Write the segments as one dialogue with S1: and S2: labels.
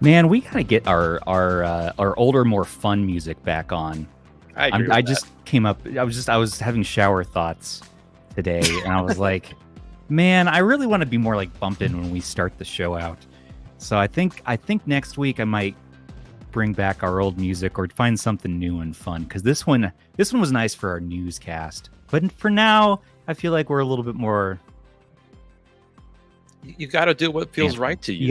S1: Man, we gotta get our older, more fun music back on.
S2: I
S1: just came up. I was having shower thoughts today, and I was like, man, I really want to be more like bumping when we start the show out. So I think next week I might bring back our old music or find something new and fun, because this one was nice for our newscast. But for now, I feel like we're a little bit more.
S2: You got to do what feels right to you.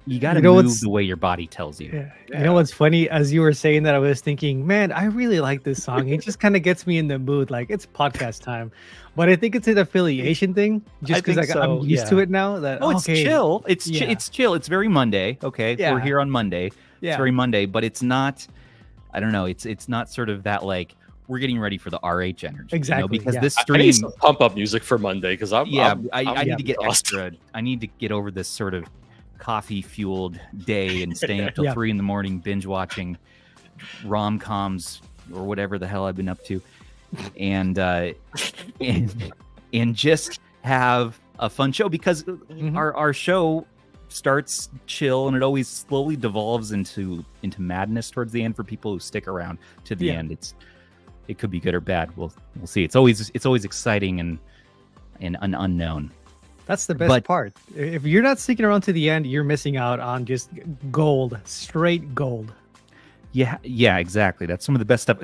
S1: You got to move the way your body tells you.
S3: Yeah. You know what's funny? As you were saying that, I was thinking, man, I really like this song. It just kind of gets me in the mood. Like, it's podcast time. But I think it's an affiliation thing, just because I'm used to it now.
S1: It's chill. It's chill. It's very Monday. Okay, we're here on Monday. It's very Monday, but it's not. I don't know. It's not sort of that like we're getting ready for the RH energy.
S3: Exactly.
S1: Because this stream,
S2: I need some pump up music for Monday because I
S1: need to get extra. I need to get over this sort of coffee fueled day and staying up till 3 a.m. binge watching rom-coms or whatever the hell I've been up to, and just have a fun show, because our show starts chill and it always slowly devolves into madness towards the end for people who stick around to the end. It could be good or bad. We'll see. It's always exciting and an unknown.
S3: That's the best part. If you're not sticking around to the end, you're missing out on just gold, straight gold.
S1: Yeah, exactly. That's some of the best stuff.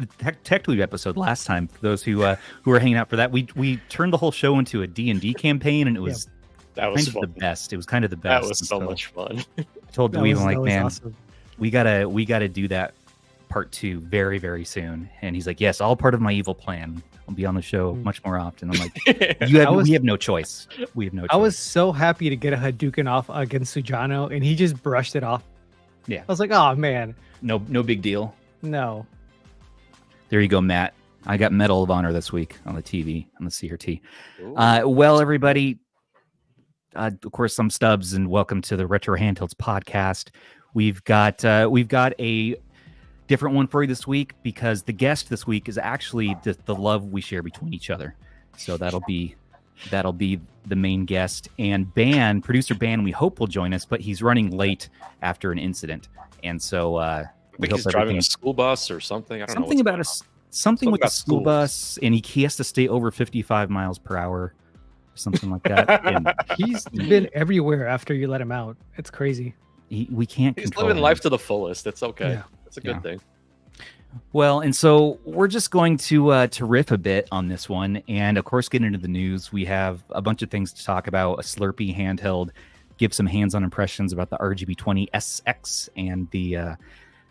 S1: Tech Tweet episode last time, for those who were hanging out for that, we turned the whole show into a D&D campaign, and it was the best. It was kind of the best.
S2: That was so much fun.
S1: I told Dweeb, like, man,
S3: awesome.
S1: we gotta do that part 2 very, very soon. And he's like, yes, all part of my evil plan. I'll be on the show much more often. I'm like, we have no choice. We have no choice.
S3: I was so happy to get a Hadouken off against Sujano, and he just brushed it off.
S1: Yeah.
S3: I was like, oh man.
S1: No big deal.
S3: No.
S1: There you go, Matt. I got Medal of Honor this week on the TV, on the CRT. Well, everybody, of course, I'm Stubbs, and welcome to the Retro Handhelds podcast. We've got a different one for you this week, because the guest this week is actually the love we share between each other. So that'll be the main guest. And producer Ban, we hope will join us, but he's running late after an incident, and so
S2: I think he's driving a school bus or something. I don't know.
S1: Something with a school bus, and he has to stay over 55 miles per hour, or something like that. And
S3: he's been everywhere after you let him out. It's crazy.
S1: We can't.
S2: He's living life to the fullest. It's okay.
S3: Yeah.
S2: It's a good thing.
S1: Well, and so we're just going to riff a bit on this one, and of course get into the news. We have a bunch of things to talk about: a Slurpee handheld, give some hands-on impressions about the RGB20SX and the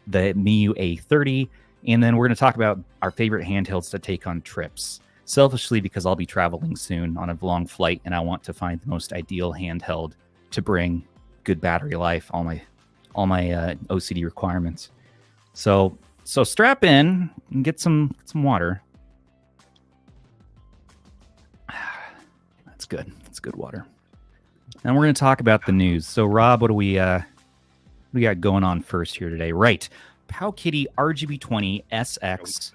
S1: Miyoo A30, and then we're going to talk about our favorite handhelds to take on trips. Selfishly, because I'll be traveling soon on a long flight, and I want to find the most ideal handheld to bring good battery life, all my OCD requirements. So strap in and get some water. That's good. That's good water. Now we're going to talk about the news. So Rob, what do we got going on first here today? Right. Powkiddy RGB20SX.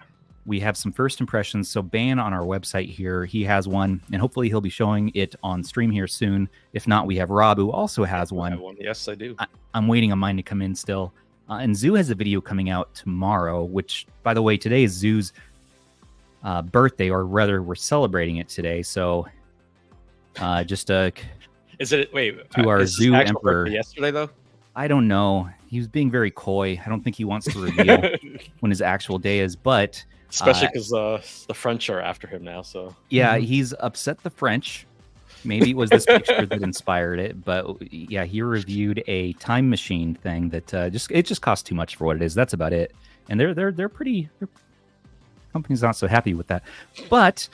S1: We have some first impressions. So Ban on our website here, he has one, and hopefully he'll be showing it on stream here soon. If not, we have Rob, who also has one.
S2: Yes, I do.
S1: I'm waiting on mine to come in still. And Zoo has a video coming out tomorrow, which, by the way, today is Zoo's birthday, or rather, we're celebrating it today. So, is
S2: it? Wait,
S1: to our Zoo Emperor
S2: yesterday though?
S1: I don't know. He was being very coy. I don't think he wants to reveal when his actual day is, but
S2: especially because the French are after him now. So
S1: yeah, he's upset the French. Maybe it was this picture that inspired it, but yeah, he reviewed a time machine thing that just costs too much for what it is. That's about it. And they're pretty. Company's not so happy with that, but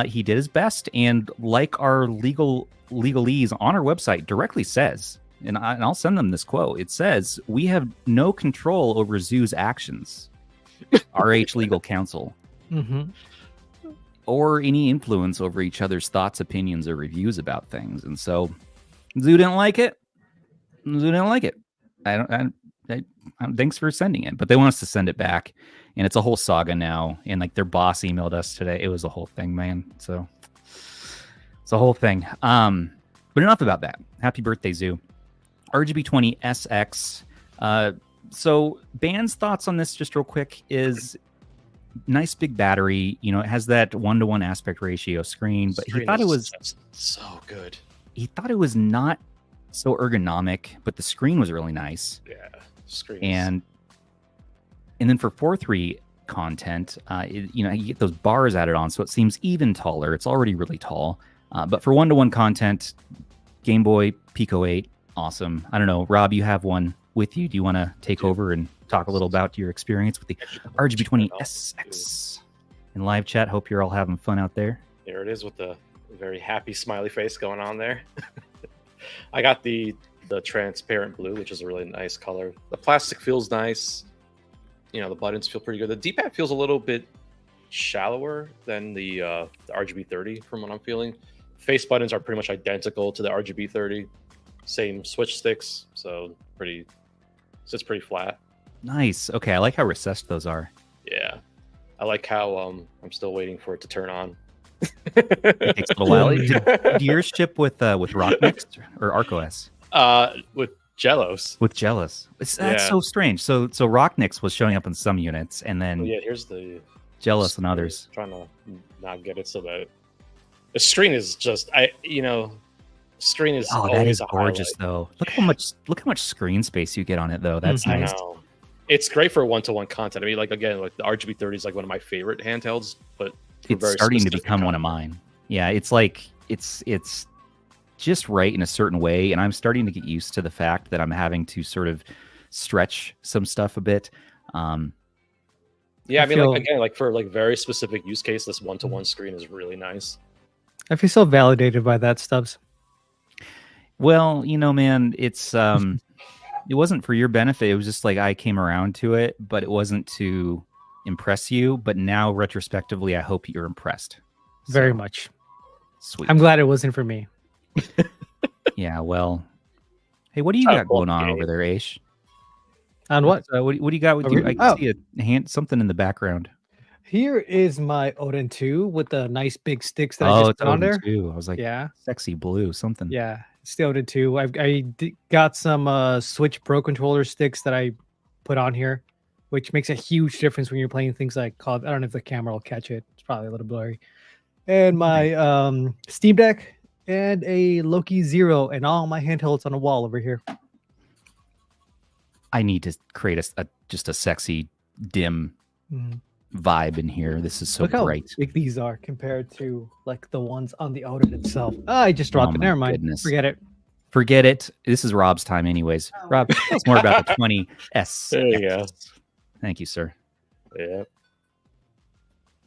S1: he did his best, and like our legalese on our website directly says, and I'll send them this quote. It says, "We have no control over Zoo's actions, RH Legal Counsel."
S3: Mm-hmm.
S1: Or any influence over each other's thoughts, opinions, or reviews about things. And so Zoo didn't like it. Thanks for sending it, but they want us to send it back, and it's a whole saga now. And like their boss emailed us today. It was a whole thing, man. So it's a whole thing. But enough about that. Happy birthday, Zoo. RGB20SX. So Band's thoughts on this, just real quick, is nice big battery. You know, it has that 1:1 aspect ratio screen, but he thought it was
S2: so good.
S1: He thought it was not so ergonomic, but the screen was really nice.
S2: Yeah, screen.
S1: And then for 4.3 content, you know, you get those bars added on, so it seems even taller. It's already really tall. But for 1:1 content, Game Boy Pico 8, awesome. I don't know, Rob, you have one with you. Do you want to take over and talk a little about your experience with the RGB20SX in live chat? Hope you're all having fun out there.
S2: There it is with the very happy smiley face going on there. I got the transparent blue, which is a really nice color. The plastic feels nice. You know, the buttons feel pretty good. The D-pad feels a little bit shallower than the RGB30 from what I'm feeling. Face buttons are pretty much identical to the RGB30. Same switch sticks, so it's pretty flat.
S1: Nice. Okay, I like how recessed those are.
S2: Yeah, I like how I'm still waiting for it to turn on.
S1: It takes a little while. Did yours ship with RockNex or ArcOS?
S2: With Jellos.
S1: With Jellos. That's so strange. So RockNex was showing up in some units, and then
S2: here's the
S1: Jellos and others.
S2: Trying to not get it so that the screen is just screen is
S1: that is gorgeous though. Look how much screen space you get on it though. That's nice.
S2: I know. It's great for 1:1 content. I mean, like again, like the RGB30 is like one of my favorite handhelds, but
S1: it's starting to become one of mine. Yeah, it's like it's just right in a certain way, and I'm starting to get used to the fact that I'm having to sort of stretch some stuff a bit.
S2: I mean, like again, like for like very specific use case, this 1:1 screen is really nice.
S3: I feel so validated by that, Stubbs.
S1: Well, you know, man, it's it wasn't for your benefit. It was just like I came around to it, but it wasn't to impress you. But now, retrospectively, I hope you're impressed.
S3: Very much.
S1: Sweet.
S3: I'm glad it wasn't for me.
S1: Yeah, well, hey, what do you got going on over there, Aish?
S3: On what?
S1: What do you got with you? I can see something in the background.
S3: Here is my Odin 2 with the nice big sticks that I just put on there.
S1: 2. I was like, sexy blue, something.
S3: Yeah, it's the Odin 2. I got some Switch Pro controller sticks that I put on here, which makes a huge difference when you're playing things like COD. I don't know if the camera will catch it. It's probably a little blurry. And my Steam Deck and a Loki Zero and all my handhelds on a wall over here.
S1: I need to create just a sexy, dim vibe in here. This is so
S3: Look how
S1: bright.
S3: big these are compared to like the ones on the Odin itself. I just dropped it. Never mind.
S1: Goodness.
S3: Forget it.
S1: Forget it. This is Rob's time anyways. Rob, tell us more about the 20S.
S2: There you go.
S1: Thank you, sir.
S2: Yeah.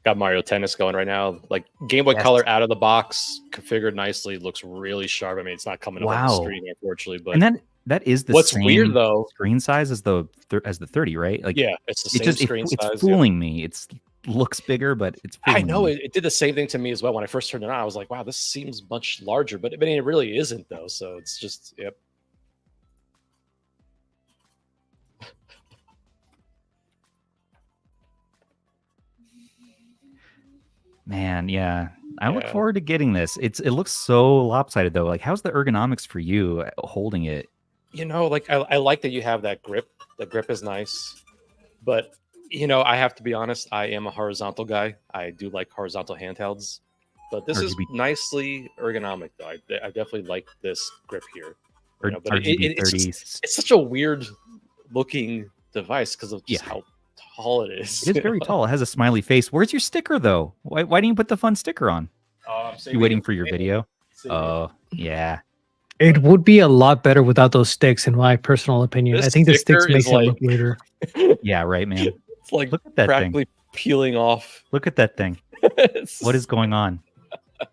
S2: Got Mario Tennis going right now. Like Game Boy Color out of the box, configured nicely, looks really sharp. I mean, it's not coming up on the screen, unfortunately, but
S1: that is the
S2: what's
S1: same
S2: weird though
S1: screen size as the 30, right? Like
S2: it's the same screen size.
S1: It's fooling me. It looks bigger, but it's
S2: I know it did the same thing to me as well. When I first turned it on, I was like, wow, this seems much larger, but I mean, it really isn't though. So it's just
S1: Man, yeah. I look forward to getting this. It looks so lopsided though. Like, how's the ergonomics for you holding it?
S2: You know, like I like that you have that grip. The grip is nice, but you know, I have to be honest. I am a horizontal guy. I do like horizontal handhelds, but this is nicely ergonomic though. I definitely like this grip here. You know, but it's such a weird looking device because of just how tall it is.
S1: It is very tall. It has a smiley face. Where's your sticker though? Why didn't you put the fun sticker on? You waiting for your video? Oh, yeah.
S3: It would be a lot better without those sticks, in my personal opinion. I think the sticks make it look weirder.
S1: Yeah, right, man.
S2: It's like look at that practically peeling off.
S1: Look at that thing. What is going on?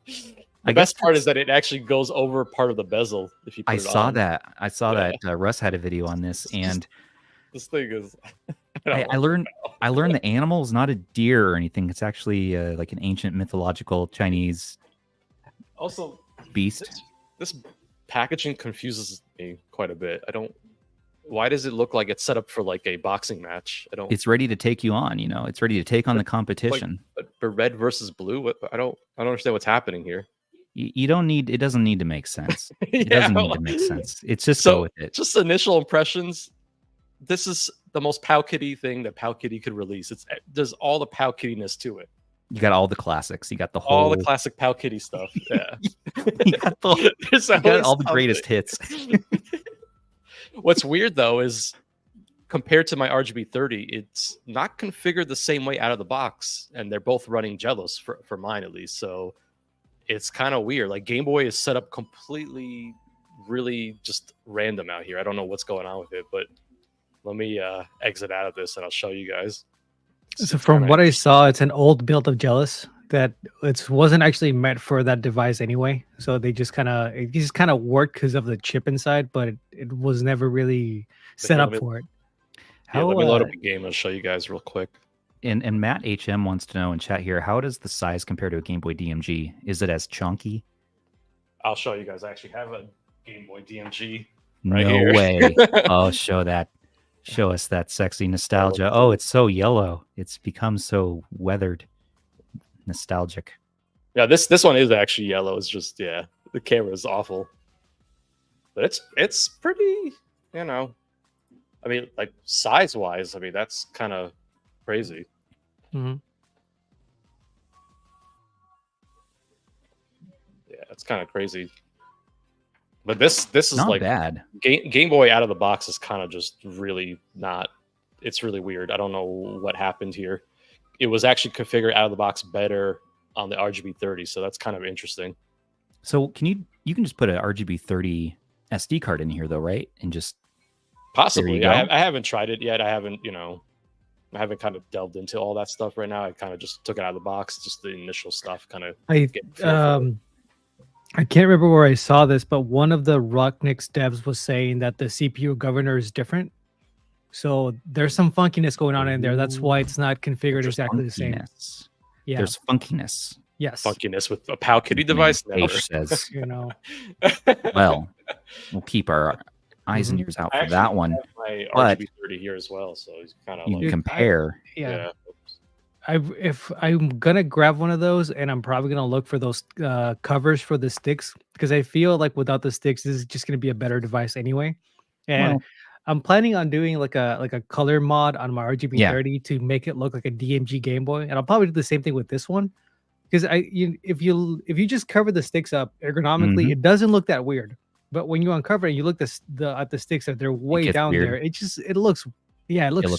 S2: The best part is that it actually goes over part of the bezel. If you put it on.
S1: I saw that. Russ had a video on this, and
S2: this thing is.
S1: I learned the animal is not a deer or anything. It's actually like an ancient mythological Chinese beast.
S2: This packaging confuses me quite a bit. Why does it look like it's set up for like a boxing match?
S1: It's ready to take you on. You know, it's ready to take on the competition.
S2: Like, but red versus blue. I don't understand what's happening here.
S1: You don't need. It doesn't need to make sense. It doesn't need to make sense. It's just go with it.
S2: Just initial impressions. this is the most Powkiddy thing that Powkiddy could release. There's all the Powkiddiness to it.
S1: You got all the classics. You got the
S2: all
S1: whole
S2: the classic Powkiddy stuff. Yeah,
S1: you got, you got all the greatest hits.
S2: What's weird though is compared to my RGB30, it's not configured the same way out of the box, and they're both running Jellos for mine at least. So it's kind of weird. Like Game Boy is set up completely, really just random out here. I don't know what's going on with it, but let me exit out of this and I'll show you guys.
S3: So from what I saw, it's an old build of Jealous that it wasn't actually meant for that device anyway. So they just kind of worked because of the chip inside, but it was never really set up for it.
S2: Yeah, let me load up a game and show you guys real quick.
S1: And Matt HM wants to know in chat here, how does the size compare to a Game Boy DMG? Is it as chunky?
S2: I'll show you guys. I actually have a Game Boy DMG
S1: right here. No way. Oh, show that. Show us that sexy nostalgia. Oh, it's so yellow. It's become so weathered. Nostalgic.
S2: Yeah, this one is actually yellow. It's just, yeah, the camera is awful. But it's pretty, you know, I mean, like size-wise, I mean, that's kind of crazy.
S3: Mm-hmm.
S2: Yeah, it's kind of crazy. But this is
S1: not
S2: like
S1: bad.
S2: Game Boy out of the box is kind of just really not. It's really weird. I don't know what happened here. It was actually configured out of the box better on the RGB30, so that's kind of interesting.
S1: So you can just put an RGB30 SD card in here though, right? And just
S2: possibly. I haven't tried it yet. I haven't kind of delved into all that stuff right now. I kind of just took it out of the box, just the initial stuff. Kind of.
S3: I can't remember where I saw this, but one of the Rocknix devs was saying that the CPU governor is different. So there's some funkiness going on in there. That's why it's not configured exactly the same. Yeah,
S1: there's funkiness.
S3: Yes,
S2: funkiness with a Powkiddy device.
S1: Says,
S3: you know.
S1: Well, we'll keep our eyes and ears out for that one.
S2: My RGB30 here as well, so it's kind of
S1: you can compare.
S3: Yeah. If I'm gonna grab one of those, and I'm probably gonna look for those covers for the sticks, because I feel like without the sticks, this is just gonna be a better device anyway. And I'm planning on doing like a color mod on my RGB30 to make it look like a DMG Game Boy, and I'll probably do the same thing with this one, because if you just cover the sticks up ergonomically, it doesn't look that weird. But when you uncover it, you look at the sticks that they're way down there. It looks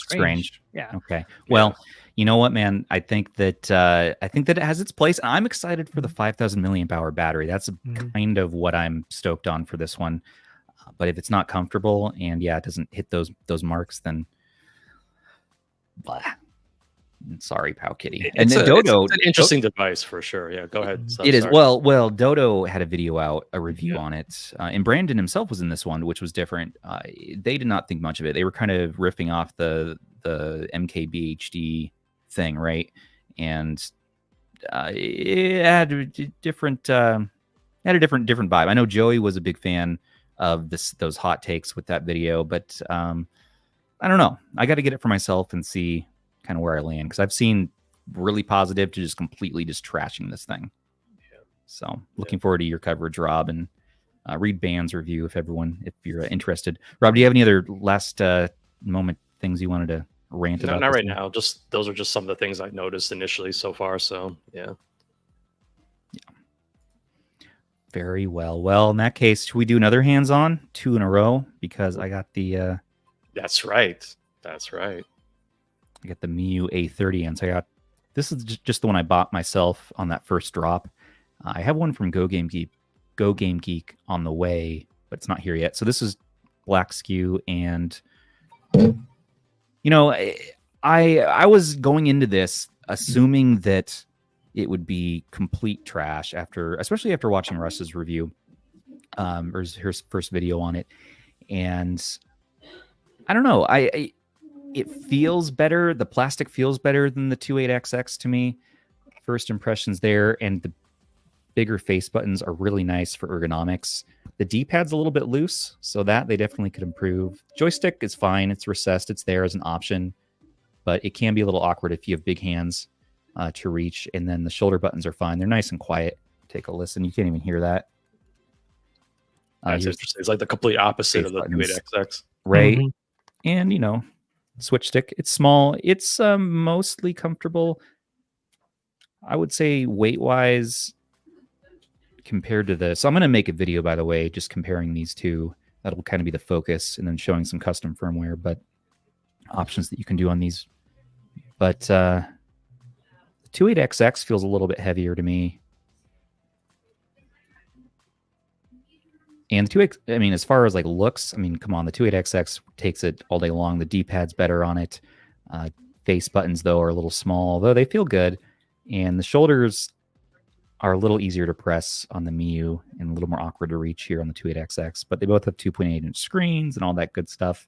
S3: strange. Yeah.
S1: Okay. Well. You know what, man? I think that it has its place. I'm excited for the 5,000 milliamp hour battery. That's kind of what I'm stoked on for this one. But if it's not comfortable and it doesn't hit those marks, then blah. Sorry, Powkiddy.
S2: And Dodo, it's an interesting device for sure. Yeah, go ahead.
S1: It is. Well, Dodo had a video out, a review on it, and Brandon himself was in this one, which was different. They did not think much of it. They were kind of riffing off the MKBHD thing, right? And it had a different vibe. I know Joey was a big fan of those hot takes with that video, but I don't know. I got to get it for myself and see kind of where I land, because I've seen really positive to just completely just trashing this thing. Yeah. So looking forward to your coverage, Rob, and read Band's review if you're interested. Rob, do you have any other last moment things you wanted to rant about?
S2: Not right now. Just those are just some of the things I've noticed initially so far. So yeah.
S1: Very well. Well, in that case, should we do another hands-on 2 in a row? Because I got the.
S2: That's right.
S1: I got the Miyoo A30, and so this is just the one I bought myself on that first drop. I have one from Go Game Geek on the way, but it's not here yet. So this is Black Skew, and you know, I was going into this assuming that it would be complete trash especially after watching Russ's review, or his first video on it, and I don't know. It feels better. The plastic feels better than the 28XX to me. First impressions there, and the bigger face buttons are really nice for ergonomics. The D-pad's a little bit loose, so that they definitely could improve. Joystick is fine. It's recessed. It's there as an option, but it can be a little awkward if you have big hands to reach. And then the shoulder buttons are fine. They're nice and quiet. Take a listen. You can't even hear that.
S2: That's interesting. It's like the complete opposite of the 28XX.
S1: Right. And, switch stick. It's small. It's mostly comfortable. I would say weight-wise, compared to this. So I'm going to make a video, by the way, just comparing these two. That'll kind of be the focus, and then showing some custom firmware, but options that you can do on these. But the 28XX feels a little bit heavier to me. And the 28, I mean, as far as like looks, I mean, come on, the 28XX takes it all day long. The D-pad's better on it. Face buttons, though, are a little small, though they feel good. And the shoulders are a little easier to press on the Miyoo and a little more awkward to reach here on the 28XX. But they both have 2.8-inch screens and all that good stuff.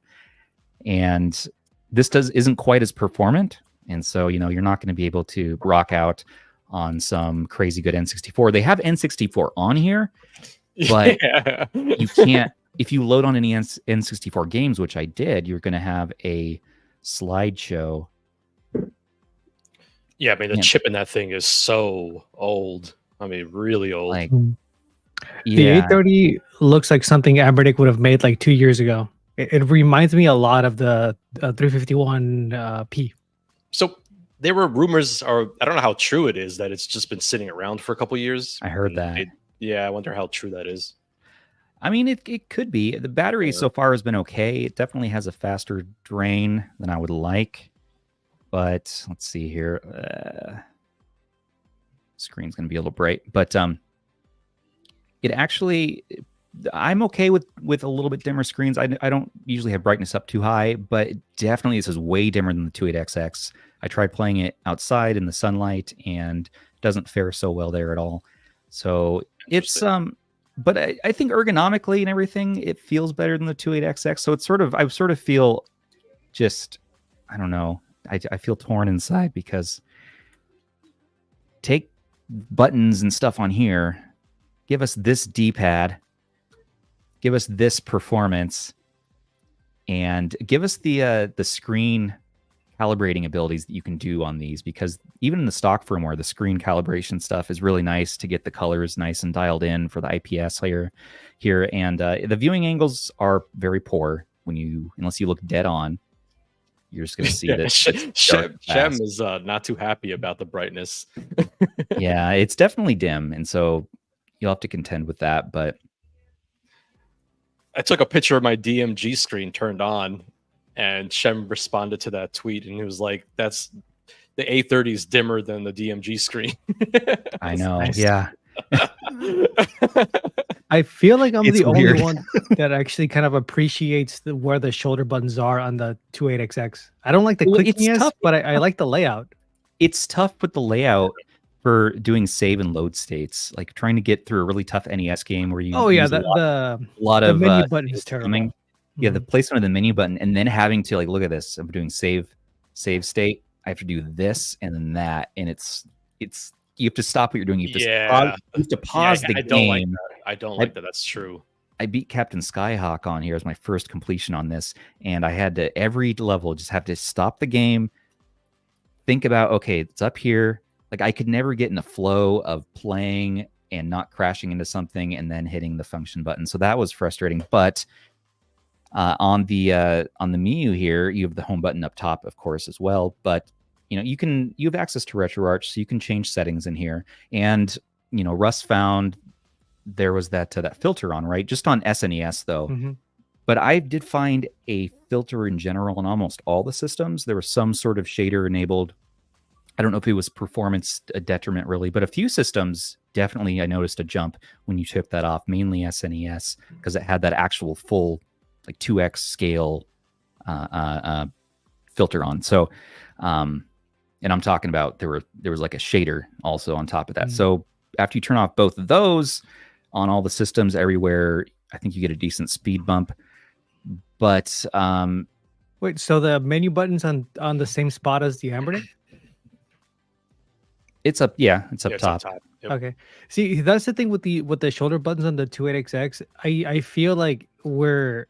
S1: And this isn't quite as performant. And so, you're not going to be able to rock out on some crazy good N64. They have N64 on here. But you can't, if you load on any N64 games, which I did, you're going to have a slideshow.
S2: Yeah, I mean, the chip in that thing is so old. I mean, really old.
S1: Like,
S3: the A30 looks like something Anbernic would have made like 2 years ago. It reminds me a lot of the 351P.
S2: So there were rumors, or I don't know how true it is, that it's just been sitting around for a couple years.
S1: I heard that.
S2: Yeah, I wonder how true that is.
S1: I mean, it could be. The battery so far has been okay. It definitely has a faster drain than I would like. But let's see here. Screen's going to be a little bright. But it actually, I'm okay with a little bit dimmer screens. I don't usually have brightness up too high, but definitely this is way dimmer than the 28XX. I tried playing it outside in the sunlight, and it doesn't fare so well there at all. So it's but I think ergonomically and everything, it feels better than the 28XX. So it's I sort of feel just, I don't know, I feel torn inside, because take buttons and stuff on here, give us this D-pad, give us this performance, and give us the screen calibrating abilities that you can do on these, because even in the stock firmware, the screen calibration stuff is really nice to get the colors nice and dialed in for the IPS layer here. And the viewing angles are very poor unless you look dead on. You're just going to see that.
S2: Shem is not too happy about the brightness.
S1: Yeah, it's definitely dim. And so you'll have to contend with that. But
S2: I took a picture of my DMG screen turned on, and Shem responded to that tweet, and he was like, "That's the A30 is dimmer than the DMG screen."
S1: I know,
S3: nice.
S1: Yeah.
S3: I feel like I'm
S1: It's
S3: the
S1: weird.
S3: only one that actually kind of appreciates where the shoulder buttons are on the 28XX. I don't like the clickiness,
S1: tough.
S3: but I like the layout.
S1: It's tough with the layout for doing save and load states, like trying to get through a really tough NES game where you use a lot
S3: the
S1: of
S3: menu button is terrible.
S1: Yeah, the placement of the menu button, and then having to look at this. I'm doing save state. I have to do this and then that, and it's you have to stop what you're doing. You have to pause the game.
S2: I don't like that. I don't like that. That's true.
S1: I beat Captain Skyhawk on here as my first completion on this, and I had to every level just have to stop the game, think about, okay, it's up here. Like, I could never get in the flow of playing and not crashing into something and then hitting the function button. So that was frustrating. But on the Miyoo here, you have the home button up top, of course, as well. But you have access to RetroArch, so you can change settings in here. And Russ found there was that filter on, right? Just on SNES though.
S3: Mm-hmm.
S1: But I did find a filter in general on almost all the systems. There was some sort of shader enabled. I don't know if it was performance a detriment really, but a few systems definitely I noticed a jump when you took that off, mainly SNES, because it had that actual full 2x scale filter on. So, and I'm talking about there was like a shader also on top of that. So after you turn off both of those on all the systems everywhere, I think you get a decent speed bump. But
S3: wait, so the menu button's on the same spot as the Anbernic?
S1: It's up, it's up top.
S2: Yep.
S3: Okay. See, that's the thing with the shoulder buttons on the 28XX. I feel like you're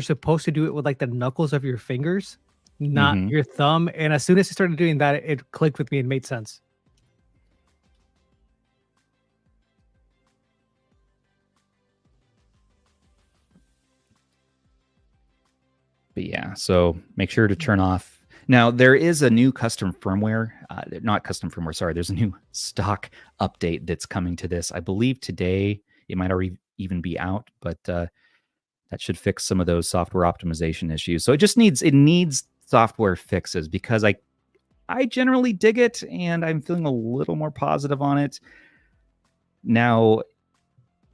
S3: supposed to do it with the knuckles of your fingers, not your thumb. And as soon as I started doing that, it clicked with me and made sense.
S1: But yeah, so make sure to turn off. Now, there is a new custom firmware, not custom firmware, sorry. There's a new stock update that's coming to this. I believe today it might already even be out, but that should fix some of those software optimization issues. So it needs software fixes because I generally dig it and I'm feeling a little more positive on it. Now,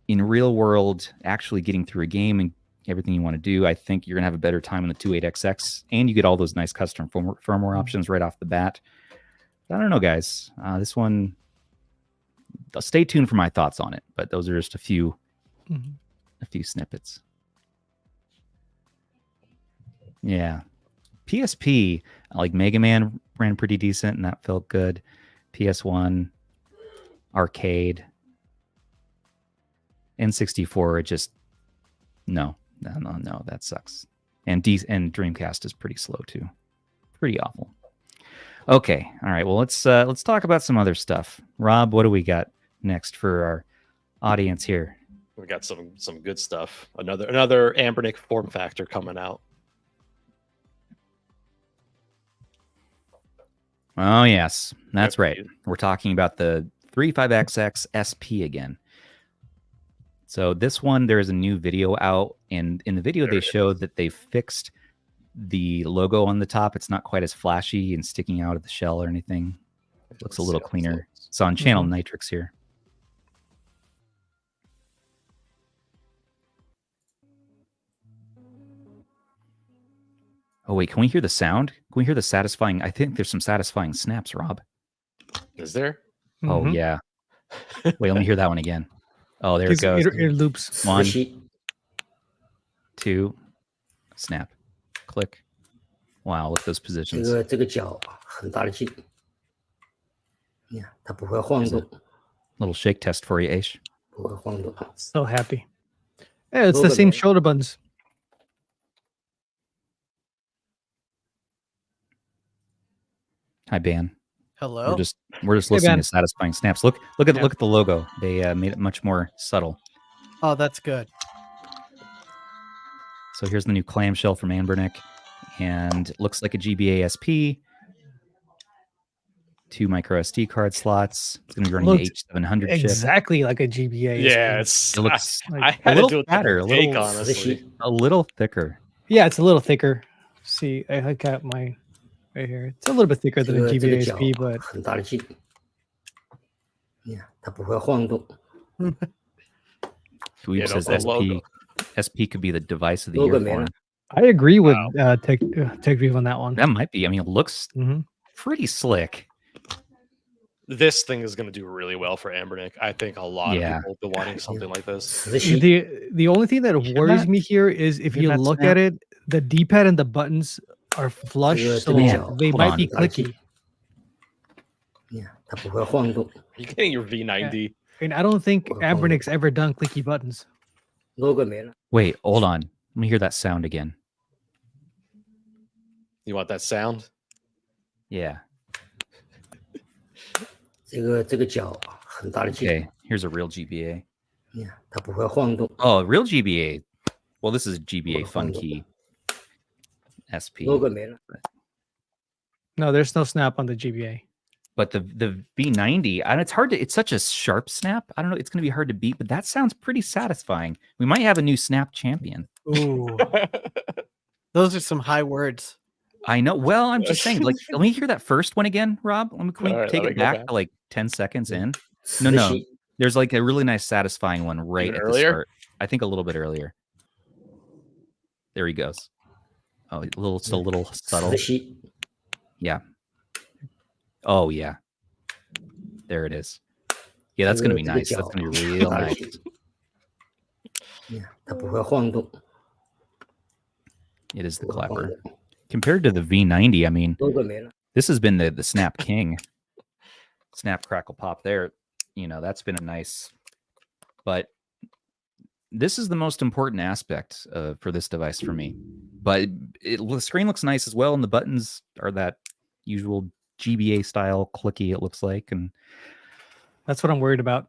S1: in real world, actually getting through a game and everything you want to do, I think you're going to have a better time on the 28XX, and you get all those nice custom firmware options right off the bat. But I don't know, guys. This one, stay tuned for my thoughts on it, but those are just a few snippets. Yeah. PSP, like Mega Man ran pretty decent, and that felt good. PS1, arcade, N64, it just, no, that sucks. And Dreamcast is pretty slow too. Pretty awful. Okay, all right. Well, let's talk about some other stuff. Rob, what do we got next for our audience here?
S2: We got some good stuff. Another Anbernic form factor coming out.
S1: Oh yes, that's right. We're talking about the 35XX SP again. So this one, there is a new video out, and in the video they show that they fixed the logo on the top. It's not quite as flashy and sticking out of the shell or anything. It looks a little cleaner. It's on channel Nitrix here. Oh wait, can we hear the sound? Can we hear the satisfying? I think there's some satisfying snaps, Rob.
S2: Is there?
S1: Oh yeah. Wait, let me hear that one again. Oh, there it goes.
S3: It loops.
S1: 1, 2, snap, click. Wow, look at those positions.
S4: 这个脚很大的劲，你看它不会晃动，
S1: Little shake test for you, Aish.
S4: 不会晃动。
S3: So happy. Yeah, it's the same shoulder buttons.
S1: Hi, Ban.
S5: Hello.
S1: We're just listening to satisfying snaps. Look at the logo. They made it much more subtle.
S5: Oh, that's good.
S1: So here's the new clamshell from Anbernic, and it looks like a GBA SP. 2 micro SD card slots. It's going to be running the H700 chip.
S3: Exactly like a GBA.
S2: Yeah,
S3: SP.
S1: It looks
S2: I
S1: a
S2: had
S1: little
S2: to do it
S1: fatter,
S2: honestly.
S1: a little thicker.
S3: Yeah, it's a little thicker. See, I got my right here. It's a little bit thicker than a
S4: 这
S3: GBA
S4: 个脚
S3: SP, but
S4: 很大的劲，你看它不会晃动。
S1: Dweeb says
S2: the
S1: SP.
S2: logo.
S1: SP could be the device of the year for him.
S3: I agree with Tech View on that one.
S1: That might be. I mean, it looks
S3: Mm-hmm.
S1: pretty slick.
S2: This thing is going to do really well for Anbernic. I think a lot of people will be wanting something like this.
S3: The only thing that worries me here is if you look at it, the D-pad and the buttons are flush, so they might be clicky.
S4: 你看它不会晃动。
S2: You're getting your V90.
S3: And I don't think Anbernic's ever done clicky buttons.
S4: logo 没了。
S1: Wait, hold on. Let me hear that sound again.
S2: You want that sound?
S1: Yeah.
S4: 这个脚很大的劲，
S1: Okay. Here's a real GBA.
S4: 你看它不会晃动。
S1: Oh, real GBA. Well, this is GBA Fun Key SP.
S4: logo 没了。
S3: No, there's no snap on the GBA.
S1: But the V90, and it's such a sharp snap. I don't know. It's going to be hard to beat, but that sounds pretty satisfying. We might have a new snap champion.
S5: Ooh. Those are some high words.
S1: I know. Well, I'm just saying, like, let me hear that first one again, Rob. Can we take it back to like 10 seconds in? No. There's like a really nice, satisfying one right at the start. I think a little bit earlier. There he goes. Oh, still a little subtle. Yeah. Oh, yeah. There it is. Yeah, that's going to be nice. That's going to be real nice.
S4: 你看它不会晃动。
S1: It is the clapper. Compared to the V90, I mean,
S4: logo 没了。
S1: this has been the Snap King. Snap, crackle, pop there. You know, that's been a nice... But this is the most important aspect for this device for me. But the screen looks nice as well, and the buttons are that usual GBA style clicky, it looks like. And
S3: that's what I'm worried about.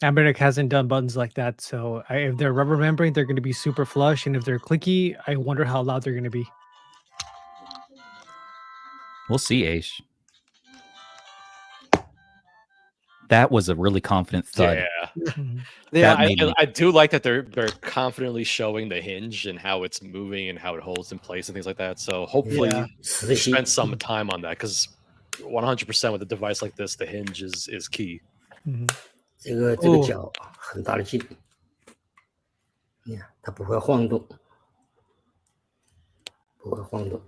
S3: Anbernic hasn't done buttons like that, so if they're rubber membrane, they're going to be super flush, and if they're clicky, I wonder how loud they're going to be.
S1: We'll see, Aish. That was a really confident thud.
S2: Yeah.
S5: Yeah,
S2: I do like that they're confidently showing the hinge and how it's moving and how it holds in place and things like that. So hopefully
S3: Yeah.
S2: they spend some time on that, because 100% with a device like this, the hinge is key.
S4: 这个脚很大的劲，你看它不会晃动，不会晃动。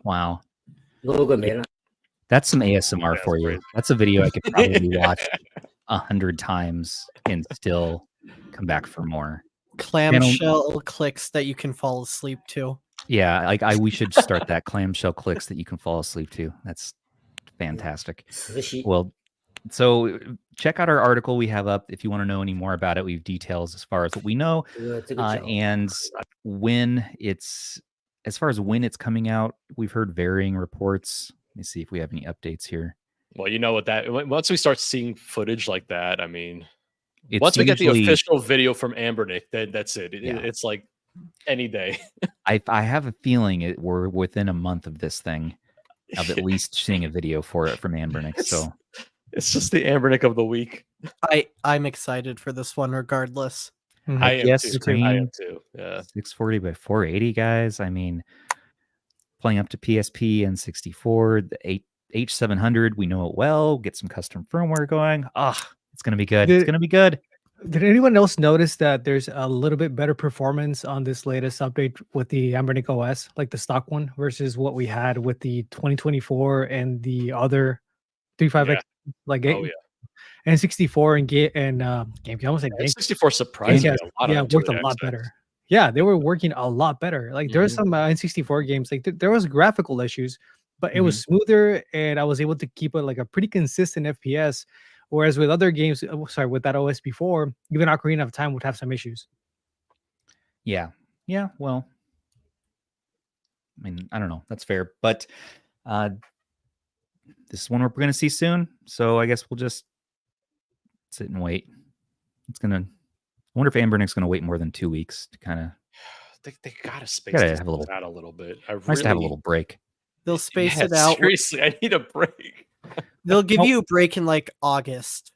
S1: Wow.
S4: logo 没了。
S1: That's some ASMR
S2: That's
S1: for you.
S2: crazy.
S1: That's a video I could probably watch 100 times and still come back for more.
S5: clamshell clicks that you can fall asleep to.
S1: Yeah, like we should start that clamshell clicks that you can fall asleep to. That's fantastic.
S4: 磁吸
S1: Well, so check out our article we have up if you want to know any more about it. We have details as far as what we know
S4: 这个脚
S1: and when it's as far as when it's coming out. We've heard varying reports. Let me see if we have any updates here.
S2: Well, you know what once we start seeing footage like that, I mean,
S1: It's
S2: once we get the
S1: usually-
S2: official video from Anbernic, then that's it.
S1: Yeah.
S2: It's like any day.
S1: I have a feeling we're within a month of this thing, of at least seeing a video for it from Anbernic. So
S2: It's just the Anbernic of the week.
S5: I'm excited for this one regardless.
S2: I am
S1: Yes,
S2: too.
S1: screen.
S2: I am too. Yeah.
S1: 640 by 480, guys. I mean, playing up to PSP and 64, the H700, we know it well. Get some custom firmware going. It's gonna be good. It's gonna be good.
S3: Did anyone else notice that there's a little bit better performance on this latest update with the Anbernic OS, like the stock one, versus what we had with the 2024 and the other 35X, like
S2: Oh yeah.
S3: and 64 and GameCube? I almost said GameCube.
S2: 64 surprised me
S3: Yes,
S2: a lot.
S3: yeah,
S2: on
S3: worked a
S2: 2X
S3: lot
S2: X.
S3: better. Yeah, they were working a lot better. Like there was some N64 games, like there was graphical issues, but it was smoother, and I was able to keep it like a pretty consistent FPS. Whereas with other games, with that OS before, even Ocarina of Time would have some issues.
S1: Yeah. Well, I mean, I don't know. That's fair, but this is one we're gonna see soon. So I guess we'll just sit and wait. I wonder if Anbernic's gonna wait more than 2 weeks to kind of.
S2: They gotta space
S1: Gotta
S2: this
S1: have a little-
S2: out a little bit.
S1: Nice to have a little break.
S5: They'll space
S2: Yeah,
S5: it out.
S2: Seriously, I need a break.
S5: They'll give
S1: Nope.
S5: you a break in like August.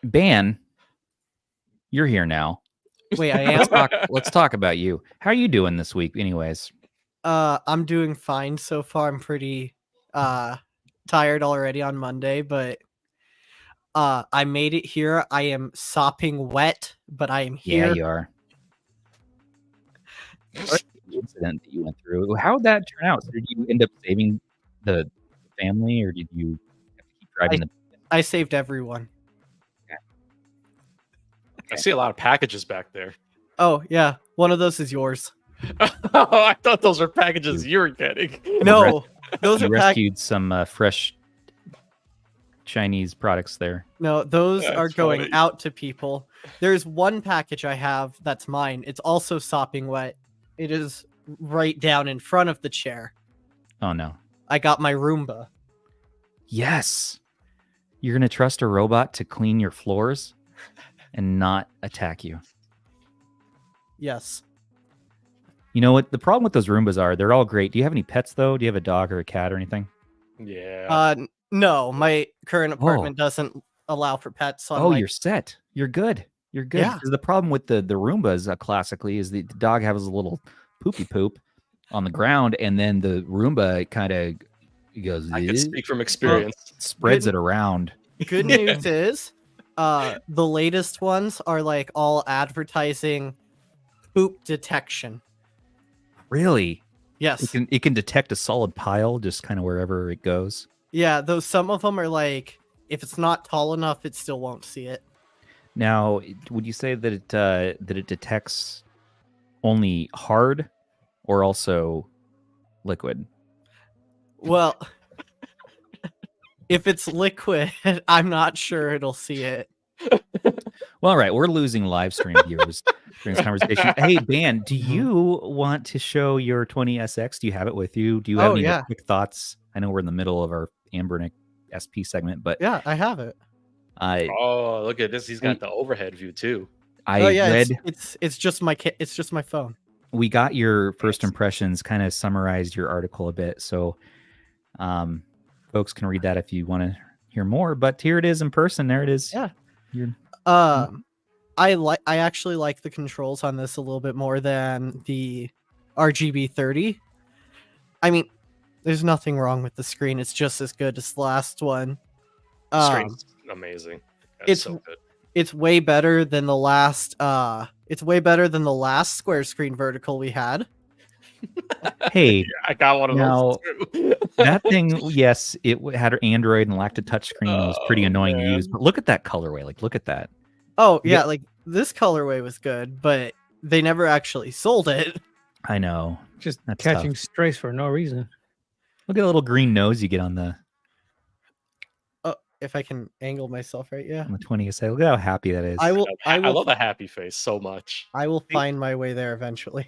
S1: Ban, you're here now.
S5: Wait, I am.
S1: Let's talk about you. How are you doing this week, anyways?
S5: I'm doing fine so far. I'm pretty tired already on Monday, but I made it here. I am sopping wet, but I am here.
S1: Yeah, you are. The incident that you went through, how did that turn out? So did you end up saving the family, or did you have to keep driving?
S5: I saved everyone.
S2: I see a lot of packages back there.
S5: Oh yeah, one of those is yours.
S2: I thought those were packages you were getting.
S5: No, those
S1: You
S5: are pack-
S1: rescued some fresh Chinese products there.
S5: No, those
S2: That's
S5: are going
S2: funny.
S5: out to people. There's one package I have that's mine. It's also sopping wet. It is right down in front of the chair.
S1: Oh no!
S5: I got my Roomba.
S1: Yes, you're gonna trust a robot to clean your floors and not attack you.
S5: Yes.
S1: You know what? The problem with those Roombas are, they're all great. Do you have any pets though? Do you have a dog or a cat or anything?
S2: Yeah.
S5: No, my current apartment doesn't allow for pets. So I'm like,
S1: You're set. You're good. You're good.
S5: Yeah.
S1: 'Cause the problem with the Roombas classically is the dog has a little poopy poop on the ground, and then the Roomba kind of goes,
S2: I can speak from experience.
S1: spreads it around.
S5: good news is, the latest ones are like all advertising poop detection.
S1: Really?
S5: Yes.
S1: It can detect a solid pile just kind of wherever it goes.
S5: Yeah, though some of them are like, if it's not tall enough, it still won't see it.
S1: Now, would you say that it detects only hard or also liquid?
S5: Well, if it's liquid, I'm not sure it'll see it.
S1: Well, all right, we're losing live stream viewers during this conversation. Hey, Dan, do you want to show your 20SX? Do you have it with you? Do you have any quick thoughts? I know we're in the middle of our Anbernic SP segment, but
S5: Yeah, I have it.
S2: Oh, look at this. He's got the overhead view too.
S5: Oh yeah,
S1: read
S5: it's just my phone.
S1: we got your first impressions, kind of summarized your article a bit, so folks can read that if you want to hear more. But here it is in person. There it is.
S5: Yeah.
S1: You're-
S5: I actually like the controls on this a little bit more than the RGB30. I mean, there's nothing wrong with the screen. It's just as good as the last one.
S2: Screen's amazing. It's so good.
S5: It's way better than the last. It's way better than the last square screen vertical we had.
S1: Hey,
S2: I got one of those too.
S1: that thing, yes, it had Android and lacked a touchscreen. It was pretty annoying to use. But look at that colorway. Like, look at that.
S5: Oh yeah, like this colorway was good, but they never actually sold it.
S1: I know.
S3: Just
S1: That's
S3: catching
S1: tough.
S3: strays for no reason.
S1: Look at the little green nose you get on the
S5: If I can angle myself right, yeah.
S1: 20SA. Look at how happy that is.
S5: I will.
S2: I love the happy face so much.
S5: I will find my way there eventually.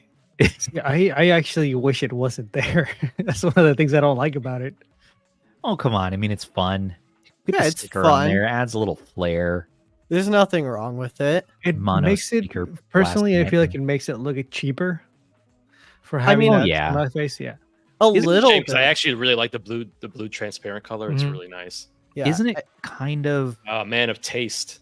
S3: Yeah, I actually wish it wasn't there. That's one of the things I don't like about it.
S1: Oh, come on. I mean, it's fun. Get
S5: Yeah,
S1: the
S5: it's
S1: sticker
S5: fun.
S1: on there. Adds a little flair.
S5: There's nothing wrong with it.
S3: It
S1: Mono
S3: makes it
S1: speaker
S3: personally. I
S1: blasting
S3: feel
S1: it.
S3: like it makes it look cheaper for
S5: I
S3: having
S5: mean,
S3: that
S1: yeah.
S3: smiley face. Yeah,
S5: A
S2: It's a
S5: little
S2: shame
S5: bit.
S2: 'cause I actually really like the blue transparent color. It's
S3: Mhm.
S2: really nice.
S5: Yeah.
S1: Isn't it kind of
S2: Man of Taste.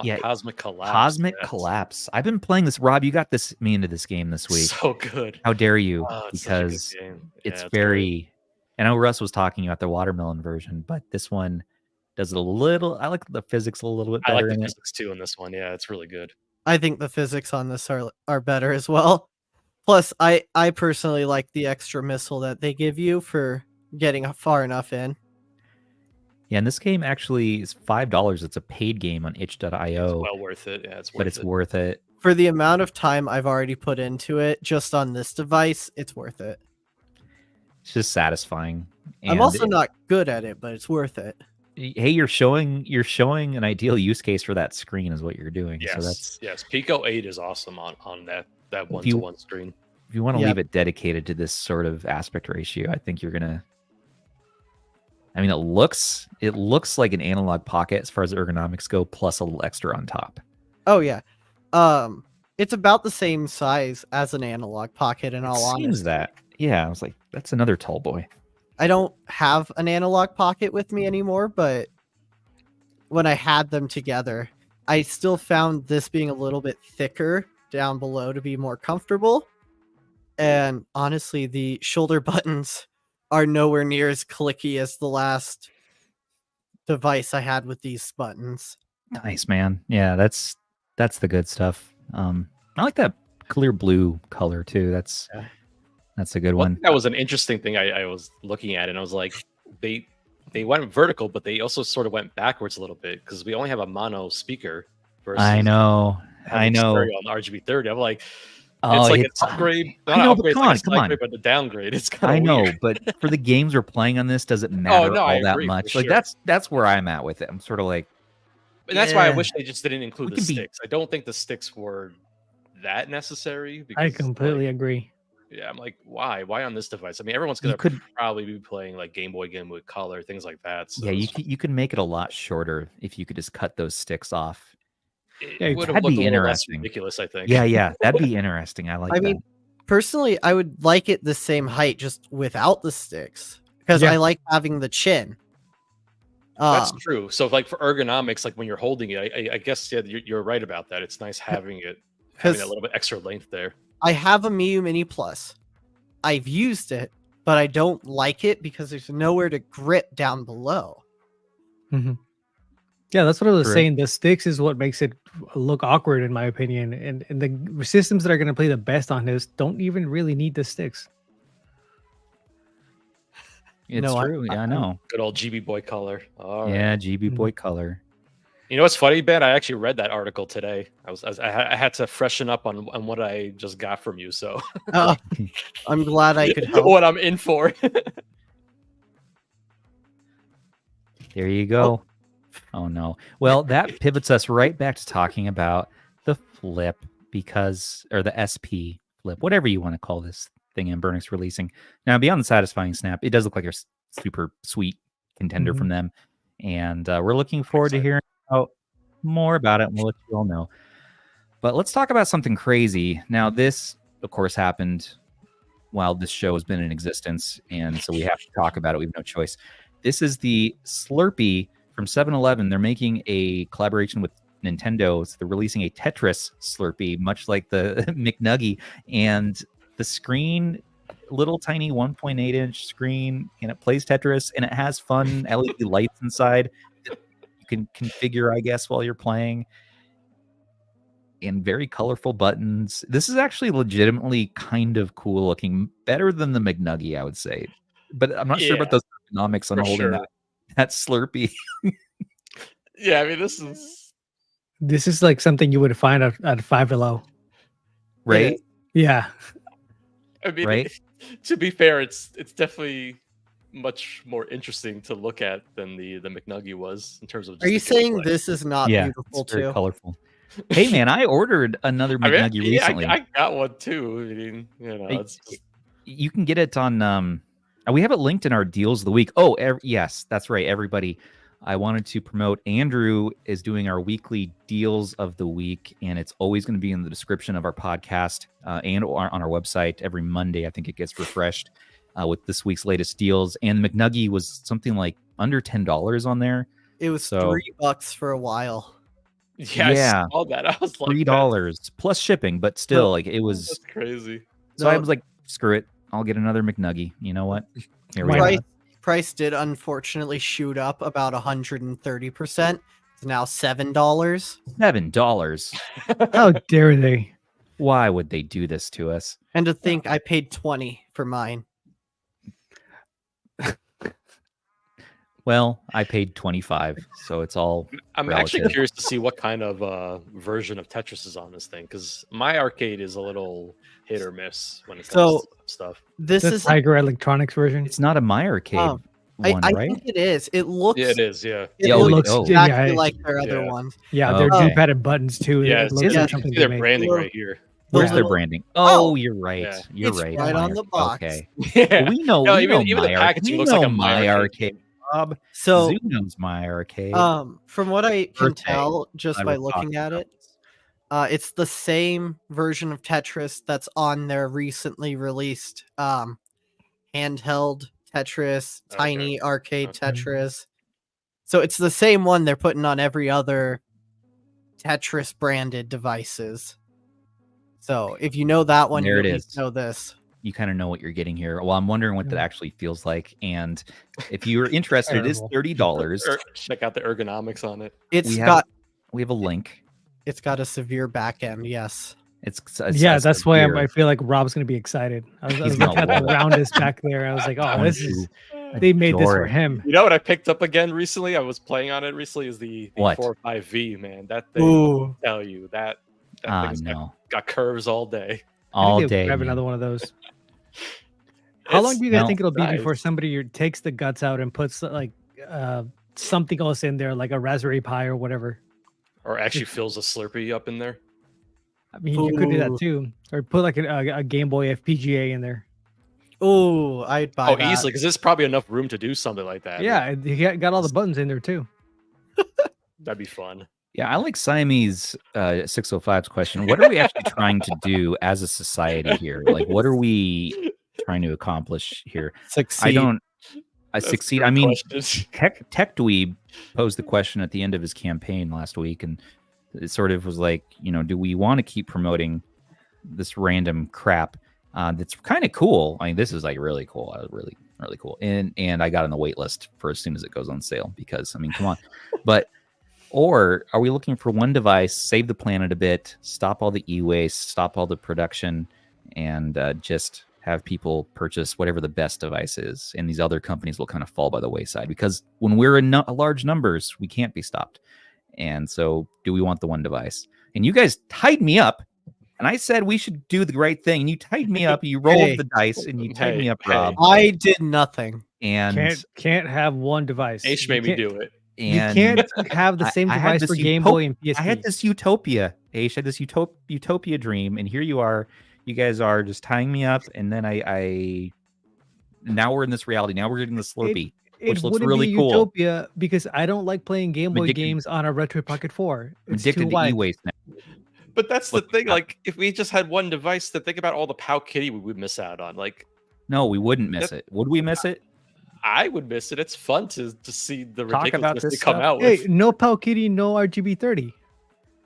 S1: Yeah,
S2: Cosmic Collapse.
S1: Cosmic
S2: Yes.
S1: Collapse? I've been playing this. Rob, you got me into this game this week.
S2: So good.
S1: How dare you?
S2: Oh, it's such a good
S1: Because
S2: game.
S1: it's
S2: Yeah,
S1: very. I know Russ was talking about the watermelon version, but this one does it a little. I like the physics a little bit
S2: I
S1: better
S2: like the
S1: in it.
S2: physics too in this one. Yeah, it's really good.
S5: I think the physics on this are better as well. Plus, I personally like the extra missile that they give you for getting far enough in.
S1: Yeah, and this game actually is $5. It's a paid game on itch.io,
S2: Well worth it. Yeah, it's worth
S1: but it's
S2: it.
S1: worth it.
S5: For the amount of time I've already put into it, just on this device, it's worth it.
S1: It's just satisfying.
S5: I'm
S1: And
S5: also not good at it, but it's worth it.
S1: hey, you're showing an ideal use case for that screen is what you're doing.
S2: Yes,
S1: So that's
S2: yes. Pico 8 is awesome on that one
S1: you-
S2: to one screen.
S1: if you want to
S5: Yeah.
S1: leave it dedicated to this sort of aspect ratio, I think you're gonna. I mean, it looks like an analog pocket as far as ergonomics go, plus a little extra on top.
S5: Oh yeah. It's about the same size as an analog pocket in all
S1: It
S5: honesty.
S1: seems that. Yeah, I was like, that's another tall boy.
S5: I don't have an analog pocket with me anymore, but when I had them together, I still found this being a little bit thicker down below to be more comfortable. And honestly, the shoulder buttons are nowhere near as clicky as the last device I had with these buttons.
S1: Nice, man. Yeah, that's the good stuff. I like that clear blue color too. That's a good one.
S2: That was an interesting thing I was looking at, and I was like, they went vertical, but they also sort of went backwards a little bit because we only have a mono speaker. Versus
S1: I know.
S2: having stereo on the RGB30. I'm like,
S1: Oh,
S2: it's like an upgrade.
S1: I
S2: Not
S1: know,
S2: an
S1: but
S2: upgrade,
S1: come
S2: like
S1: on,
S2: a
S1: come
S2: slight
S1: on.
S2: upgrade, but the downgrade. It's kind
S1: I
S2: of
S1: know,
S2: weird.
S1: but for the games we're playing on this, does it matter
S2: no, I
S1: all that
S2: agree, for
S1: much? Like
S2: sure.
S1: that's where I'm at with it. I'm sort of like,
S2: And that's why I
S1: yeah.
S2: wish they just didn't include
S1: We
S2: the
S1: can be-
S2: sticks. I don't think the sticks were that necessary. Because,
S3: I completely
S2: like,
S3: agree.
S2: yeah, I'm like, why? Why on this device? I mean, everyone's gonna
S1: could-
S2: probably be playing like Game Boy Game with Color, things like that. So
S1: yeah, you can make it a lot shorter if you could just cut those sticks off.
S2: it would have
S1: that'd
S2: looked
S1: be
S2: a little less
S1: interesting.
S2: ridiculous, I think.
S1: Yeah, that'd be interesting. I like
S5: I
S1: that.
S5: mean, personally, I would like it the same height just without the sticks because
S3: Yeah.
S5: I like having the chin.
S2: That's true. So, like for ergonomics, like when you're holding it, I guess yeah, you're right about that. It's nice having it having
S5: 'Cause-
S2: a little bit extra length there.
S5: I have a Miyoo Mini Plus. I've used it, but I don't like it because there's nowhere to grip down below.
S3: Yeah, that's what I was
S1: Correct.
S3: saying. The sticks is what makes it look awkward, in my opinion. And the systems that are going to play the best on this don't even really need the sticks.
S1: It's
S5: no,
S1: true. Yeah, I know.
S2: Good old GB Boy Color. All right.
S1: Yeah, GB
S3: Mhm.
S1: Boy Color.
S2: You know what's funny, Ben? I actually read that article today. I had to freshen up on what I just got from you, so
S5: I'm glad I could help.
S2: what I'm in for.
S1: There you go. Oh no. Well, that pivots us right back to talking about the Flip or the SP Flip, whatever you want to call this thing Anbernic's releasing. Now, beyond the satisfying snap, it does look like a super sweet contender from them. And we're looking forward to hearing out more about it, and we'll let you all know. But let's talk about something crazy. Now, this, of course, happened while this show has been in existence, and so we have to talk about it. We have no choice. This is the Slurpee from 7-Eleven. They're making a collaboration with Nintendo. So they're releasing a Tetris Slurpee, much like the McNuggy, and the screen, little tiny 1.8-inch screen, and it plays Tetris, and it has fun LED lights inside that you can configure, I guess, while you're playing, and very colorful buttons. This is actually legitimately kind of cool looking, better than the McNuggy, I would say. But I'm not sure about those economics on holding that Slurpee.
S2: Yeah, I mean, this is
S3: like something you would find at Five Below,
S1: right?
S3: Yeah.
S2: I mean,
S1: right?
S2: To be fair, it's definitely much more interesting to look at than the McNuggy was in terms of.
S5: Are you saying this is not beautiful
S1: it's very
S5: too?
S1: Colorful. Hey man, I ordered another McNuggy recently.
S2: I got one too. I mean, it's just...
S1: you can get it on. We have it linked in our deals of the week. Oh, yes, that's right, everybody. I wanted to promote. Andrew is doing our weekly deals of the week, and it's always going to be in the description of our podcast and on our website every Monday. I think it gets refreshed with this week's latest deals. And McNuggy was something like under $10 on there.
S5: It was $3 for a while.
S2: Yeah, I saw that. I was like,
S1: $3 plus shipping, but still, like it was
S2: that's crazy.
S1: So I was like, screw it, I'll get another McNuggy. You know what? Here we go.
S5: Price did unfortunately shoot up about 130%. It's now $7.
S1: $7.
S3: How dare they?
S1: Why would they do this to us?
S5: And to think I paid $20 for mine.
S1: Well, I paid $25, so it's all.
S2: I'm actually curious to see what kind of version of Tetris is on this thing, because my arcade is a little hit or miss when it comes to stuff.
S5: This is
S3: Tiger Electronics version.
S1: It's not a My Arcade one,
S5: I
S1: right?
S5: think it is. It looks.
S2: Yeah, it is. Yeah.
S5: It looks exactly like their other ones.
S3: Yeah, they're D-padded buttons too.
S2: Yeah,
S3: it looks like something
S2: their branding right here.
S1: Where's their branding? Oh, you're right.
S2: Yeah.
S1: You're
S5: it's
S1: right.
S5: right on the box.
S1: Okay.
S2: Yeah.
S1: We know.
S2: No,
S1: we
S2: even
S1: know
S2: the packaging looks like a
S1: My Arcade. Bob.
S5: So
S1: Zoo knows My Arcade.
S5: From what I can tell, just by looking at it, it's the same version of Tetris that's on their recently released handheld Tetris, tiny arcade Tetris. So it's the same one they're putting on every other Tetris branded devices. So if you know that one, you need to know this.
S1: You kind of know what you're getting here. Well, I'm wondering what that actually feels like. And if you're interested, it is $30.
S2: Check out the ergonomics on it.
S1: We have a link.
S5: It's got a severe back end. Yes.
S3: That's why I feel like Rob's going to be excited. I was looking at the roundest back there. I was like, oh, they made this for him.
S2: You know what I picked up again recently? I was playing on it recently. Is the 45V, man. That thing, I'll tell you, that thing's got curves all day.
S1: All day.
S3: Grab another one of those. How long do you guys think it'll be before somebody takes the guts out and puts like something else in there, like a Raspberry Pi or whatever?
S2: Or actually fills a Slurpee up in there?
S3: I mean, you could do that too. Or put like a Game Boy FPGA in there.
S5: Oh, I'd buy that.
S2: Easily, because there's probably enough room to do something like that.
S3: Yeah, he got all the buttons in there too.
S2: That'd be fun.
S1: Yeah, I like Siamese 605's question. What are we actually trying to do as a society here? Like, what are we trying to accomplish here?
S5: Succeed.
S1: I succeed. I mean, Tech Dweeb posed the question at the end of his campaign last week, and it sort of was like, do we want to keep promoting this random crap that's kind of cool? I mean, this is like really cool. Really, really cool. And I got on the wait list for as soon as it goes on sale because, I mean, come on. But or are we looking for one device, save the planet a bit, stop all the e-waste, stop all the production, and just have people purchase whatever the best device is, and these other companies will kind of fall by the wayside because when we're in large numbers, we can't be stopped. And so, do we want the one device? And you guys tied me up, and I said we should do the right thing. And you tied me up, you rolled the dice, and you tied me up, Rob.
S5: I did nothing.
S1: And
S3: can't have one device.
S2: H made me do it.
S1: And
S3: you can't have the same device for Game Boy and PSP.
S1: I had this utopia, H. I had this utopia dream, and here you are. You guys are just tying me up, and then now we're in this reality. Now we're getting the Slurpee.
S3: It
S1: which looks
S3: wouldn't
S1: really
S3: be
S1: cool.
S3: Utopia because I don't like playing Game Boy
S1: addicted-
S3: games on a Retro Pocket 4.
S1: I'm
S3: It's too
S1: addicted to
S3: wide.
S1: e-waste now.
S2: But that's
S1: Look,
S2: the thing. Like, if we just had one device, to think about all the Powkiddy we would miss out on. Like,
S1: No, we wouldn't miss it. Would we miss it?
S2: I would miss it. It's fun to see the
S1: Talk about
S2: ridiculousness
S1: this
S2: they come
S1: stuff.
S2: out
S3: Hey,
S2: with.
S3: no Powkiddy, no RGB30.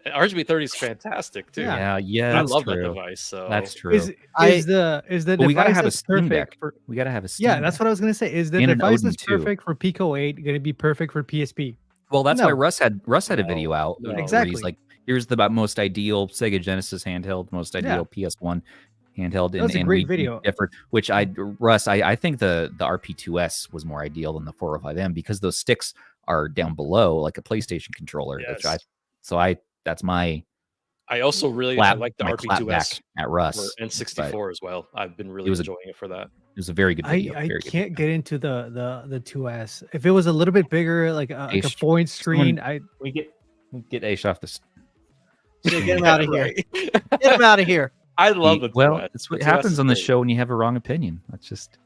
S2: And RGB30 is fantastic too.
S3: Yeah.
S1: Yeah,
S2: I
S1: that's
S2: love
S1: true.
S2: that device. So
S1: That's true.
S3: Is
S5: I-
S3: the
S1: But we gotta
S3: device
S1: have a
S3: that's
S1: Steam
S3: perfect
S1: Deck.
S3: for?
S1: We gotta have a Steam
S3: Yeah, that's
S1: Deck.
S3: what I was gonna say. Is the
S1: And an
S3: device
S1: Odin
S3: that's
S1: too.
S3: perfect for Pico 8 going to be perfect for PSP?
S1: Well, that's why
S3: No.
S1: Russ had a
S2: No,
S1: video out.
S2: no.
S1: Where he's
S3: Exactly.
S1: like, here's the most ideal Sega Genesis handheld, most ideal PS1 handheld.
S3: That was a great video.
S1: Different, which Russ, I think the RP2S was more ideal than the 405M because those sticks are down below like a PlayStation controller. Which
S2: Yes.
S1: that's my
S2: I also really
S1: clap,
S2: like the
S1: my clap back
S2: RP2S
S1: at
S2: for
S1: Russ.
S2: N64 as well. I've been really
S1: was a-
S2: enjoying it for that.
S1: It was a very good video.
S3: I
S1: very good
S3: can't
S1: video.
S3: get into the 2S. If it was a little bit bigger, like a
S1: Ace,
S3: 4-inch screen,
S1: we get Ace off this.
S5: Get him out of here.
S2: Right.
S5: Get him out of here.
S2: I love the
S1: Well,
S2: 2S.
S1: that's what
S2: The 2S
S1: happens
S2: is
S1: on the
S2: great.
S1: show when you have a wrong opinion. That's just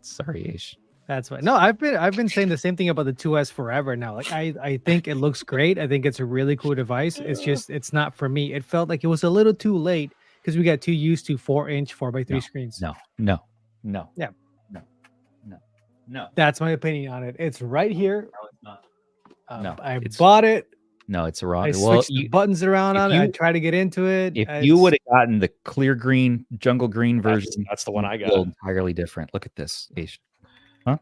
S1: sorry, Ace.
S3: that's why. No, I've been saying the same thing about the 2S forever now. Like I think it looks great. I think it's a really cool device. It's just it's not for me. It felt like it was a little too late because we got too used to 4-inch 4x3 screens.
S1: No.
S3: Yeah.
S1: No.
S3: That's my opinion on it. It's right here.
S1: No, it's not. No,
S3: I
S1: it's-
S3: bought it.
S1: No, it's a wrong.
S3: I
S1: Well,
S3: switched the buttons around
S1: if
S3: on it. I
S1: you-
S3: tried to get into it.
S1: if
S3: It's-
S1: you would have gotten the clear green, jungle green version,
S2: That's the one I
S1: you'd feel
S2: got.
S1: entirely different. Look at this, Ace. Huh?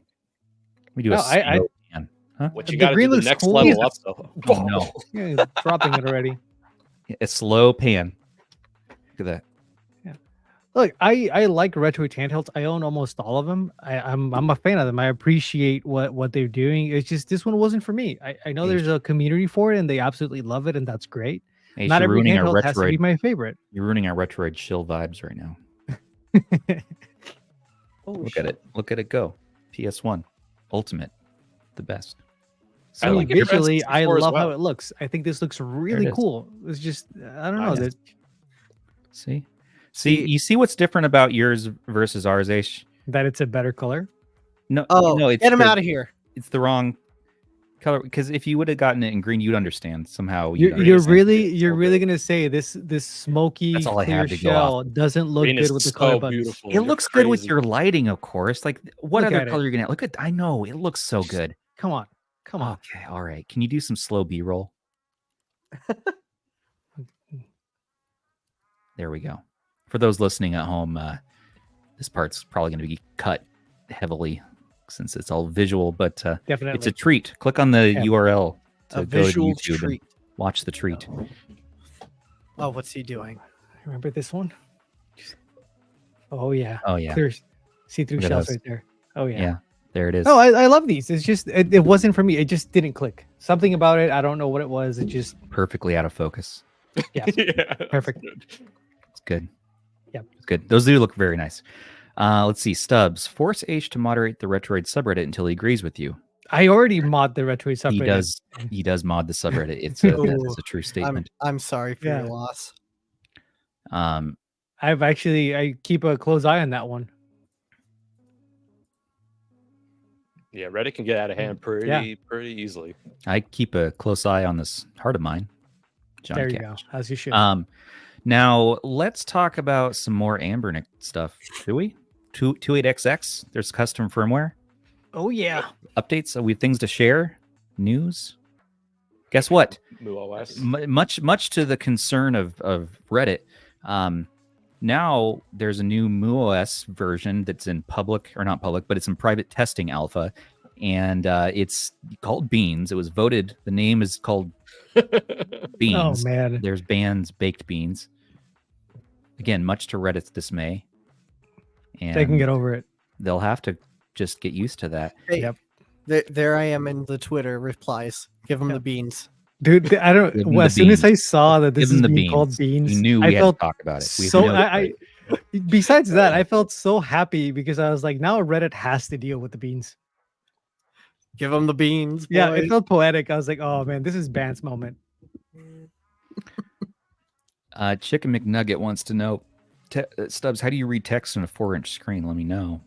S1: We do
S3: No,
S1: a
S3: I-
S1: slow pan.
S2: What you
S3: The
S2: got to
S3: green
S2: do the
S3: looks
S2: next
S3: cool.
S2: level up though.
S1: Oh, no,
S3: Yeah, dropping it already.
S1: a slow pan. Look at that.
S3: Look, I like retro handhelds. I own almost all of them. I'm a fan of them. I appreciate what they're doing. It's just this one wasn't for me. I know there's a community for it and they absolutely love it and that's great.
S1: Ace,
S3: Not
S1: you're
S3: every
S1: ruining our
S3: handheld has to be
S1: Retroid.
S3: my favorite.
S1: You're ruining our Retroid chill vibes right now. Look at it. Look at it go. PS1, Ultimate, the best.
S3: I
S2: I
S3: mean,
S2: like it for
S3: visually, I
S2: N64 as
S3: love how
S2: well.
S3: it looks. I think this looks really
S1: is.
S3: cool. It's just I don't know.
S2: Nice.
S3: that-
S1: See, you see what's different about yours versus ours, Ace?
S3: that it's a better color.
S1: No,
S5: Oh,
S1: no, it's
S5: get him
S1: the-
S5: out of here.
S1: It's the wrong color because if you would have gotten it in green, you'd understand somehow.
S3: You're,
S1: you'd
S3: you're
S1: understand.
S3: really
S2: It's
S3: you're
S2: so
S3: really
S2: good.
S3: gonna say this smoky
S1: That's all I
S3: clear
S1: had to go off.
S3: shell doesn't look
S2: Green
S3: good
S2: is
S3: with the
S2: so
S3: color buttons.
S2: beautiful.
S1: It
S2: You're
S1: looks good with
S2: crazy.
S1: your lighting, of course. Like what
S3: Look
S1: other
S3: at
S1: color
S3: it.
S1: you're gonna look at? I know it looks so good.
S3: Come on, come on.
S1: Okay, all right. Can you do some slow B-roll? There we go. For those listening at home, this part's probably going to be cut heavily since it's all visual, but
S3: Definitely.
S1: it's a treat. Click on the
S3: Yeah.
S1: URL to
S5: A
S1: go to
S5: visual
S1: YouTube
S5: treat.
S1: and watch the treat.
S5: Oh, what's he doing?
S3: Remember this one? Oh yeah.
S1: Oh yeah,
S3: Clear see-through
S1: Look at
S3: shells
S1: those.
S3: right there. Oh yeah.
S1: yeah. There it is.
S3: No, I love these. It's just it wasn't for me. It just didn't click. Something about it. I don't know what it was. It just
S1: Perfectly out of focus.
S3: yeah.
S2: Yeah,
S3: Perfect.
S1: It's good.
S3: Yep.
S1: It's good. Those do look very nice. Let's see. Stubbs, force H to moderate the Retroid subreddit until he agrees with you.
S3: I already mod the retro subreddit.
S1: He does. He does mod the subreddit. It's a,
S5: Ooh,
S1: it's a true statement.
S5: I'm sorry for
S3: Yeah.
S5: your loss.
S3: I keep a close eye on that one.
S2: Yeah, Reddit can get out of hand pretty easily.
S1: I keep a close eye on this heart of mine. John
S3: There you
S1: Cash.
S3: go. As you should.
S1: Now let's talk about some more Anbernic stuff. Do we? 28XX. There's custom firmware
S3: oh yeah.
S1: updates. We have things to share. News. Guess what?
S2: muOS.
S1: Much to the concern of Reddit. Now there's a new muOS version that's in public, or not public, but it's in private testing alpha, and it's called Beans. It was voted. The name is called
S3: Oh
S1: Beans.
S3: man.
S1: There's Band's baked beans. Again, much to Reddit's dismay, and
S3: They can get over it.
S1: they'll have to just get used to that.
S5: Hey,
S3: Yep.
S5: there I am in the Twitter replies. Give him
S3: Yeah.
S5: the beans.
S3: Dude, I don't.
S1: Give 'em
S3: Well,
S1: the
S3: as soon as I
S1: beans.
S3: saw that this
S1: Give 'em
S3: is
S1: the
S3: being called
S1: beans.
S3: beans,
S1: We knew
S3: I
S1: we had
S3: felt
S1: to talk about it. We
S3: so.
S1: know that, right?
S3: Besides that, I felt so happy because I was like, now Reddit has to deal with the beans.
S5: Give him the beans.
S3: Yeah,
S5: boys.
S3: it felt poetic. I was like, oh man, this is Band's moment.
S1: Chicken McNugget wants to know, Stubbs, how do you read text on a 4-inch screen? Let me know.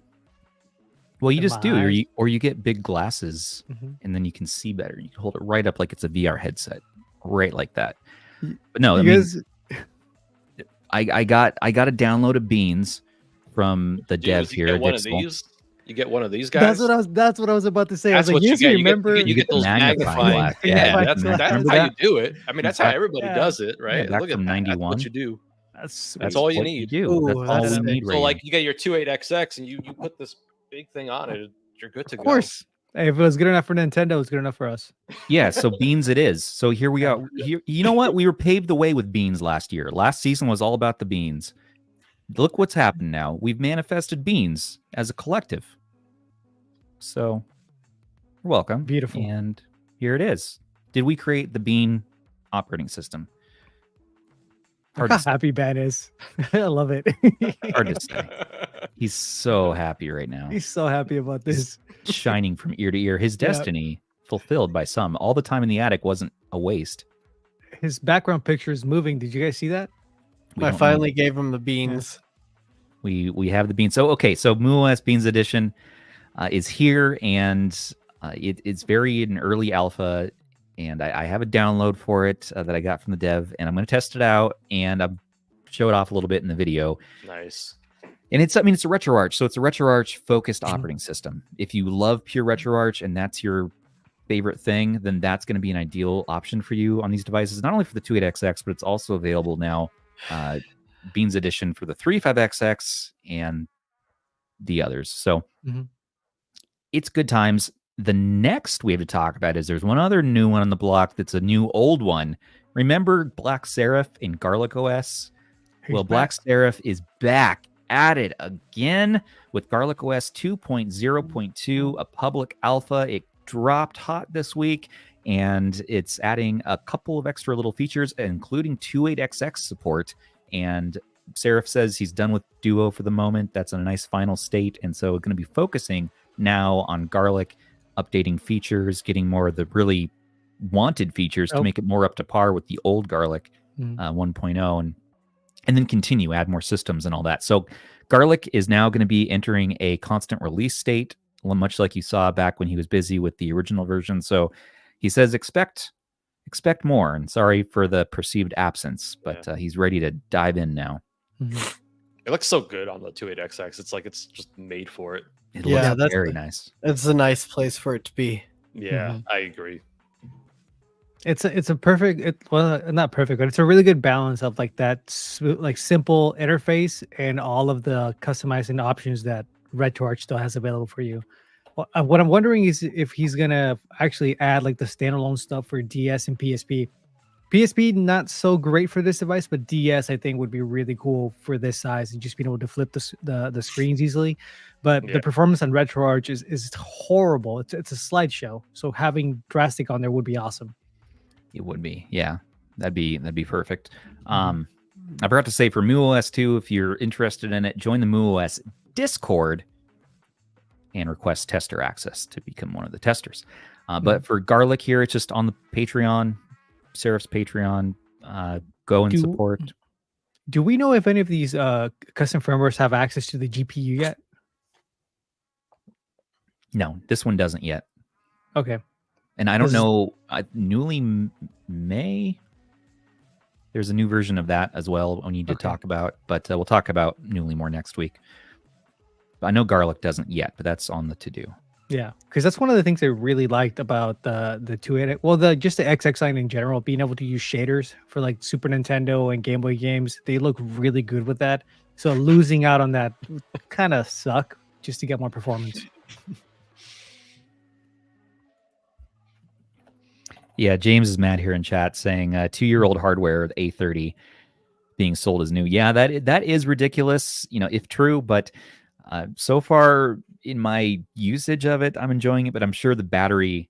S1: Well, you
S3: in
S1: just
S3: my
S1: do,
S3: eyes.
S1: or you get big glasses,
S3: Mhm.
S1: and then you can see better. You can hold it right up like it's a VR headset, right like that.
S3: Y-
S1: But no, I
S3: You
S1: mean,
S3: guys,
S1: I got a download of Beans from the dev
S2: You
S1: here
S2: get
S1: at
S2: one of
S1: Dixel.
S2: these. You get one of these guys.
S3: that's what I was about to say. I was
S2: That's
S3: like,
S2: what
S3: you
S2: you
S3: guys
S2: get.
S3: remember?
S1: You get the
S2: those
S1: magnifying glass. Yeah,
S3: magnifying
S2: that's
S3: glass.
S1: remember
S2: how you
S1: that?
S2: do it. I mean, that's how
S1: Back-
S2: everybody
S3: Yeah.
S2: does it, right?
S1: back
S2: Look at
S1: from
S2: that. That's
S1: 91.
S2: what you do.
S3: That's
S2: That's
S3: sweet.
S2: all you
S1: what
S2: need.
S1: do.
S5: Ooh,
S1: That's all
S5: that's
S1: we
S5: sick.
S1: need,
S2: So
S1: Ray.
S2: like you get your 28XX and you put this big thing on it, you're good to
S3: Of
S2: go.
S3: course. Hey, if it was good enough for Nintendo, it's good enough for us.
S1: Yeah, so Beans it is. So here we are. Here, you know what? We were paved the way with Beans last year. Last season was all about the Beans. Look what's happened now. We've manifested Beans as a collective. So you're welcome.
S3: Beautiful.
S1: And here it is. Did we create the Bean operating system? Hard
S3: Look
S1: to
S3: how happy Ben is. I love it.
S1: Hard to say. He's so happy right now.
S3: He's so happy about this.
S1: Shining from ear to ear. His
S3: Yeah.
S1: destiny fulfilled by some. All the time in the attic wasn't a waste.
S3: His background picture is moving. Did you guys see that?
S1: We
S5: I
S1: don't
S5: finally
S1: need-
S5: gave him the beans.
S1: we have the Beans. So okay, so muOS Beans Edition is here, and it's very in early alpha, and I have a download for it that I got from the dev, and I'm going to test it out, and I'll show it off a little bit in the video.
S2: Nice.
S1: And it's a RetroArch, so it's a RetroArch focused operating system. If you love pure RetroArch and that's your favorite thing, then that's going to be an ideal option for you on these devices. Not only for the 28XX, but it's also available now, Beans Edition for the 35XX and the others. So
S3: Mhm.
S1: it's good times. The next we have to talk about is there's one other new one on the block that's a new old one. Remember Black Seraph in GarlicOS? Well, Black Seraph is back at it again with GarlicOS 2.0.2, a public alpha. It dropped hot this week, and it's adding a couple of extra little features, including 28XX support. And Seraph says he's done with Duo for the moment. That's a nice final state. And so we're going to be focusing now on Garlic, updating features, getting more of the really wanted features to make it more up to par with the old Garlic 1.0, and then continue, add more systems and all that. So Garlic is now going to be entering a constant release state, much like you saw back when he was busy with the original version. So he says expect more, and sorry for the perceived absence, but he's ready to dive in now.
S2: It looks so good on the 28XX. It's like it's just made for it.
S1: It
S5: Yeah,
S1: looks
S5: that's
S1: very nice.
S5: It's a nice place for it to be.
S2: Yeah, I agree.
S3: It's a perfect, well, not perfect, but it's a really good balance of like that like simple interface and all of the customizing options that RetroArch still has available for you. What I'm wondering is if he's gonna actually add like the standalone stuff for DS and PSP. PSP not so great for this device, but DS I think would be really cool for this size and just being able to flip the screens easily. But the performance on RetroArch is horrible. It's a slideshow, so having drastic on there would be awesome.
S1: It would be, yeah. That'd be perfect. I forgot to say for muOS 2, if you're interested in it, join the muOS Discord and request tester access to become one of the testers. But for Garlic here, it's just on the Patreon, Seraph's Patreon. Go and support.
S3: Do we know if any of these custom firmwares have access to the GPU yet?
S1: No, this one doesn't yet.
S3: Okay.
S1: And I don't know, newly May, there's a new version of that as well we need to talk about, but we'll talk about newly more next week. I know Garlic doesn't yet, but that's on the to-do.
S3: Yeah, because that's one of the things I really liked about the 28. Well, just the XX line in general, being able to use shaders for like Super Nintendo and Game Boy games, they look really good with that. So losing out on that kind of suck just to get more performance.
S1: Yeah, James is mad here in chat saying 2-year-old hardware, the A30, being sold as new. Yeah, that is ridiculous, if true, but so far in my usage of it, I'm enjoying it, but I'm sure if the battery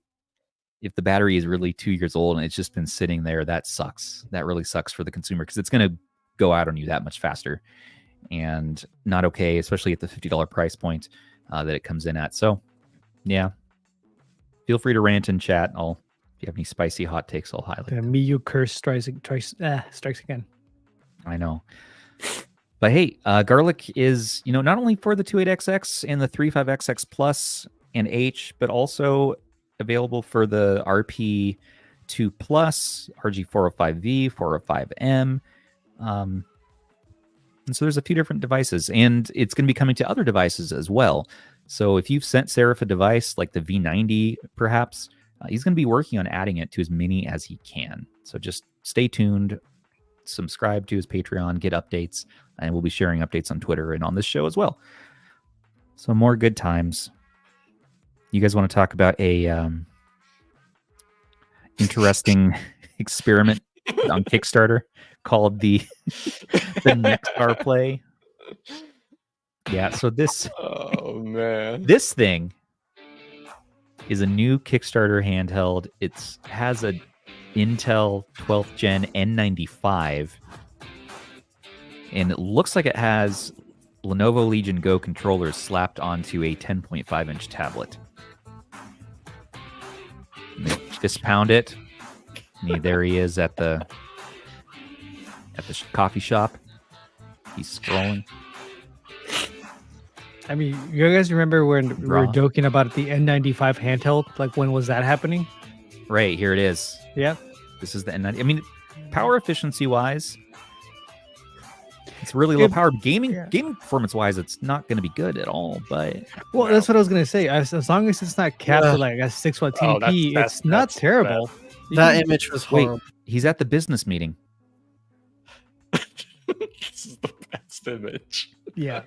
S1: is really 2 years old and it's just been sitting there, that sucks. That really sucks for the consumer because it's going to go out on you that much faster and not okay, especially at the $50 price point that it comes in at. So, yeah, feel free to rant in chat. If you have any spicy hot takes, I'll highlight.
S3: The Miyoo curse strikes again.
S1: I know. But hey, Garlic is, not only for the 28XX and the 35XX Plus and H, but also available for the RP2 Plus, RG405V, 405M. And so there's a few different devices, and it's going to be coming to other devices as well. So if you've sent Seraph a device like the V90, perhaps, he's going to be working on adding it to as many as he can. So just stay tuned, subscribe to his Patreon, get updates, and we'll be sharing updates on Twitter and on this show as well. So more good times. You guys want to talk about a interesting experiment on Kickstarter called the NEXARPLAY? Yeah, so this
S2: Oh man.
S1: this thing is a new Kickstarter handheld. It has a Intel 12th Gen N95, and it looks like it has Lenovo Legion Go controllers slapped onto a 10.5-inch tablet. And they fist pound it. And there he is at the coffee shop. He's scrolling.
S3: I mean, you guys remember when we were
S1: Raw.
S3: joking about the N95 handheld? Like, when was that happening?
S1: Right, here it is.
S3: Yeah.
S1: This is the N90. I mean, power efficiency wise, it's really low power. Gaming performance wise, it's not going to be good at all. But
S3: Well, that's what I was gonna say. As long as it's not capped at like a 6-watt
S2: Oh,
S3: TDP,
S2: that's
S3: it's not
S2: bad.
S3: terrible. You
S5: That
S3: can-
S5: image was
S1: wait,
S5: horrible.
S1: he's at the business meeting.
S2: This is the best image.
S3: yeah.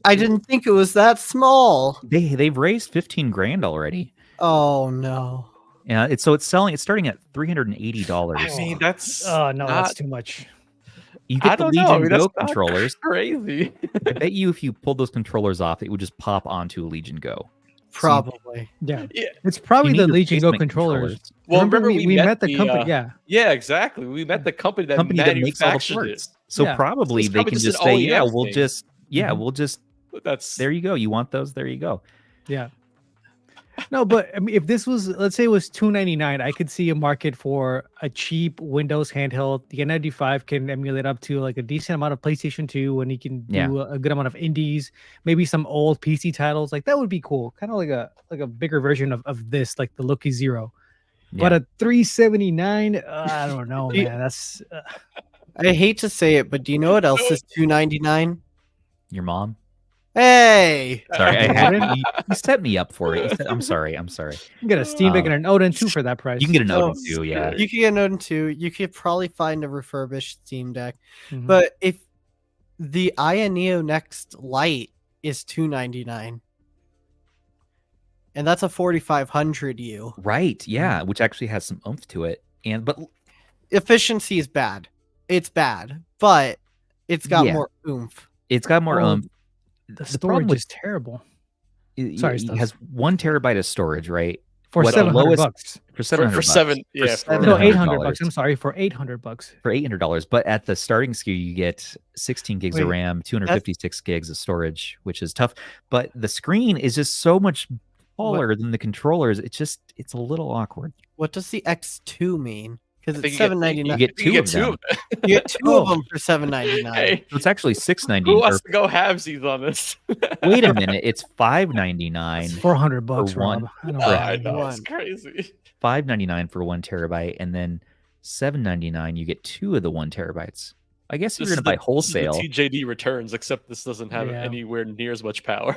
S5: I didn't think it was that small.
S1: They've raised 15 grand already.
S5: Oh no.
S1: Yeah, it's starting at $380.
S2: I mean, that's
S3: Oh no,
S2: not-
S3: that's too much.
S1: You
S2: I
S1: get the
S2: don't know. I
S1: Legion
S2: mean,
S1: Go
S2: that's not
S1: controllers.
S2: crazy.
S1: I bet you if you pulled those controllers off, it would just pop onto a Legion Go.
S5: Probably.
S3: Yeah.
S2: Yeah.
S3: It's probably
S1: You
S3: the
S1: need
S3: Legion Go
S1: replacement
S3: controllers.
S2: Well,
S3: remember
S2: remember
S3: we met the company.
S2: yeah, exactly. We met the company that
S1: Company that makes all the
S2: manufactured it.
S1: parts. So
S3: Yeah.
S1: probably
S2: So it's
S1: they
S2: probably
S1: can
S2: just
S1: just
S2: an
S1: say,
S2: OEM
S1: yeah,
S2: thing.
S1: we'll just
S2: That's
S1: there you go. You want those? There you go.
S3: Yeah. No, but I mean, if this was, let's say it was $299, I could see a market for a cheap Windows handheld. The N95 can emulate up to like a decent amount of PlayStation 2, and you can do
S1: Yeah.
S3: a good amount of indies, maybe some old PC titles. Like that would be cool. Kind of like a bigger version of this, like the Loki Zero. But
S1: Yeah.
S3: a 379, I don't know,
S5: Do you-
S3: man. That's
S5: I hate to say it, but do you know what else is $299?
S1: Your mom.
S5: Hey.
S1: Sorry, you set me up for it. I'm sorry.
S3: you can get a Steam Deck and an Odin 2 for that price.
S1: You can get an
S5: Oh,
S1: Odin too. Yeah.
S5: You could get an Odin 2. You could probably find a refurbished Steam Deck.
S3: Mhm.
S5: But if the Aya Neo Next Lite is $299, and that's a 4500U,
S1: Right. Yeah. Which actually has some oomph to it. But
S5: efficiency is bad. It's bad, but it's got
S1: Yeah.
S5: more oomph.
S1: it's got more
S3: Well,
S1: oomph.
S3: the
S1: the problem
S3: storage
S1: with-
S3: is terrible
S1: It
S3: Stubbs.
S1: has 1 terabyte of storage, right?
S3: for
S1: What the
S3: $700
S1: lowest-
S3: bucks.
S1: For 700
S2: for
S1: bucks.
S2: seven. Yeah, for
S1: $700.
S3: No,
S1: $800.
S3: $800 bucks. I'm sorry, for $800
S1: For $800. But at the starting SKU, you get 16 gigs of
S3: Wait,
S1: RAM, 256 gigs of storage, which is tough. But the screen is just so much taller than the controllers. It's a little awkward.
S5: What does the X2 mean? Because
S2: I think
S5: it's
S2: you get-
S1: You
S5: $799.
S1: get
S2: You
S1: two of
S2: get
S1: them.
S2: two.
S5: You get two of them for $799.
S2: Hey,
S1: So it's actually $690.
S2: who wants to go halvesies on this?
S1: Wait a minute, it's $599.
S3: It's $400
S1: For one.
S3: Rob. I don't
S1: For-
S3: know.
S2: I know it's
S5: One.
S2: crazy.
S1: $599 for 1 terabyte, and then $799 you get 2 of the 1 terabytes. I guess if
S2: This
S1: you're
S2: is
S1: gonna buy
S2: the
S1: wholesale.
S2: TJD returns, except this doesn't have
S3: Yeah.
S2: anywhere near as much power.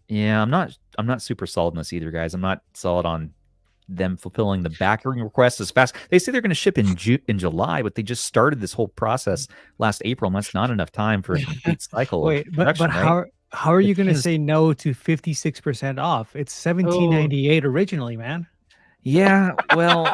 S1: Yeah, I'm not super solid on this either, guys. I'm not solid on them fulfilling the backering requests as fast. They say they're going to ship in July, but they just started this whole process last April, and that's not enough time for a complete cycle.
S3: Wait,
S1: of
S3: but
S1: production, right?
S3: how are you going to
S1: Because-
S3: say no to 56% off? It's $17.98 originally, man.
S1: Yeah, well,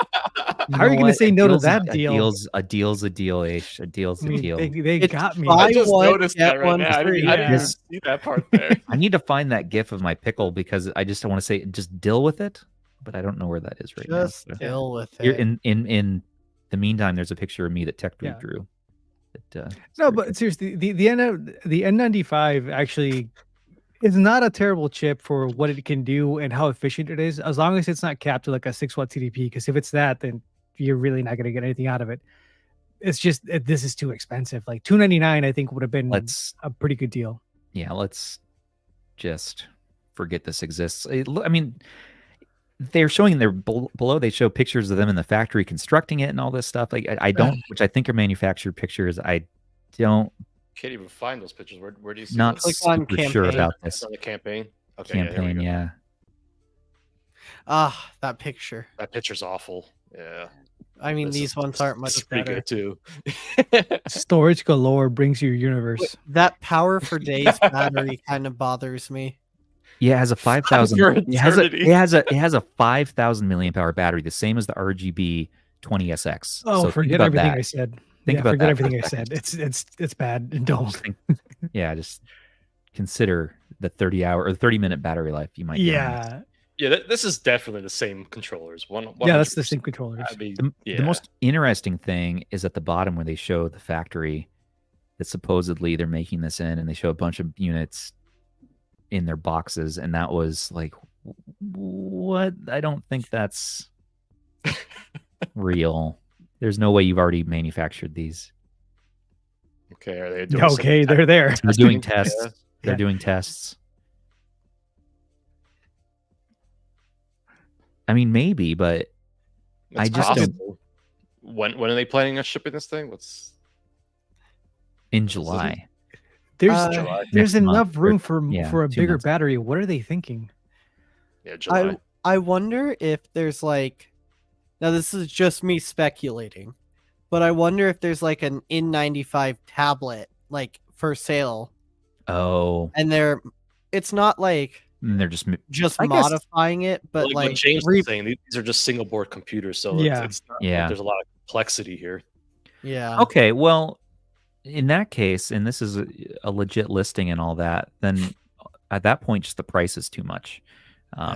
S3: How are you gonna say no to that deal?
S1: A deal's a deal, Ish. A deal's
S3: I
S1: a
S3: mean,
S1: deal.
S3: they
S5: It's
S3: got me.
S5: fine.
S2: I just
S5: one,
S2: noticed
S5: get
S2: that right
S5: one
S2: now. I
S5: free.
S2: didn't even
S1: Yeah.
S2: see that part there.
S1: I need to find that gif of my pickle because I just want to say just deal with it, but I don't know where that is right
S5: Just
S1: now. So.
S5: deal with
S1: Here,
S5: it.
S1: in the meantime, there's a picture of me that Tech
S3: Yeah.
S1: drew. That, it's
S3: No,
S1: pretty
S3: but
S1: good.
S3: seriously, the N95 actually is not a terrible chip for what it can do and how efficient it is, as long as it's not capped to like a 6-watt TDP. Because if it's that, then you're really not going to get anything out of it. it's just this is too expensive. Like $299, I think would have been a pretty good deal.
S1: Yeah, let's just forget this exists. I mean, they're showing their below. They show pictures of them in the factory constructing it and all this stuff. Like I don't, which I think are manufactured pictures. I don't.
S2: Can't even find those pictures. Where do you see
S1: Not
S2: those?
S1: super sure about this.
S2: On the campaign. Okay,
S1: Campaign, yeah.
S5: Ah, that picture.
S2: That picture's awful. Yeah.
S5: I mean, these ones aren't much better.
S2: Pretty good too.
S3: Storage galore brings you universe.
S5: That power for days battery kind of bothers me.
S1: Yeah, it has a 5,000. It has a 5,000 milliamp hour battery, the same as the RGB20SX.
S3: Oh,
S1: so
S3: forget everything I said.
S1: Think about
S3: forget
S1: that
S3: everything I said. It's bad. And don't.
S1: Yeah, just consider the 30-minute battery life you might.
S3: Yeah.
S2: Yeah, this is definitely the same controllers.
S3: Yeah, that's the same controllers.
S2: I mean,
S1: the most interesting thing is at the bottom where they show the factory that supposedly they're making this in, and they show a bunch of units in their boxes, and that was like, what? I don't think that's real. There's no way you've already manufactured these.
S2: Okay, are they doing
S3: okay, they're there.
S1: They're doing tests.
S2: Yeah.
S1: They're doing tests. I mean, maybe, but I just don't.
S2: When are they planning on shipping this thing?
S1: In July.
S3: There's enough room for a bigger battery. What are they thinking?
S2: Yeah, July.
S5: I wonder if there's like, now this is just me speculating, but I wonder if there's like an N95 tablet like for sale.
S1: Oh.
S5: And it's not like.
S1: And they're just
S5: modifying it, but like
S2: James was saying, these are just single board computers, so it's not, like, there's a lot of complexity here.
S5: Yeah.
S1: Okay, well, in that case, and this is a legit listing and all that, then at that point, just the price is too much.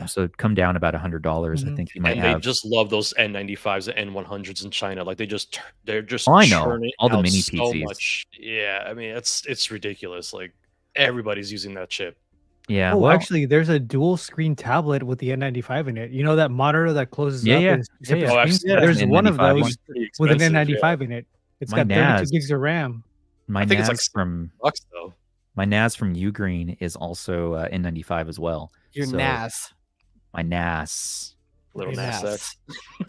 S1: So it'd come down about $100. I think you might have.
S2: They just love those N95s and N100s in China. Like they're just.
S1: Oh, I know
S2: churning
S1: all the
S2: out
S1: mini
S2: so
S1: PCs.
S2: much. Yeah, I mean it's ridiculous. Like everybody's using that chip.
S1: Yeah.
S3: Well, actually, there's a dual screen tablet with the N95 in it. You know that monitor that closes up?
S1: Yeah.
S3: There's one of those with an N95 in it. It's got 32 gigs of RAM.
S1: My
S2: I think
S1: NAS
S2: it's like
S1: from
S2: $6 though.
S1: My NAS from Ugreen is also N95 as well.
S5: Your NAS.
S1: My NAS.
S2: Little NAS.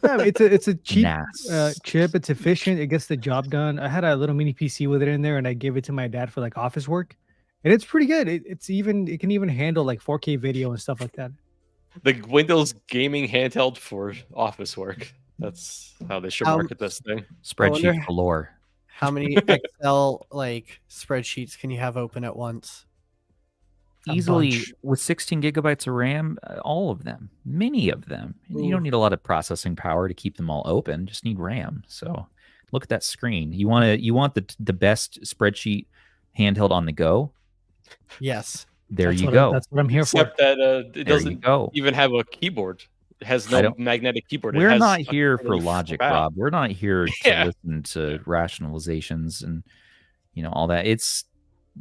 S3: Yeah, it's a cheap
S1: NAS.
S3: chip. It's efficient. It gets the job done. I had a little mini PC with it in there, and I gave it to my dad for like office work. And it's pretty good. It can even handle like 4K video and stuff like that.
S2: The Windows gaming handheld for office work. That's how they should market this thing.
S1: Spreadsheet galore.
S5: How many Excel like spreadsheets can you have open at once?
S1: Easily with 16 gigabytes of RAM, all of them, many of them. And you don't need a lot of processing power to keep them all open. Just need RAM. So look at that screen. You want the best spreadsheet handheld on the go.
S5: Yes.
S3: That's
S1: you go.
S3: That's what I'm here
S2: Except
S3: for.
S2: that it doesn't even have a keyboard. It has no magnetic keyboard.
S1: We're not here for logic, Rob. We're not here to listen to rationalizations and all that. It's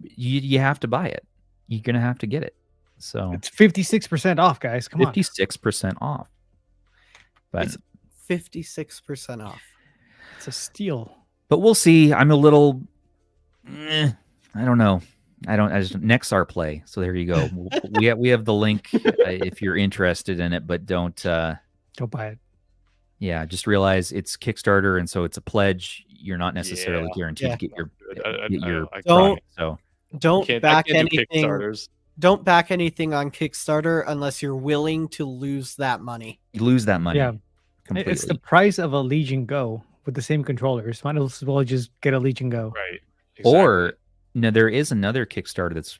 S1: you have to buy it. You're gonna have to get it. So
S3: it's 56% off, guys. Come on.
S1: 56% off. But
S5: it's 56% off.
S3: It's a steal.
S1: But we'll see. I'm a little I don't know. I just NEXARPLay. So there you go. we have the link if you're interested in it, but don't
S3: buy it.
S1: Yeah, just realize it's Kickstarter, and so it's a pledge. You're not necessarily guaranteed to get your product. So
S5: don't back anything. Don't back anything on Kickstarter unless you're willing to lose that money.
S1: You lose that money.
S3: Yeah,
S1: completely.
S3: It's the price of a Legion Go with the same controllers. Might as well just get a Legion Go.
S2: Right. Exactly.
S1: Or no, there is another Kickstarter that's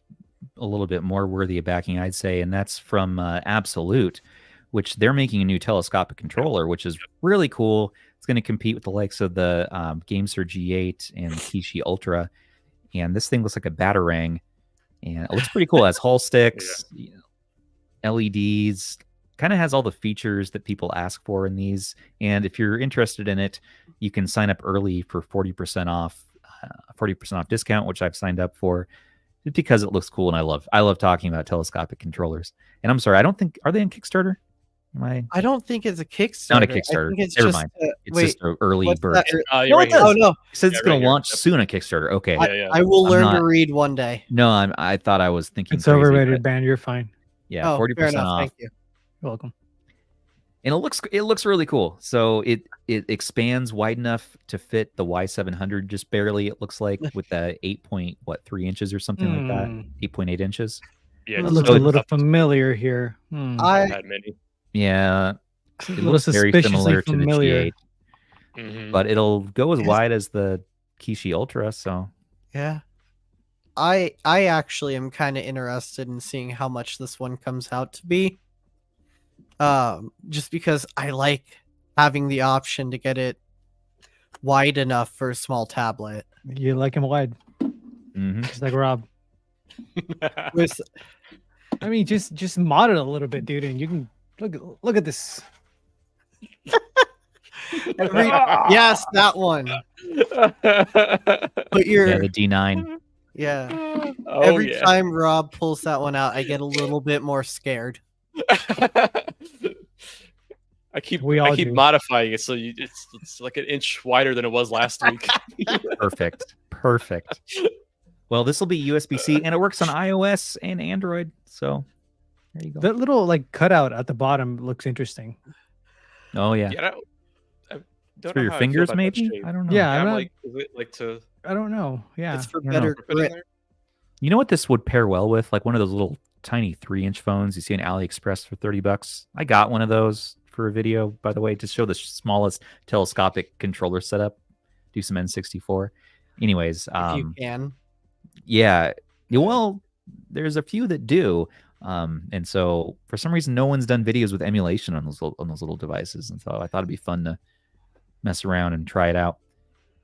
S1: a little bit more worthy of backing, I'd say, and that's from Abxylute, which they're making a new telescopic controller, which is really cool. It's going to compete with the likes of the GameSir G8 and Kishi Ultra, and this thing looks like a Batarang, and it looks pretty cool. It has Hall sticks, LEDs, kind of has all the features that people ask for in these. And if you're interested in it, you can sign up early for 40% off. 40% off discount, which I've signed up for just because it looks cool, and I love talking about telescopic controllers. And I'm sorry, I don't think, are they on Kickstarter?
S5: I don't think it's a Kickstarter.
S1: Not a
S5: I
S1: Kickstarter.
S5: think it's
S1: Never
S5: just
S1: mind. It's
S5: wait,
S1: just an early
S5: what's
S1: bird.
S5: that?
S2: Oh,
S5: No,
S2: you're
S5: it
S2: right here.
S5: does. Oh no,
S1: It says it's
S2: Yeah,
S1: going
S2: right
S1: to
S2: here.
S1: launch soon on Kickstarter. Okay.
S2: Yeah.
S5: I will
S1: I'm
S5: learn to
S1: not-
S5: read one day.
S1: No, I thought I was thinking
S3: It's
S1: crazy,
S3: overrated,
S1: but
S3: Ben. You're fine.
S1: yeah,
S5: Oh,
S1: 40%
S5: fair enough.
S1: off.
S5: Thank you.
S3: You're welcome.
S1: And it looks really cool. So it expands wide enough to fit the Y700 just barely. It looks like with the 8.3 inches or something like that, 8.8 inches.
S2: Yeah,
S3: That
S2: just
S3: looks
S1: so
S3: a
S1: it's
S3: little familiar here.
S2: iPad Mini.
S1: Yeah,
S3: A
S1: it
S3: little
S1: looks very
S3: suspiciously
S1: similar to the
S3: familiar.
S1: G8,
S2: Mhm.
S1: but it'll go as wide as the Kishi Ultra. So
S5: Yeah. I actually am kind of interested in seeing how much this one comes out to be. Just because I like having the option to get it wide enough for a small tablet.
S3: You like him wide,
S1: mhm.
S3: just like Rob.
S5: With
S3: I mean, just mod it a little bit, dude, and you can look at this.
S5: yes, that one. Put your
S1: Yeah, the D9.
S5: yeah.
S2: Oh,
S5: Every
S2: yeah.
S5: time Rob pulls that one out, I get a little bit more scared.
S2: I keep
S3: We all do.
S2: modifying it so it's like an inch wider than it was last week.
S1: Perfect. Well, this will be USB-C, and it works on iOS and Android. So there you go.
S3: That little like cutout at the bottom looks interesting.
S1: Oh yeah,
S2: Yeah, I don't
S1: for
S2: know
S1: your
S2: how I feel
S1: fingers
S2: about that
S1: to
S2: shape.
S1: I don't know.
S3: Yeah,
S2: I'm
S3: I'm not-
S2: like, is it like to
S3: I don't know. Yeah,
S5: It's for
S3: I don't know.
S5: better
S2: put in
S5: grip.
S2: there?
S1: You know what this would pair well with? Like one of those little tiny 3-inch phones you see on AliExpress for $30. I got one of those for a video, by the way, to show the smallest telescopic controller setup. Do some N64. Anyways,
S5: If you can.
S1: yeah. Well, there's a few that do. And so for some reason, no one's done videos with emulation on those little devices. And so I thought it'd be fun to mess around and try it out.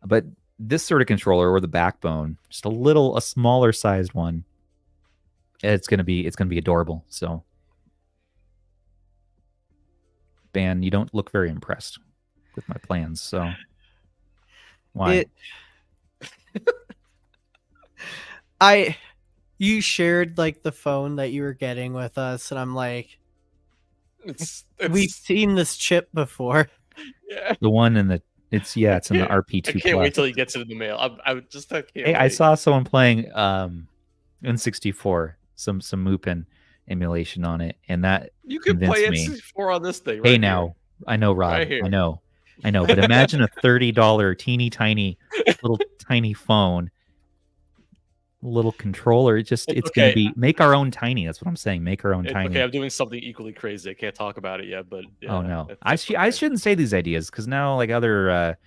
S1: But this sort of controller, or the backbone, just a smaller sized one, it's gonna be adorable. So, Ben, you don't look very impressed with my plans. So, why?
S5: You shared like the phone that you were getting with us, and I'm like, we've seen this chip before.
S2: Yeah.
S1: The one in the it's in the RP2
S2: I can't
S1: Plus.
S2: wait till he gets it in the mail. I can't
S1: Hey,
S2: wait.
S1: I saw someone playing N64, some Mupin emulation on it, and that
S2: you can play
S1: convinced me.
S2: N64 on this thing.
S1: Hey,
S2: Right
S1: now I know, Rob.
S2: Right here.
S1: I know, but imagine a $30 teeny tiny little tiny phone, little controller. It's
S2: It's
S1: gonna
S2: okay.
S1: be make our own tiny. That's what I'm saying. Make our own
S2: It's
S1: tiny.
S2: okay, I'm doing something equally crazy. I can't talk about it yet, but
S1: Oh no,
S2: it's
S1: I
S2: okay.
S1: shouldn't say these ideas because now like other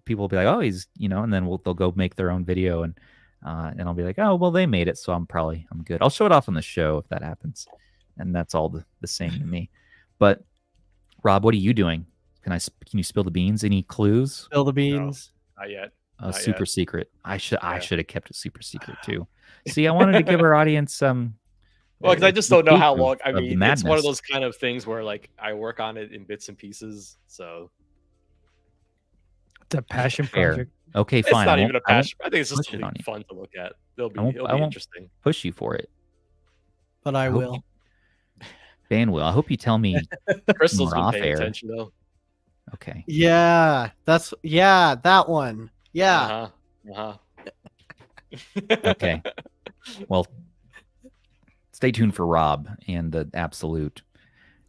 S1: people will be like, oh, he's and then they'll go make their own video and I'll be like, oh well, they made it, so I'm good. I'll show it off on the show if that happens, and that's all the same to me. But Rob, what are you doing? Can you spill the beans? Any clues?
S5: Spill the beans.
S2: Not yet.
S1: A
S2: Not
S1: super
S2: yet.
S1: secret. I should
S2: Yeah.
S1: have kept it super secret too. See, I wanted to give our audience some.
S2: Well, because I just
S1: a
S2: don't know
S1: peek
S2: how
S1: of-
S2: long. I
S1: of the
S2: mean, it's one
S1: madness.
S2: of those kind of things where like I work on it in bits and pieces. So
S3: It's a passion
S1: Fair.
S3: project.
S1: Okay,
S2: it's
S1: fine.
S2: not
S1: I
S2: even a
S1: won't- I won't
S2: passion. I think it's just
S1: push it on you.
S2: fun to look at. It'll be
S1: won't- I won't-
S2: interesting.
S1: push you for it.
S5: But I
S1: hope
S5: will.
S1: Dan will. I hope you tell me.
S2: Crystal's
S1: More
S2: been
S1: off
S2: paying
S1: air.
S2: attention though.
S1: Okay.
S5: Yeah, that one. Yeah.
S1: Okay. Well, stay tuned for Rob and the Abxylute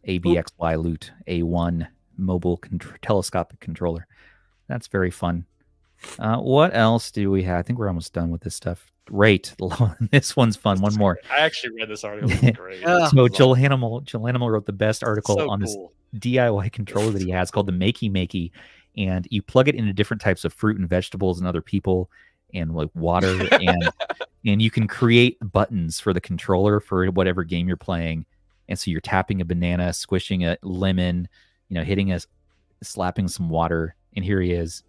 S1: Abxylute A1 mobile telescopic controller. That's very fun. What else do we have? I think we're almost done with this stuff. Great. This one's fun. One more.
S2: I actually read this article. It's great.
S5: Yeah.
S1: So Joel Hanimal wrote the best article
S2: So
S1: on this
S2: cool.
S1: DIY controller that he has called the Makey, and you plug it into different types of fruit and vegetables and other people and like water and you can create buttons for the controller for whatever game you're playing. And so you're tapping a banana, squishing a lemon, hitting slapping some water, and here he is.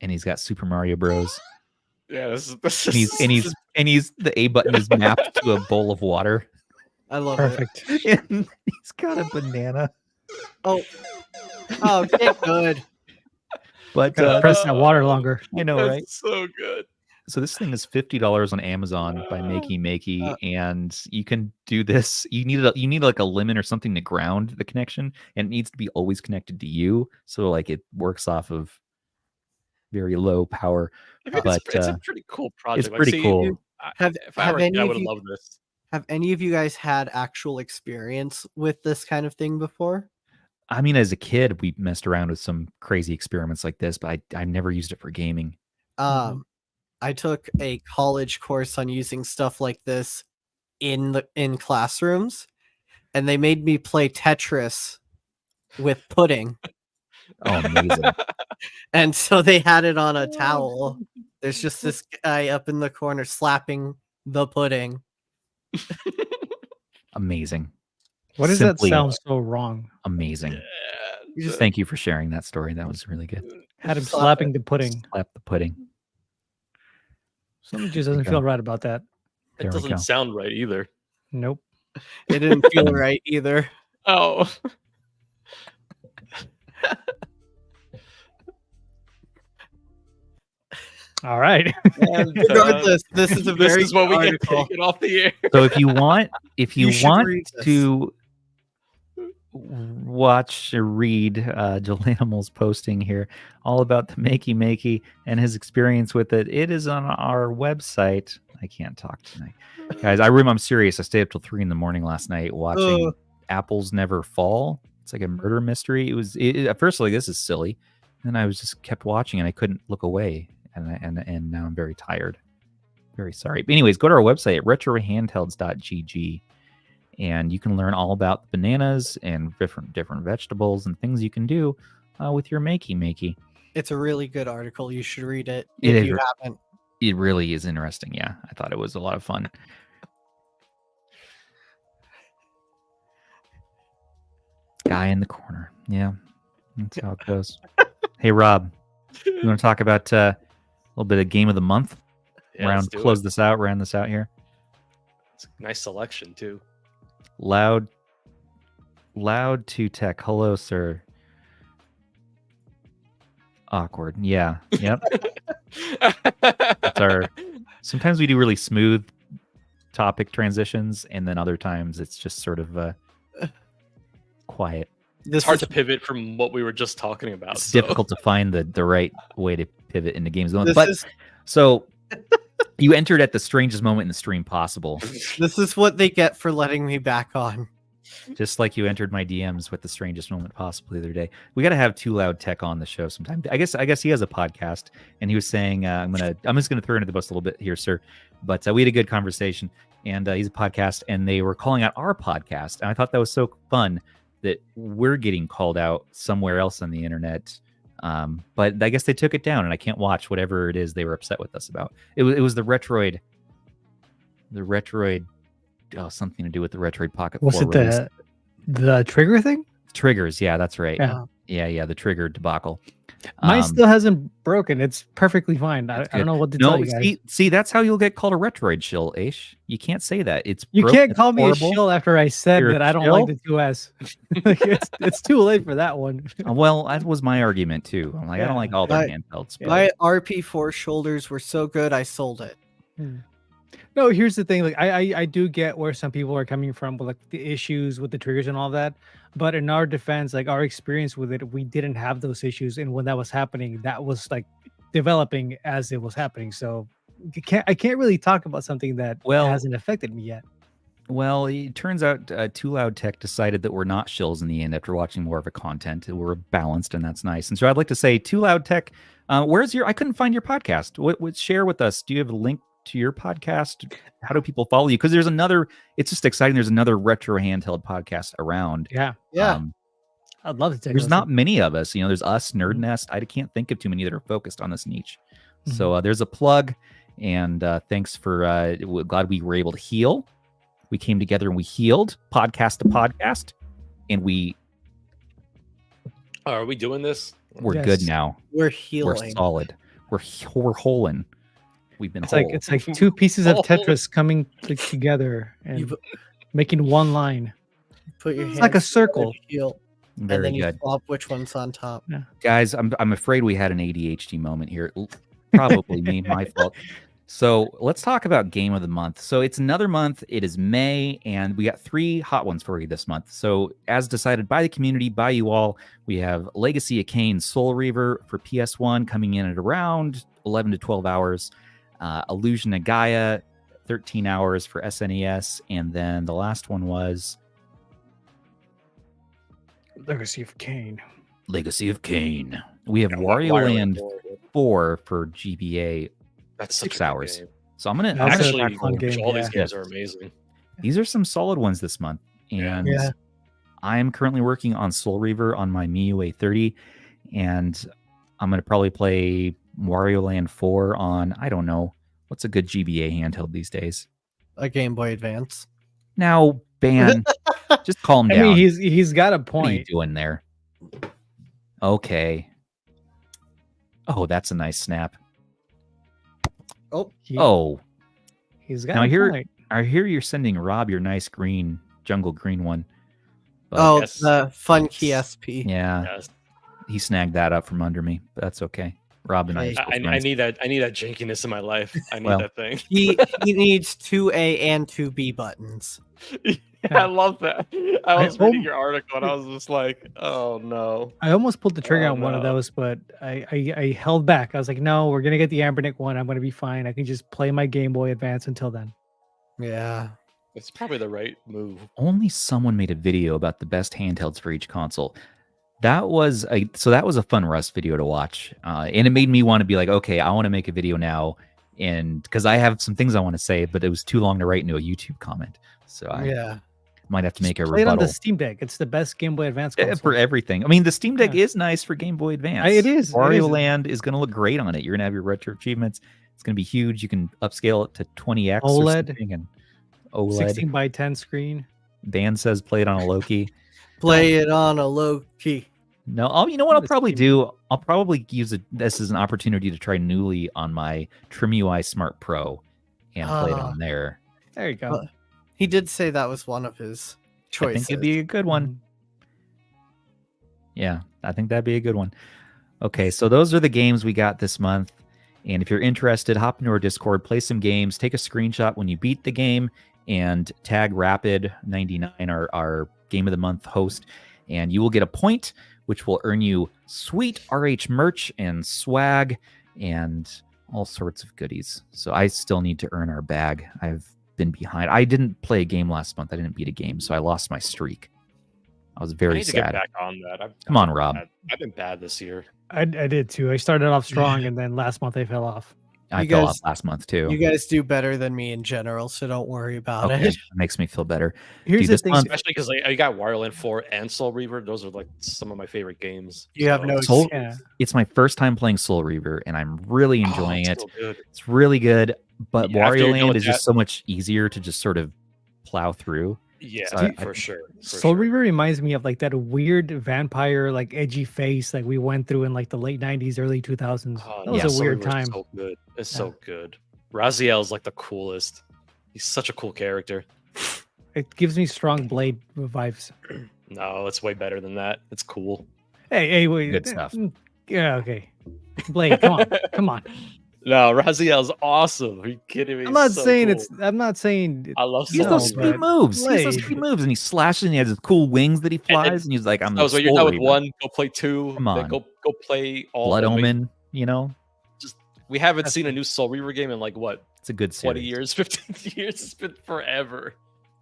S1: And he's got Super Mario Bros.
S2: Yeah, this
S1: and he's the A button is mapped to a bowl of water.
S5: I love
S3: Perfect.
S1: And he's got a banana.
S5: it. Get good.
S1: But
S3: Gotta press that water longer.
S1: I know,
S2: That's
S1: right?
S2: so good.
S1: So this thing is $50 on Amazon by Makey, and you can do this. You need like a limit or something to ground the connection, and it needs to be always connected to you. So like it works off of very low power.
S2: I mean,
S1: But
S2: it's a pretty cool project.
S1: it's pretty cool.
S2: If I were a kid, I would love this.
S5: Have any of you guys had actual experience with this kind of thing before?
S1: I mean, as a kid, we messed around with some crazy experiments like this, but I never used it for gaming.
S5: I took a college course on using stuff like this in classrooms, and they made me play Tetris with pudding.
S1: Oh, amazing.
S5: And so they had it on a towel. There's just this guy up in the corner slapping the pudding.
S1: Amazing.
S3: What does
S1: Simply
S3: that sound so wrong?
S1: Amazing. Thank you for sharing that story. That was really good.
S3: Had him slapping the pudding.
S1: Slap the pudding.
S3: Something just doesn't feel right about that.
S1: There
S2: It
S1: we go.
S2: doesn't sound right either.
S3: Nope.
S5: It didn't feel right either.
S2: Oh.
S3: All right.
S2: And,
S5: Regardless, this is a
S2: this
S5: very
S2: is what we
S5: good
S2: get
S5: article.
S2: taken off the air.
S1: So if you want,
S5: You should read this.
S1: to watch or read Joel Animal's posting here all about the Makey and his experience with it, it is on our website. I can't talk tonight, guys. I'm serious. I stayed up till 3 a.m. last night watching Apples Never Fall. It's like a murder mystery. At first like, this is silly, and I was just kept watching and I couldn't look away, and now I'm very tired. Very sorry. But anyways, go to our website at retrohandhelds.gg. And you can learn all about bananas and different vegetables and things you can do with your Makey.
S5: It's a really good article. You should read it
S1: It
S5: if
S1: is.
S5: you haven't.
S1: It really is interesting. Yeah, I thought it was a lot of fun. Guy in the corner. Yeah, that's how it goes. Hey, Rob, you want to talk about a little bit of game of the month?
S2: Yeah, let's do
S1: Close
S2: it.
S1: this out. Round this out here.
S2: It's a nice selection too.
S1: Loud to tech. Hello, sir. Awkward. Yeah. Yep. That's our. Sometimes we do really smooth topic transitions, and then other times it's just sort of quiet.
S2: It's hard to pivot from what we were just talking about.
S1: It's
S2: so.
S1: difficult to find the right way to pivot into games.
S5: This
S1: But
S5: is
S1: so you entered at the strangest moment in the stream possible.
S5: this is what they get for letting me back on.
S1: Just like you entered my DMs with the strangest moment possible the other day. We got to have Too Loud Tech on the show sometime. I guess he has a podcast, and he was saying, I'm just gonna throw into the bus a little bit here, sir. But we had a good conversation, and he's a podcast, and they were calling out our podcast, and I thought that was so fun that we're getting called out somewhere else on the internet. But I guess they took it down, and I can't watch whatever it is they were upset with us about. It was the Retroid. Oh, something to do with the Retroid Pocket 4
S3: Was it
S1: release.
S3: the trigger thing?
S1: Triggers? Yeah, that's right.
S3: Yeah.
S1: Yeah, the trigger debacle.
S3: Mine still hasn't broken. It's perfectly fine. I don't know what to tell you guys.
S1: See, that's how you'll get called a Retroid shill, Aish. You can't say that.
S3: You
S1: broken,
S3: can't
S1: it's
S3: call me
S1: horrible.
S3: a shill after I said
S1: You're a
S3: that I don't
S1: shill?
S3: like the 2S. Like, it's too late for that one.
S1: Well, that was my argument too. I'm like, I don't like all their handhelds. but-
S5: My RP4 shoulders were so good, I sold it.
S3: No, here's the thing. Like, I do get where some people are coming from with like the issues with the triggers and all that. But in our defense, like our experience with it, we didn't have those issues. And when that was happening, that was like developing as it was happening. So I can't really talk about something that hasn't affected me yet.
S1: Well, it turns out Too Loud Tech decided that we're not shills in the end after watching more of a content. We're balanced, and that's nice. And so I'd like to say, Too Loud Tech, where's your? I couldn't find your podcast. What share with us? Do you have a link to your podcast? How do people follow you? Because there's another. It's just exciting. There's another retro handheld podcast around.
S3: Yeah. I'd love to take.
S1: There's not many of us. There's us, Nerd Nest. I can't think of too many that are focused on this niche. So there's a plug, and thanks for. Glad we were able to heal. We came together and we healed podcast to podcast, and
S2: Are we doing this?
S1: we're good now.
S5: We're
S1: We're
S5: healing.
S1: solid. We're holing. We've been
S3: It's
S1: whole.
S3: like it's like two pieces of Tetris coming together and making one line.
S5: Put your
S3: It's like a
S5: hands together
S3: circle.
S5: to heal, and
S1: Very
S5: then you
S1: good,
S5: swap which one's on top.
S1: guys. I'm afraid we had an ADHD moment here. Probably me, my fault. So let's talk about game of the month. So it's another month. It is May, and we got 3 hot ones for you this month. So as decided by the community, by you all, we have Legacy of Kain Soul Reaver for PS1 coming in at around 11 to 12 hours. Illusion of Gaia, 13 hours for SNES. And then the last one was
S3: Legacy of Kain.
S1: Legacy of Kain. We have
S2: Yeah,
S1: Wario Land
S2: 4.
S1: 4 for GBA.
S2: That's
S1: 6
S2: such a good
S1: hours.
S2: game.
S1: So I'm gonna
S3: That's
S2: Actually,
S3: a fun game,
S2: all these
S3: yeah.
S2: games are amazing.
S1: These are some solid ones this month. And
S3: Yeah.
S1: I'm currently working on Soul Reaver on my Miyoo A30, and I'm going to probably play Wario Land 4 on, I don't know, what's a good GBA handheld these days?
S5: A Game Boy Advance.
S1: Now, Ban, just calm
S3: I
S1: down.
S3: mean, he's got a
S1: What are you
S3: point.
S1: doing there? Okay. Oh, that's a nice snap.
S3: He,
S1: Oh,
S3: he's got
S1: now
S3: a
S1: here-
S3: point.
S1: I hear you're sending Rob your nice green, jungle green one. But
S5: Oh,
S2: yes.
S5: the Fun Key SP.
S1: yeah,
S2: Yes.
S1: he snagged that up from under me, but that's okay. Rob and I are
S5: Hey,
S1: still
S2: I
S1: friends.
S2: need that. I need that jankiness in my life. I need
S1: Well.
S2: that thing.
S5: He needs 2A and 2B buttons.
S2: I love that. I was reading
S3: hope-
S2: your article and I was just like, oh no.
S3: I almost pulled the trigger
S2: Oh,
S3: on one of
S2: no.
S3: those, but I held back. I was like, no, we're gonna get the Anbernic one. I'm gonna be fine. I can just play my Game Boy Advance until then.
S5: Yeah.
S2: It's probably the right move.
S1: Only someone made a video about the best handhelds for each console. That was a fun Rust video to watch, and it made me want to be like, okay, I want to make a video now, and because I have some things I want to say, but it was too long to write into a YouTube comment, so I
S5: Yeah.
S1: might have to make a
S3: Play it on
S1: rebuttal
S3: the Steam Deck. It's the best Game Boy Advance
S1: for
S3: console.
S1: everything. I mean, the Steam Deck
S3: Yeah.
S1: is nice for Game Boy Advance.
S3: It is. It
S1: Wario
S3: is.
S1: Land is going to look great on it. You're going to have your retro achievements. It's going to be huge. You can upscale it to 20x or
S3: OLED.
S1: something, and OLED.
S3: 16 by 10 screen.
S1: Dan says play it on a Loki.
S5: Play it on a low key.
S1: No, you know what I'll
S3: The
S1: probably
S3: Steam
S1: do? I'll probably use this as an opportunity to try Newly on my TrimUI Smart Pro and play it on there.
S3: There you go.
S5: Well, He did say that was one of his
S1: I
S5: choices.
S1: think it'd be a good one. Yeah, I think that'd be a good one. Okay, so those are the games we got this month. And if you're interested, hop into our Discord, play some games, take a screenshot when you beat the game, and tag Rapid99, our Game of the Month host, and you will get a point, which will earn you sweet RH merch and swag and all sorts of goodies. So I still need to earn our bag. I've been behind. I didn't play a game last month. I didn't beat a game, so I lost my streak. I was
S2: I
S1: very
S2: need to get
S1: sad.
S2: back on that.
S1: Come on, Rob.
S2: I've been bad this year.
S3: I did too. I started off strong, and then last month I fell off.
S1: I
S5: You
S1: fell
S5: guys-
S1: off last month too.
S5: You guys do better than me in general, so don't worry about
S1: Okay,
S5: it.
S1: it makes me feel better.
S3: Here's
S1: Dude,
S3: the
S1: this
S3: thing.
S1: month-
S2: Especially because I got Wario Land 4 and Soul Reaver. Those are like some of my favorite games.
S5: You have
S2: So-
S5: no
S1: Soul-
S3: Yeah.
S1: It's my first time playing Soul Reaver, and I'm really
S2: Oh,
S1: enjoying
S2: it's
S1: it.
S2: so good.
S1: It's really good, but
S2: Yeah, after you're
S1: Wario
S2: done
S1: Land
S2: with
S1: is just so much easier to just sort of plow through.
S2: Yeah,
S1: So
S2: for sure. For
S3: Soul
S2: sure.
S3: Reaver reminds me of like that weird vampire, like edgy face like we went through in like the late 90s, early 2000s.
S2: Oh,
S3: That was
S1: yeah,
S3: a
S2: Soul
S3: weird
S2: Reaver's
S3: time.
S2: So good. It's
S3: Yeah.
S2: so good. Raziel's like the coolest. He's such a cool character.
S3: It gives me strong Blade vibes.
S2: No, it's way better than that. It's cool.
S3: Hey, wait.
S1: Good stuff.
S3: Yeah, okay. Blade, come on. Come on.
S2: No, Raziel's awesome. Are you kidding me?
S3: I'm not
S2: He's so
S3: saying
S2: cool.
S3: it's I'm not saying
S2: I love
S1: He has
S2: Soul
S1: those
S3: No,
S2: Reaver.
S1: sweet moves. He has those
S3: Blade.
S1: sweet moves, and he slashes, and he has his cool wings that he flies, and he's like, "I'm the
S2: Oh, so you're
S1: Soul
S2: done with
S1: Reaver."
S2: one, go play two.
S1: Come
S2: Then
S1: on.
S2: go play all.
S1: Blood
S2: of them.
S1: Omen. You know,
S2: We haven't seen a new Soul Reaver game in like what,
S1: it's a good
S2: 20
S1: series.
S2: years, 15 years. It's been forever.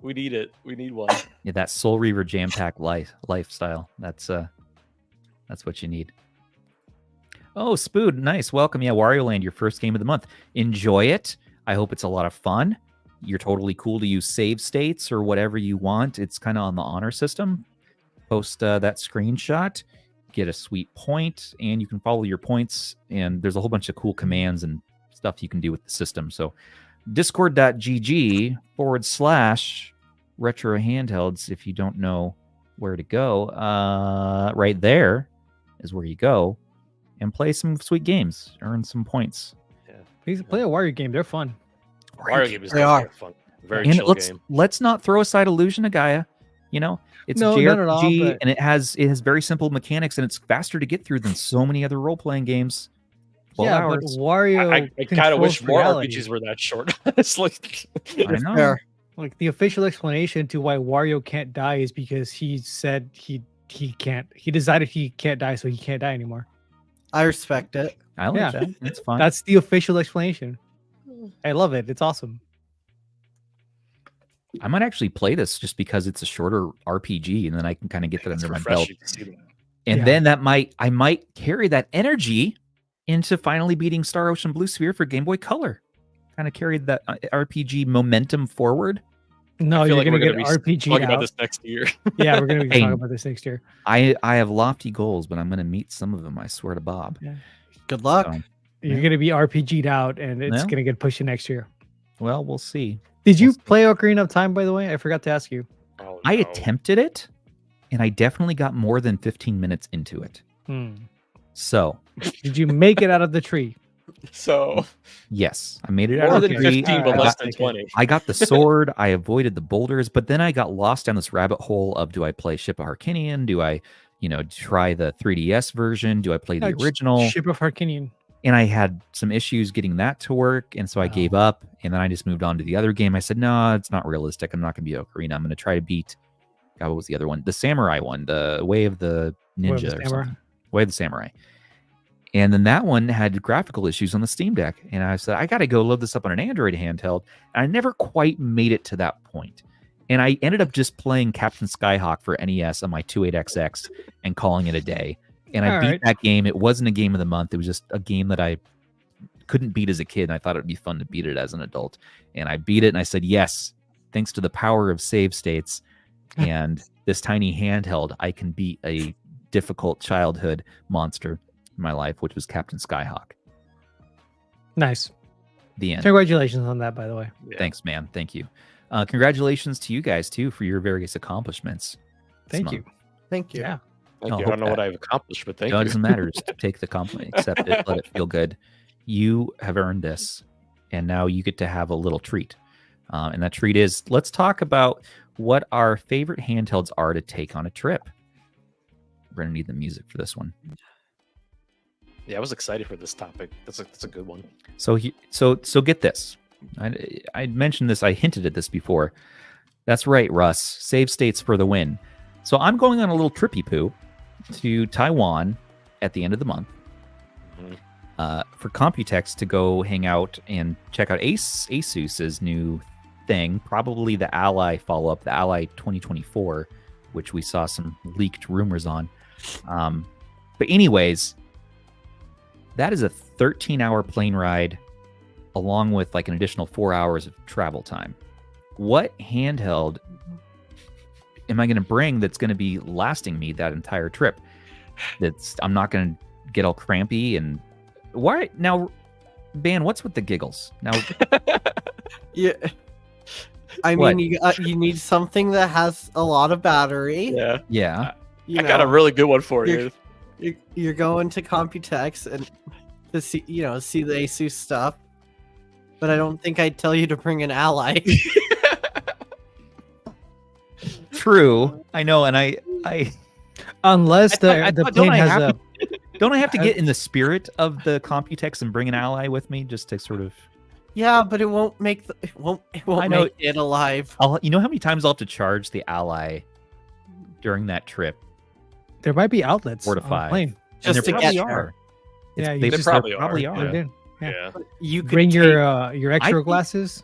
S2: We need it. We need one.
S1: Yeah, that Soul Reaver jam pack lifestyle. That's what you need. Oh, Spood, nice. Welcome. Yeah, Wario Land, your first game of the month. Enjoy it. I hope it's a lot of fun. You're totally cool to use save states or whatever you want. It's kind of on the honor system. Post that screenshot, get a sweet point, and you can follow your points. And there's a whole bunch of cool commands and stuff you can do with the system. So discord.gg/retro handhelds if you don't know where to go. Right there is where you go and play some sweet games, earn some points.
S3: please play a Wario game. They're fun.
S2: Wario game is
S5: They
S2: definitely
S5: are.
S2: fun. Very
S1: And
S2: chill game.
S1: let's not throw aside Illusion of Gaia. You know, it's
S3: No,
S1: a
S3: not at all,
S1: JRPG,
S3: but-
S1: and it has very simple mechanics, and it's faster to get through than so many other role playing games. 12
S3: yeah,
S1: hours.
S3: but Wario.
S2: I kind of wish
S3: controls
S2: more
S3: reality.
S2: RPGs were that short. Honestly,
S1: I know.
S5: Fair.
S3: Like the official explanation to why Wario can't die is because he said he can't. He decided he can't die, so he can't die anymore.
S5: I respect it.
S1: I like
S3: Yeah.
S1: that. That's fine.
S3: That's the official explanation. I love it. It's awesome.
S1: I might actually play this just because it's a shorter RPG, and then I can kind of get that
S2: it's
S1: under my belt.
S2: refreshing to see that.
S1: And
S3: Yeah.
S1: then I might carry that energy into finally beating Star Ocean Blue Sphere for Game Boy Color. Kind of carried that RPG momentum forward.
S3: No,
S2: I feel
S3: you're
S2: like
S3: gonna
S2: we're
S3: get
S2: gonna be
S3: RPG
S2: talking
S3: out.
S2: about this next year.
S3: Yeah, we're gonna be
S1: Hey.
S3: talking about this next year.
S1: I have lofty goals, but I'm going to meet some of them. I swear to Bob.
S5: Good luck.
S1: So,
S3: You're
S1: Yeah.
S3: gonna be RPG'd out, and it's
S1: Yeah.
S3: gonna get pushed to next year.
S1: well, we'll see.
S3: Did you
S1: We'll see.
S3: play Ocarina of Time, by the way? I forgot to ask you.
S2: Oh,
S1: I
S2: no.
S1: attempted it, and I definitely got more than 15 minutes into it. So,
S3: Did you make it out of the tree?
S2: So
S1: yes, I made it out
S2: more
S1: of the
S2: than
S3: Okay.
S1: tree.
S2: 15,
S3: All
S2: but
S3: right,
S2: less
S3: I'll
S2: than
S3: take it.
S2: 20.
S1: I got the sword. I avoided the boulders, but then I got lost down this rabbit hole of, do I play Ship of Harkinian? Do I, try the 3DS version? Do I play the
S3: No,
S1: original?
S3: Ship of Harkinian.
S1: And I had some issues getting that to work, and so I gave up. And then I just moved on to the other game. I said, no, it's not realistic. I'm not going to be Ocarina. I'm going to try to beat. God, what was the other one? The Samurai one, the Way of the
S3: Way of
S1: Ninja
S3: the
S1: or
S3: Samurai.
S1: something. Way of the Samurai. And then that one had graphical issues on the Steam Deck. And I said, I got to go load this up on an Android handheld. And I never quite made it to that point. And I ended up just playing Captain Skyhawk for NES on my 28XX and calling it a day. And I
S3: All
S1: beat
S3: right.
S1: that game. It wasn't a game of the month. It was just a game that I couldn't beat as a kid. And I thought it would be fun to beat it as an adult. And I beat it. And I said, yes, thanks to the power of save states and this tiny handheld, I can beat a difficult childhood monster in my life, which was Captain Skyhawk.
S3: Nice.
S1: The end.
S3: Congratulations on that, by the way.
S2: Yeah.
S1: Thanks, man. Thank you. Congratulations to you guys, too, for your various accomplishments. this
S3: Thank
S1: month.
S3: you.
S5: Thank you.
S3: Yeah.
S2: Thank
S1: I'll
S2: you. I
S1: hope
S2: don't know what
S1: that.
S2: I've accomplished, but thank
S1: No, it
S2: you.
S1: doesn't matter. Just take the compliment, accept it, let it feel good. You have earned this, and now you get to have a little treat. And that treat is, let's talk about what our favorite handhelds are to take on a trip. We're going to need the music for this one.
S2: Yeah, I was excited for this topic. That's a good one.
S1: So get this. I mentioned this. I hinted at this before. That's right, Russ. Save states for the win. So I'm going on a little trippy poo to Taiwan at the end of the month for Computex to go hang out and check out Asus's new thing, probably the Ally follow-up, the Ally 2024, which we saw some leaked rumors on. But anyways, that is a 13-hour plane ride along with like an additional 4 hours of travel time. What handheld am I going to bring that's going to be lasting me that entire trip? I'm not going to get all crampy and why now, Ban? What's with the giggles now?
S5: Yeah. I
S1: What?
S5: mean, you need something that has a lot of battery.
S2: Yeah,
S1: Yeah,
S5: You
S2: I got a
S5: know,
S2: really good one for you.
S5: you're going to Computex and to see the Asus stuff. But I don't think I'd tell you to bring an Ally.
S1: true. I know, and I
S3: Unless
S1: I
S3: the
S1: thought,
S3: plane has a
S1: don't I have to get in the spirit of the Computex and bring an Ally with me just to sort of?
S5: Yeah, but it won't make it won't
S1: I know.
S5: make it alive.
S1: You know how many times I'll have to charge the Ally during that trip?
S3: there might be outlets
S1: 4 to
S3: on the
S1: 5.
S3: plane.
S1: And
S5: Just
S1: there
S5: to
S1: probably
S5: get
S1: are.
S5: there.
S1: It's-
S3: Yeah, you
S1: they
S3: just-
S1: probably,
S2: probably
S1: are.
S2: are.
S3: They did.
S2: Yeah.
S5: You could
S3: Bring
S5: take-
S3: your extra
S1: think-
S3: glasses.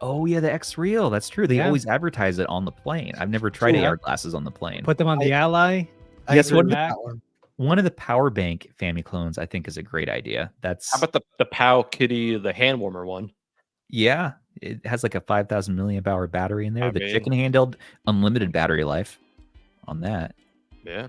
S1: Oh yeah, the X Real. That's true. They
S3: Yeah.
S1: always advertise it on the plane. I've never tried
S3: Cool.
S1: AR glasses on the plane.
S3: Put them on the Ally.
S5: I
S1: Guess
S5: agree
S1: what?
S5: with that one.
S1: One of the power bank Family clones, I think, is a great idea. That's
S2: How about the Powkiddy, the hand warmer one?
S1: yeah. It has like a 5,000 milliamp hour battery in there.
S2: I
S1: The
S2: mean-
S1: chicken handheld, unlimited battery life on that.
S2: Yeah,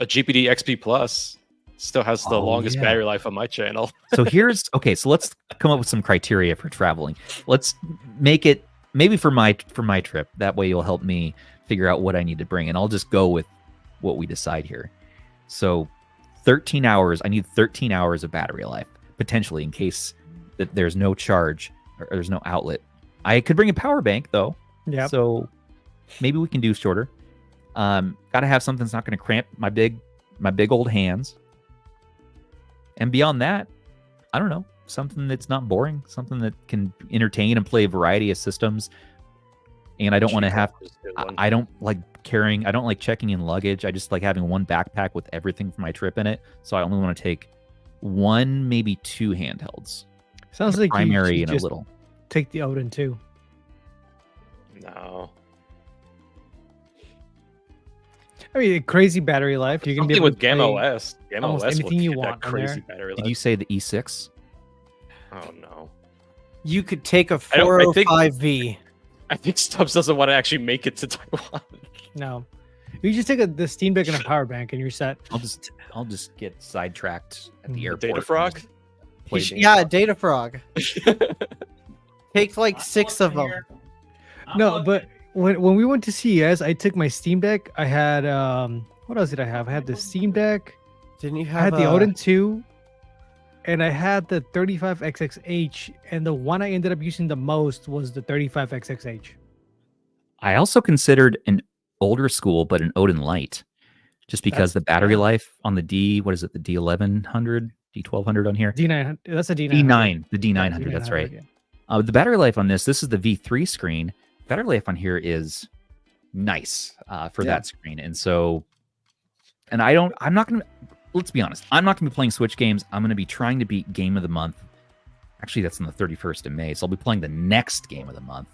S2: a GPD XP Plus still has the
S1: Oh,
S2: longest
S1: yeah.
S2: battery life on my channel.
S1: So here's okay. So let's come up with some criteria for traveling. Let's make it maybe for my trip. That way you'll help me figure out what I need to bring, and I'll just go with what we decide here. So 13 hours. I need 13 hours of battery life potentially in case that there's no charge or there's no outlet. I could bring a power bank though.
S3: Yeah.
S1: So maybe we can do shorter. Got to have something that's not going to cramp my big old hands. And beyond that, I don't know, something that's not boring, something that can entertain and play a variety of systems. And I don't want to have, I don't like carrying, I don't like checking in luggage. I just like having one backpack with everything for my trip in it. So I only want to take one, maybe two handhelds.
S3: Sounds like
S1: primary
S3: you
S1: and a
S3: just
S1: little.
S3: take the Odin too.
S2: No.
S3: I mean, crazy battery life. You can be
S2: Something
S3: able
S2: with
S3: to
S2: Gamma
S3: play
S2: OS. Gamma
S3: almost
S2: OS
S3: anything
S2: will
S3: you
S2: get
S3: want
S2: that
S3: on
S2: crazy
S3: there.
S2: battery
S1: Did
S2: life.
S1: you say the E6?
S2: Oh no.
S5: You could take a
S2: I think-
S5: 405V.
S2: I think Stubbs doesn't want to actually make it to Taiwan.
S3: No, you just take the Steam Deck and a power bank, and you're set.
S1: I'll just get sidetracked at the
S3: Mm.
S1: airport.
S2: Data frog?
S1: Play
S5: Yeah, Data Frog. Take like 6 of them.
S3: No, but when we went to CES, I took my Steam Deck. I had what else did I have? I had the Steam Deck.
S5: Didn't you
S3: I
S5: have
S3: had the Odin 2, and I had the 35XXH. And the one I ended up using the most was the 35XXH.
S1: I also considered an older school, but an Odin Light, just because the battery life on the what is it, the D1100, D1200 on here?
S3: D900. That's a D900.
S1: D9, the D900, that's right.
S3: Yeah.
S1: The battery life on this is the V3 screen. Battery life on here is nice for that screen. And so, and I'm not going to, let's be honest, I'm not going to be playing Switch games. I'm going to be trying to beat Game of the Month. Actually, that's on the 31st of May. So I'll be playing the next Game of the Month.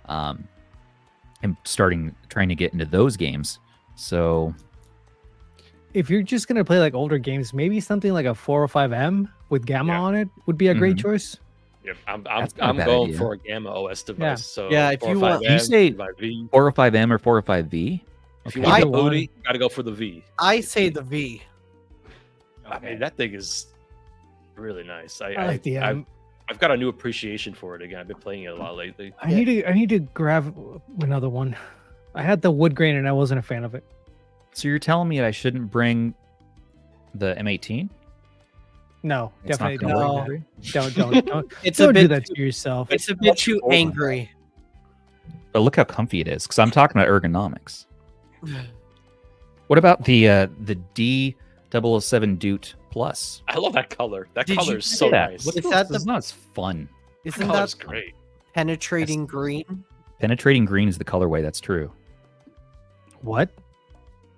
S1: And trying to get into those games. So
S3: If you're just gonna play like older games, maybe something like a 405M with Gamma on it would be a great choice.
S2: Yep,
S1: That's
S2: I'm
S1: not a bad
S2: going
S1: idea.
S2: for a Gamma OS device. So
S5: Yeah, if you want-
S2: 405M,
S1: You say
S2: 405V.
S1: 405M or 405V?
S2: If you
S1: Okay.
S2: want
S3: Either
S2: the
S3: one.
S2: booty, you gotta go for the V.
S5: I say the V.
S2: I mean, that thing is really nice.
S3: I like the M.
S2: I've got a new appreciation for it again. I've been playing it a lot lately.
S3: I need to grab another one. I had the wood grain and I wasn't a fan of it.
S1: So you're telling me I shouldn't bring the M18?
S3: No,
S1: It's not
S3: definitely
S1: gonna
S3: don't.
S5: work.
S3: Don't
S5: It's
S3: don't
S5: a
S3: do
S5: bit.
S3: that to yourself.
S5: It's a bit too angry.
S1: But look how comfy it is, because I'm talking about ergonomics. What about the D007 Dute Plus?
S2: I love that color. That
S5: Did
S2: color
S5: you
S2: is
S5: see
S2: so
S1: that?
S2: nice.
S1: Look
S5: Is
S1: at
S5: that
S1: this. It's not as fun.
S2: That
S5: Isn't
S2: color's
S5: that
S2: great.
S5: penetrating green?
S1: Penetrating green is the colorway. That's true.
S3: What?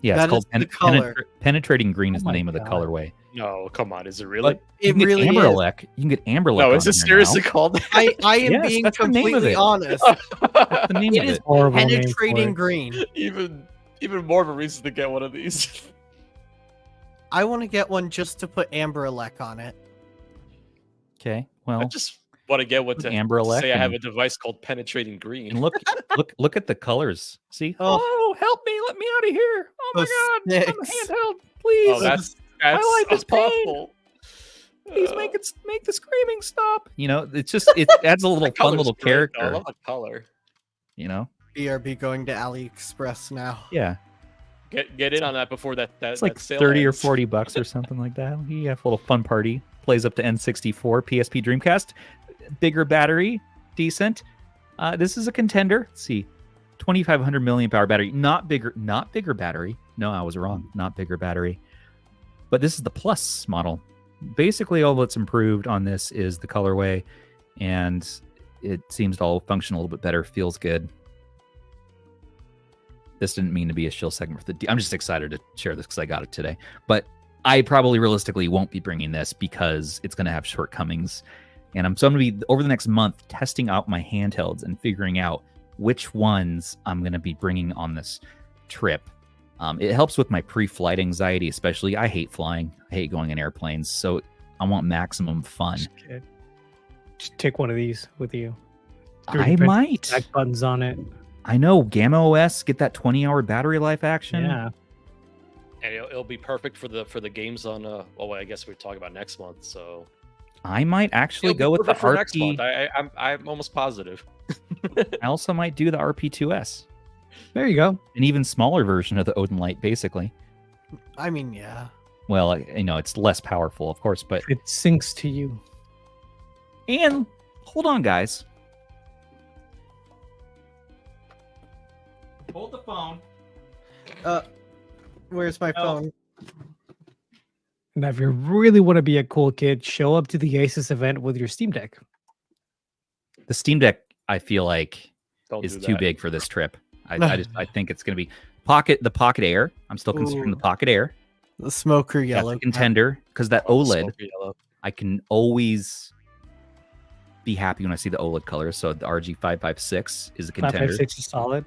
S1: Yeah,
S5: That
S1: it's called
S5: is the color.
S1: Penetrating green is
S3: Oh
S1: the
S3: my
S1: name of the
S3: God.
S1: colorway.
S2: No, come on. Is it really?
S1: But you
S5: It
S1: can get
S5: really is.
S1: Amberlec. You can get Amberlec.
S2: No,
S1: on
S2: is it
S1: here
S2: seriously
S1: now.
S2: called?
S5: I am
S1: Yes,
S5: being
S1: that's the name of
S5: completely
S1: it.
S5: honest.
S1: That's the name
S5: It
S1: of
S5: is
S1: it.
S3: Horrible name for
S5: penetrating
S3: it.
S5: green.
S2: even more of a reason to get one of these.
S5: I want to get one just to put Amberlec on it.
S1: Okay.
S2: I
S1: Well,
S2: just want to get one to
S1: Amberlec
S2: say I have
S1: and-
S2: a device called Penetrating Green.
S1: and look at the colors. See?
S5: Oh.
S1: Oh, help me! Let me out of here! Oh my
S5: The
S1: God! I'm a
S5: sticks.
S1: handheld, please.
S2: Oh, that's
S1: I like this pain.
S2: awful.
S1: Please make the screaming stop. You know, it's just it adds a little
S2: That
S1: fun
S2: color's
S1: little
S2: great, though. I
S1: character.
S2: love the color.
S1: You know?
S5: BRB going to AliExpress now.
S1: Yeah.
S2: Get in on that before that
S1: It's like
S2: that sale
S1: 30 or
S2: ends.
S1: 40 bucks or something like that. You have a little fun party. Plays up to N64, PSP Dreamcast. Bigger battery, decent. This is a contender. Let's see. 2500 milliamp hour battery. Not bigger battery. No, I was wrong. Not bigger battery. But this is the Plus model. Basically, all that's improved on this is the colorway, and it seems to all function a little bit better. Feels good. This didn't mean to be a shill segment for the. I'm just excited to share this because I got it today. But I probably realistically won't be bringing this because it's going to have shortcomings, and I'm going to be over the next month testing out my handhelds and figuring out which ones I'm going to be bringing on this trip. It helps with my pre-flight anxiety, especially. I hate flying. I hate going in airplanes, so I want maximum fun.
S3: Just take one of these with you.
S1: I might.
S3: Back buttons on it.
S1: I know. Gamma OS, get that 20-hour battery life action.
S3: Yeah.
S2: And it'll be perfect for the games on. Well, I guess we're talking about next month. So
S1: I might actually
S2: it'll be
S1: go with the
S2: perfect for next month.
S1: RP.
S2: I'm almost positive.
S1: I also might do the RP2S,
S3: There you go.
S1: an even smaller version of the Odin Light, basically.
S5: I mean, yeah.
S1: Well, it's less powerful, of course, but
S3: It syncs to you.
S1: and hold on, guys. Hold the phone.
S5: Where's my phone?
S3: Now, if you really want to be a cool kid, show up to the Asus event with your Steam Deck.
S1: The Steam Deck, I feel like,
S2: Don't
S1: is
S2: do
S1: too
S2: that.
S1: big for this trip. I think it's going to be the Pocket Air. I'm still considering the
S5: Ooh.
S1: Pocket Air.
S5: The smoker
S1: That's
S5: yellow
S1: a contender because that
S2: Oh,
S1: OLED,
S2: smoky yellow.
S1: I can always be happy when I see the OLED color. So the RG556 is a contender.
S3: 556 is solid.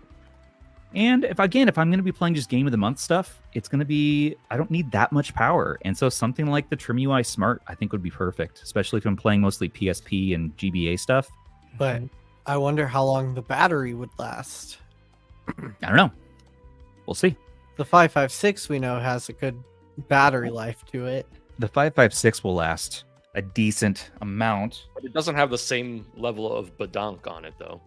S1: And if I'm going to be playing just game of the month stuff, it's going to be, I don't need that much power. And so something like the Trim UI Smart, I think would be perfect, especially if I'm playing mostly PSP and GBA stuff.
S5: But I wonder how long the battery would last.
S1: I don't know. We'll see.
S5: The 556 we know has a good battery life to it.
S1: The 556 will last a decent amount.
S2: But it doesn't have the same level of badonk on it, though.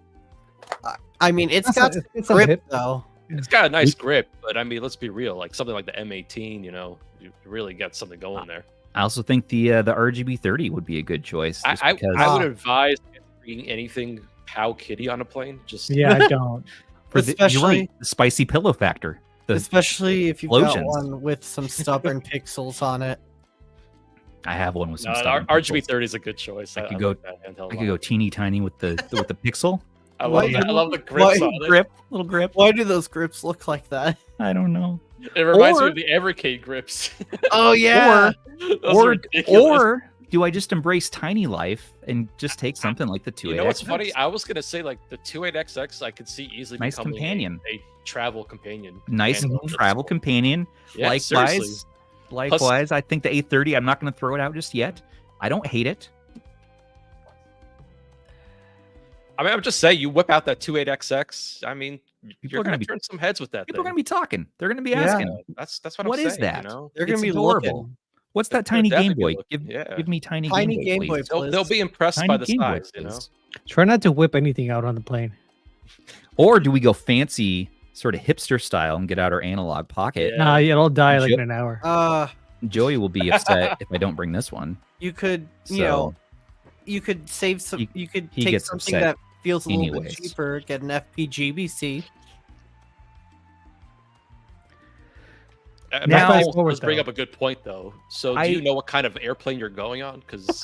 S5: I mean, it's got
S3: it's a
S5: grip
S3: hit.
S5: though.
S2: It's got a nice grip, but I mean, let's be real. Like something like the M18, you really get something going there.
S1: I also think the RGB30 would be a good choice. Just
S2: I
S1: because
S2: would advise bringing anything Powkiddy on a plane. Just
S3: Yeah, I don't.
S1: you're right,
S5: especially
S1: the spicy pillow factor.
S5: especially if you've got
S1: explosions.
S5: one with some stubborn pixels on it.
S1: I have one with some
S2: no,
S1: stuff.
S2: RGB30 is a good choice.
S1: I could
S2: like
S1: go-
S2: that handheld
S1: I
S2: a
S1: could go
S2: lot.
S1: teeny tiny with the pixel.
S2: I
S5: Why
S2: love that. I
S5: you-
S2: love the
S5: why-
S2: grips on it.
S1: Grip, little grip.
S5: Why do those grips look like that?
S1: I don't know.
S2: It reminds
S1: Or-
S2: me of the Evercade grips.
S5: Oh yeah.
S2: Those are ridiculous.
S1: Or do I just embrace tiny life and just take something like the 2
S2: You know what's funny? I was gonna say like the 28XX, I could see easily
S1: Nice
S2: becoming
S1: companion.
S2: a travel companion.
S1: Nice
S2: handheld.
S1: travel companion.
S2: Yeah, seriously.
S1: Likewise, I think the A30. I'm not going to throw it out just yet. I don't hate it.
S2: I mean, I'm just saying, you whip out that 28XX. I mean, you're
S1: are gonna
S2: gonna
S1: be-
S2: turn some heads with that.
S1: People are
S2: thing.
S1: going to be talking. They're going to be
S5: Yeah.
S1: asking,
S2: That's what
S1: what
S2: I'm
S1: is
S2: saying.
S1: that?
S2: You know?
S5: They're gonna
S1: It's
S5: be
S1: adorable.
S5: looking.
S1: What's that
S2: They're
S1: tiny Game
S2: definitely
S1: Boy?
S2: looking, yeah.
S1: Give me tiny
S5: Tiny
S1: Game
S5: Game
S1: Boy.
S5: Boy,
S1: please.
S2: They'll be impressed
S1: Tiny
S2: by the
S1: Game Boy,
S2: size. You know.
S1: please.
S3: Try not to whip anything out on the plane.
S1: Or do we go fancy, sort of hipster style, and get out our analog pocket?
S2: Yeah.
S3: Nah, it'll die like
S1: Chip.
S3: in an hour.
S1: Joey will be upset if I don't bring this one.
S5: You could,
S1: So
S5: you could save some.
S1: He-
S5: You could
S1: he
S5: take
S1: gets
S5: something
S1: upset
S5: that feels a little bit
S1: anyways.
S5: cheaper, get an FPGBC.
S1: Now-
S2: That
S3: Fast forward,
S2: does bring
S3: though.
S2: up a good point, though. So,
S1: I-
S2: do you know what kind of airplane you're going on? Because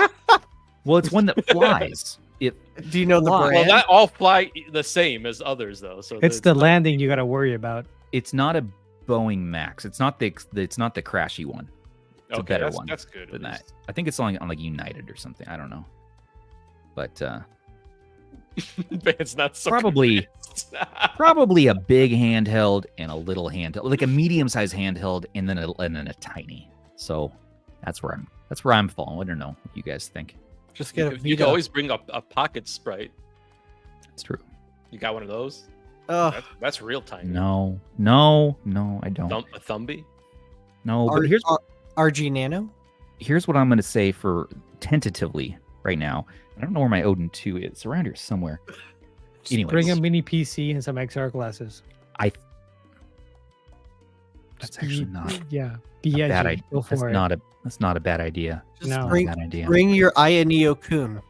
S1: well, it's one that flies. It
S5: Do you know the
S1: Well,
S5: brand?
S2: well, not all fly the same as others, though. So
S3: It's the landing you got to worry about.
S1: it's not a Boeing Max. It's not the crashy one. It's a better
S2: that's,
S1: one
S2: That's good. at
S1: than that.
S2: least.
S1: I think it's on like United or something. I don't know. But
S2: It's not so
S1: Probably-
S2: convinced.
S1: probably a big handheld and a little handheld, like a medium-sized handheld, and then a tiny. So that's where I'm falling. I don't know what you guys think.
S5: Just get a
S2: You can
S5: Vita.
S2: always bring up a pocket Sprite.
S1: It's true.
S2: You got one of those?
S5: Ugh,
S2: That's real tiny.
S1: No, I don't.
S2: A Thumbie?
S1: No, but
S5: RG Nano.
S1: here's what I'm going to say for tentatively right now. I don't know where my Odin 2 is. It's around here somewhere.
S3: Just
S1: Anyways.
S3: bring a mini PC and some XR glasses.
S1: That's actually not
S3: Yeah.
S1: a
S3: Be
S1: bad
S3: edgy.
S1: idea.
S3: Go for it.
S1: That's not a bad idea.
S5: Just
S3: No.
S5: bring,
S1: Bad idea.
S5: bring your Aya Neo Kun.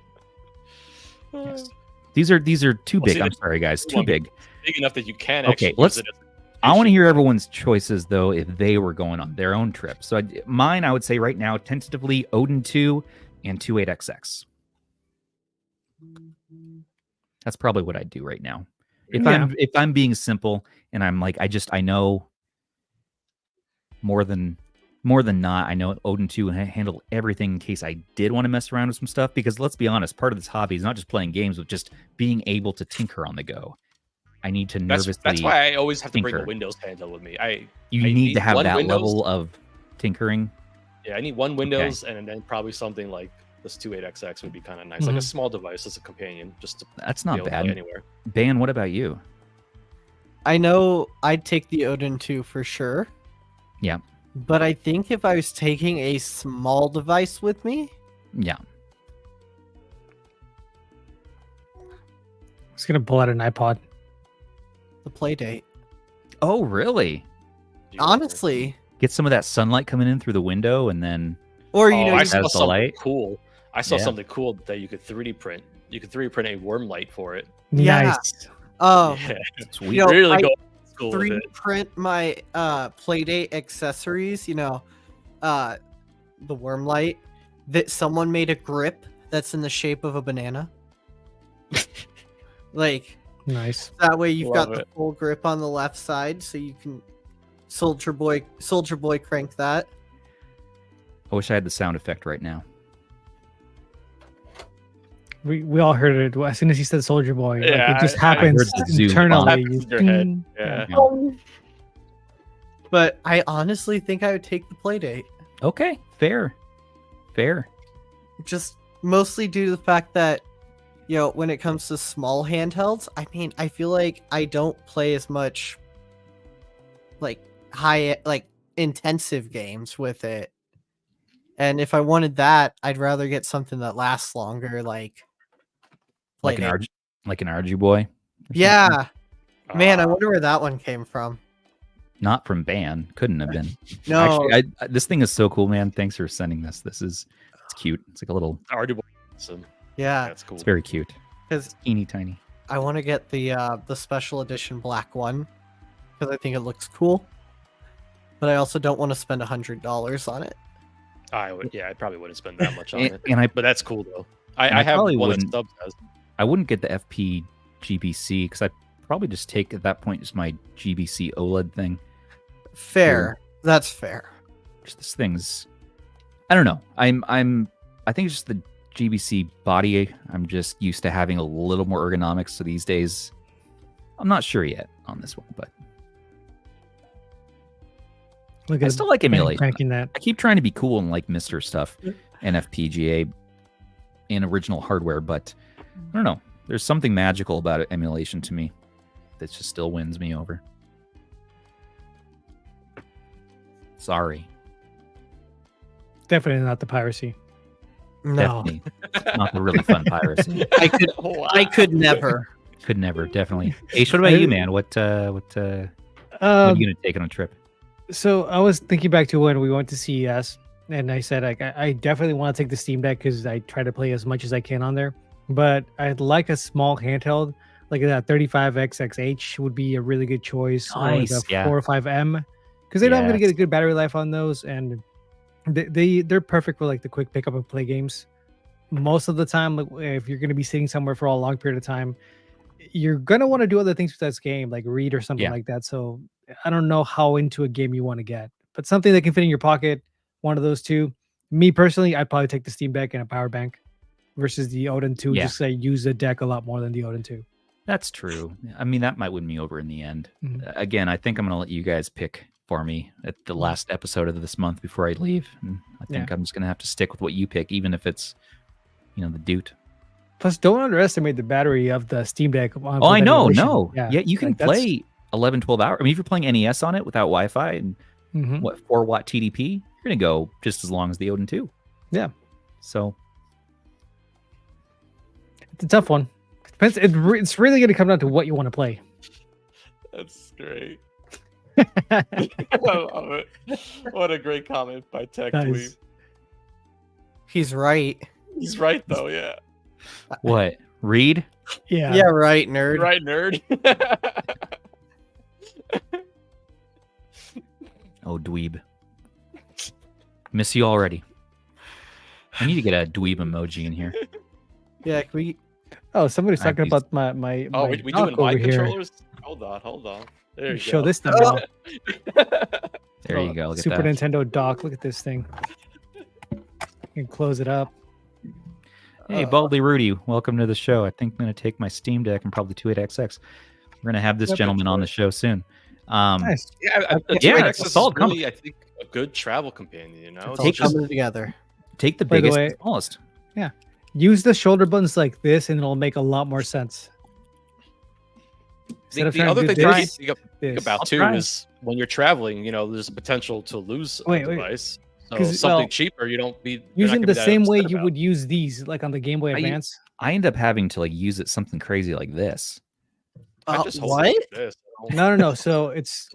S1: Yes. These are too
S2: Well,
S1: big.
S2: see,
S1: I'm sorry, guys. Too
S2: well,
S1: big.
S2: Big enough that you can
S1: Okay,
S2: actually
S1: let's-
S2: use it as
S1: I want to
S2: a
S1: hear everyone's choices though if they were going on their own trip. So mine, I would say right now, tentatively Odin 2 and 28XX. That's probably what I'd do right now. If I'm being simple and I'm like I know more than not, I know Odin 2 and handle everything in case I did want to mess around with some stuff, because let's be honest, part of this hobby is not just playing games, but just being able to tinker on the go. I need to nervously
S2: That's why I always have to bring
S1: tinker.
S2: the Windows handle with me.
S1: you
S2: I
S1: need to have
S2: one
S1: that
S2: Windows-
S1: level of tinkering.
S2: Yeah, I need one Windows and then probably something like this 28XX would be kind of nice, like a small device as a companion, just to
S1: That's
S2: be
S1: not
S2: able to play
S1: bad.
S2: anywhere.
S1: Dan, what about you?
S5: I know I'd take the Odin 2 for sure.
S1: Yeah.
S5: But I think if I was taking a small device with me,
S1: Yeah.
S3: I was gonna pull out an iPod.
S5: the Playdate.
S1: Oh, really?
S5: Honestly.
S1: Get some of that sunlight coming in through the window, and then
S5: Or, you
S2: Oh,
S5: know,
S2: I
S5: you-
S2: saw
S1: has the
S2: something
S1: light.
S2: cool. I saw
S1: Yeah.
S2: something cool that you could 3D print. You could 3D print a worm light for it.
S5: Yeah.
S3: Nice.
S2: Yeah,
S1: sweet.
S5: You know,
S2: really
S5: I
S2: go school with
S5: 3D
S2: it.
S5: print my Playdate accessories, the Wormlight that someone made a grip that's in the shape of a banana. Like,
S3: Nice.
S5: that way you've got
S2: Love
S5: the
S2: it.
S5: full grip on the left side, so you can Soldier Boy crank that.
S1: I wish I had the sound effect right now.
S3: We all heard it as soon as he said Soldier Boy. Like,
S2: Yeah,
S3: it just
S2: I
S3: happens
S1: heard the zoom
S3: internally.
S2: happens in your head. Yeah.
S5: But I honestly think I would take the Playdate.
S1: Okay, fair.
S5: Just mostly due to the fact that, you know, when it comes to small handhelds, I mean, I feel like I don't play as much like intensive games with it. And if I wanted that, I'd rather get something that lasts longer, like
S1: Like an
S5: Playdate.
S1: RG boy. or something.
S5: Yeah. Man, I
S2: Ah,
S5: wonder where that one came from.
S1: Not from Ban. Couldn't have been.
S5: No,
S1: Actually, this thing is so cool, man. Thanks for sending this. It's cute. It's like a little.
S2: RG boy. Awesome.
S5: yeah,
S2: That's cool.
S1: It's very cute.
S5: because
S1: Teeny tiny.
S5: I want to get the special edition black one because I think it looks cool. But I also don't want to spend $100 on it.
S2: I would. Yeah, I probably wouldn't spend that much on
S1: And,
S2: it.
S1: and I
S2: But that's cool though.
S1: And
S2: I
S1: I
S2: have
S1: probably
S2: one that
S1: wouldn't-
S2: Stubbs has.
S1: I wouldn't get the FP GBC because I'd probably just take at that point just my GBC OLED thing.
S5: Fair. That's fair.
S1: Just this thing's. I don't know. I think it's just the GBC body. I'm just used to having a little more ergonomics. So these days, I'm not sure yet on this one, but
S3: Look
S1: I
S3: at
S1: still like emulation.
S3: cranking that.
S1: I keep trying to be cool and like Mr. stuff and FPGA and original hardware, but I don't know. There's something magical about emulation to me that just still wins me over. Sorry.
S3: Definitely not the piracy.
S5: No,
S1: Definitely not the really fun piracy.
S5: I could never.
S1: Could never, definitely. Ace, what about you, man? What are you gonna take on a trip?
S3: So I was thinking back to when we went to CES, and I said like I definitely want to take the Steam Deck because I try to play as much as I can on there. But I'd like a small handheld, like that 35XX would be a really good choice, or
S1: Nice,
S3: the
S1: yeah.
S3: 4 or 5M, because they know I'm gonna get
S1: Yes.
S3: a good battery life on those, and they're perfect for like the quick pickup and play games. Most of the time, like if you're gonna be sitting somewhere for a long period of time, you're gonna want to do other things with this game, like read or something
S1: Yeah.
S3: like that. So I don't know how into a game you want to get, but something that can fit in your pocket, one of those two. Me personally, I'd probably take the Steam Deck and a power bank versus the Odin 2.
S1: Yeah.
S3: Just I use the deck a lot more than the Odin 2.
S1: That's true. I mean, that might win me over in the end.
S3: Mhm.
S1: Again, I think I'm gonna let you guys pick for me at the last episode of this month before I leave. And I think I'm just gonna have to stick with what you pick, even if it's, the Dute.
S3: Plus, don't underestimate the battery of the Steam Deck.
S1: Oh, I know. No.
S3: Yeah,
S1: Yeah, you can
S3: like, that's-
S1: play 11, 12 hours. I mean, if you're playing NES on it without Wi-Fi and
S3: Mhm.
S1: 4-watt TDP, you're gonna go just as long as the Odin 2.
S3: Yeah.
S1: So
S3: It's a tough one. Depends. It's really going to come down to what you want to play.
S2: That's great. I love it. What a great comment by Tech
S3: Nice.
S2: Dweeb.
S5: He's right.
S2: He's right though. Yeah.
S1: what? Read?
S3: Yeah.
S5: Yeah, right, nerd.
S2: Right, nerd.
S1: Oh, dweeb. Miss you already. I need to get a dweeb emoji in here.
S5: Yeah, can we?
S3: Oh, somebody's
S1: I've
S3: talking
S1: used-
S3: about my
S2: Oh,
S3: my
S2: we
S3: dock
S2: doing
S3: over
S2: mic
S3: here.
S2: controllers? Hold on. There you
S3: Show
S2: go.
S3: this stuff now.
S1: There you go. Look at
S3: Super
S1: that.
S3: Nintendo dock. Look at this thing. You can close it up.
S1: Hey, Baldy Rudy, welcome to the show. I think I'm going to take my Steam Deck and probably 28XX. We're going to have this
S3: Yep.
S1: gentleman on the show soon.
S3: Nice.
S2: Yeah,
S1: Yeah,
S2: it's
S1: it's a solid
S2: really, I think, a good travel companion. You know,
S5: It's
S2: It's
S5: all
S1: Take
S2: just-
S5: coming together.
S1: Take the
S3: By the
S1: biggest
S3: way-
S1: and smallest.
S3: Use the shoulder buttons like this, and it'll make a lot more sense. Instead of
S2: the
S3: trying
S2: other
S3: to
S2: thing
S3: do
S2: to
S3: this,
S2: think
S3: this.
S2: about
S1: I'll
S2: too
S1: try.
S2: is when you're traveling, there's a potential to lose
S3: Wait,
S2: a
S3: wait.
S2: device. So
S3: 'Cause,
S2: something
S3: well,
S2: cheaper, you're not
S3: using
S2: gonna
S3: the
S2: be that
S3: same way
S2: upset
S3: you
S2: about.
S3: would use these, like on the Game Boy
S1: I-
S3: Advance.
S1: I end up having to use it something crazy like this.
S2: I just hold
S5: What?
S2: it like this. I don't-
S3: No. So it's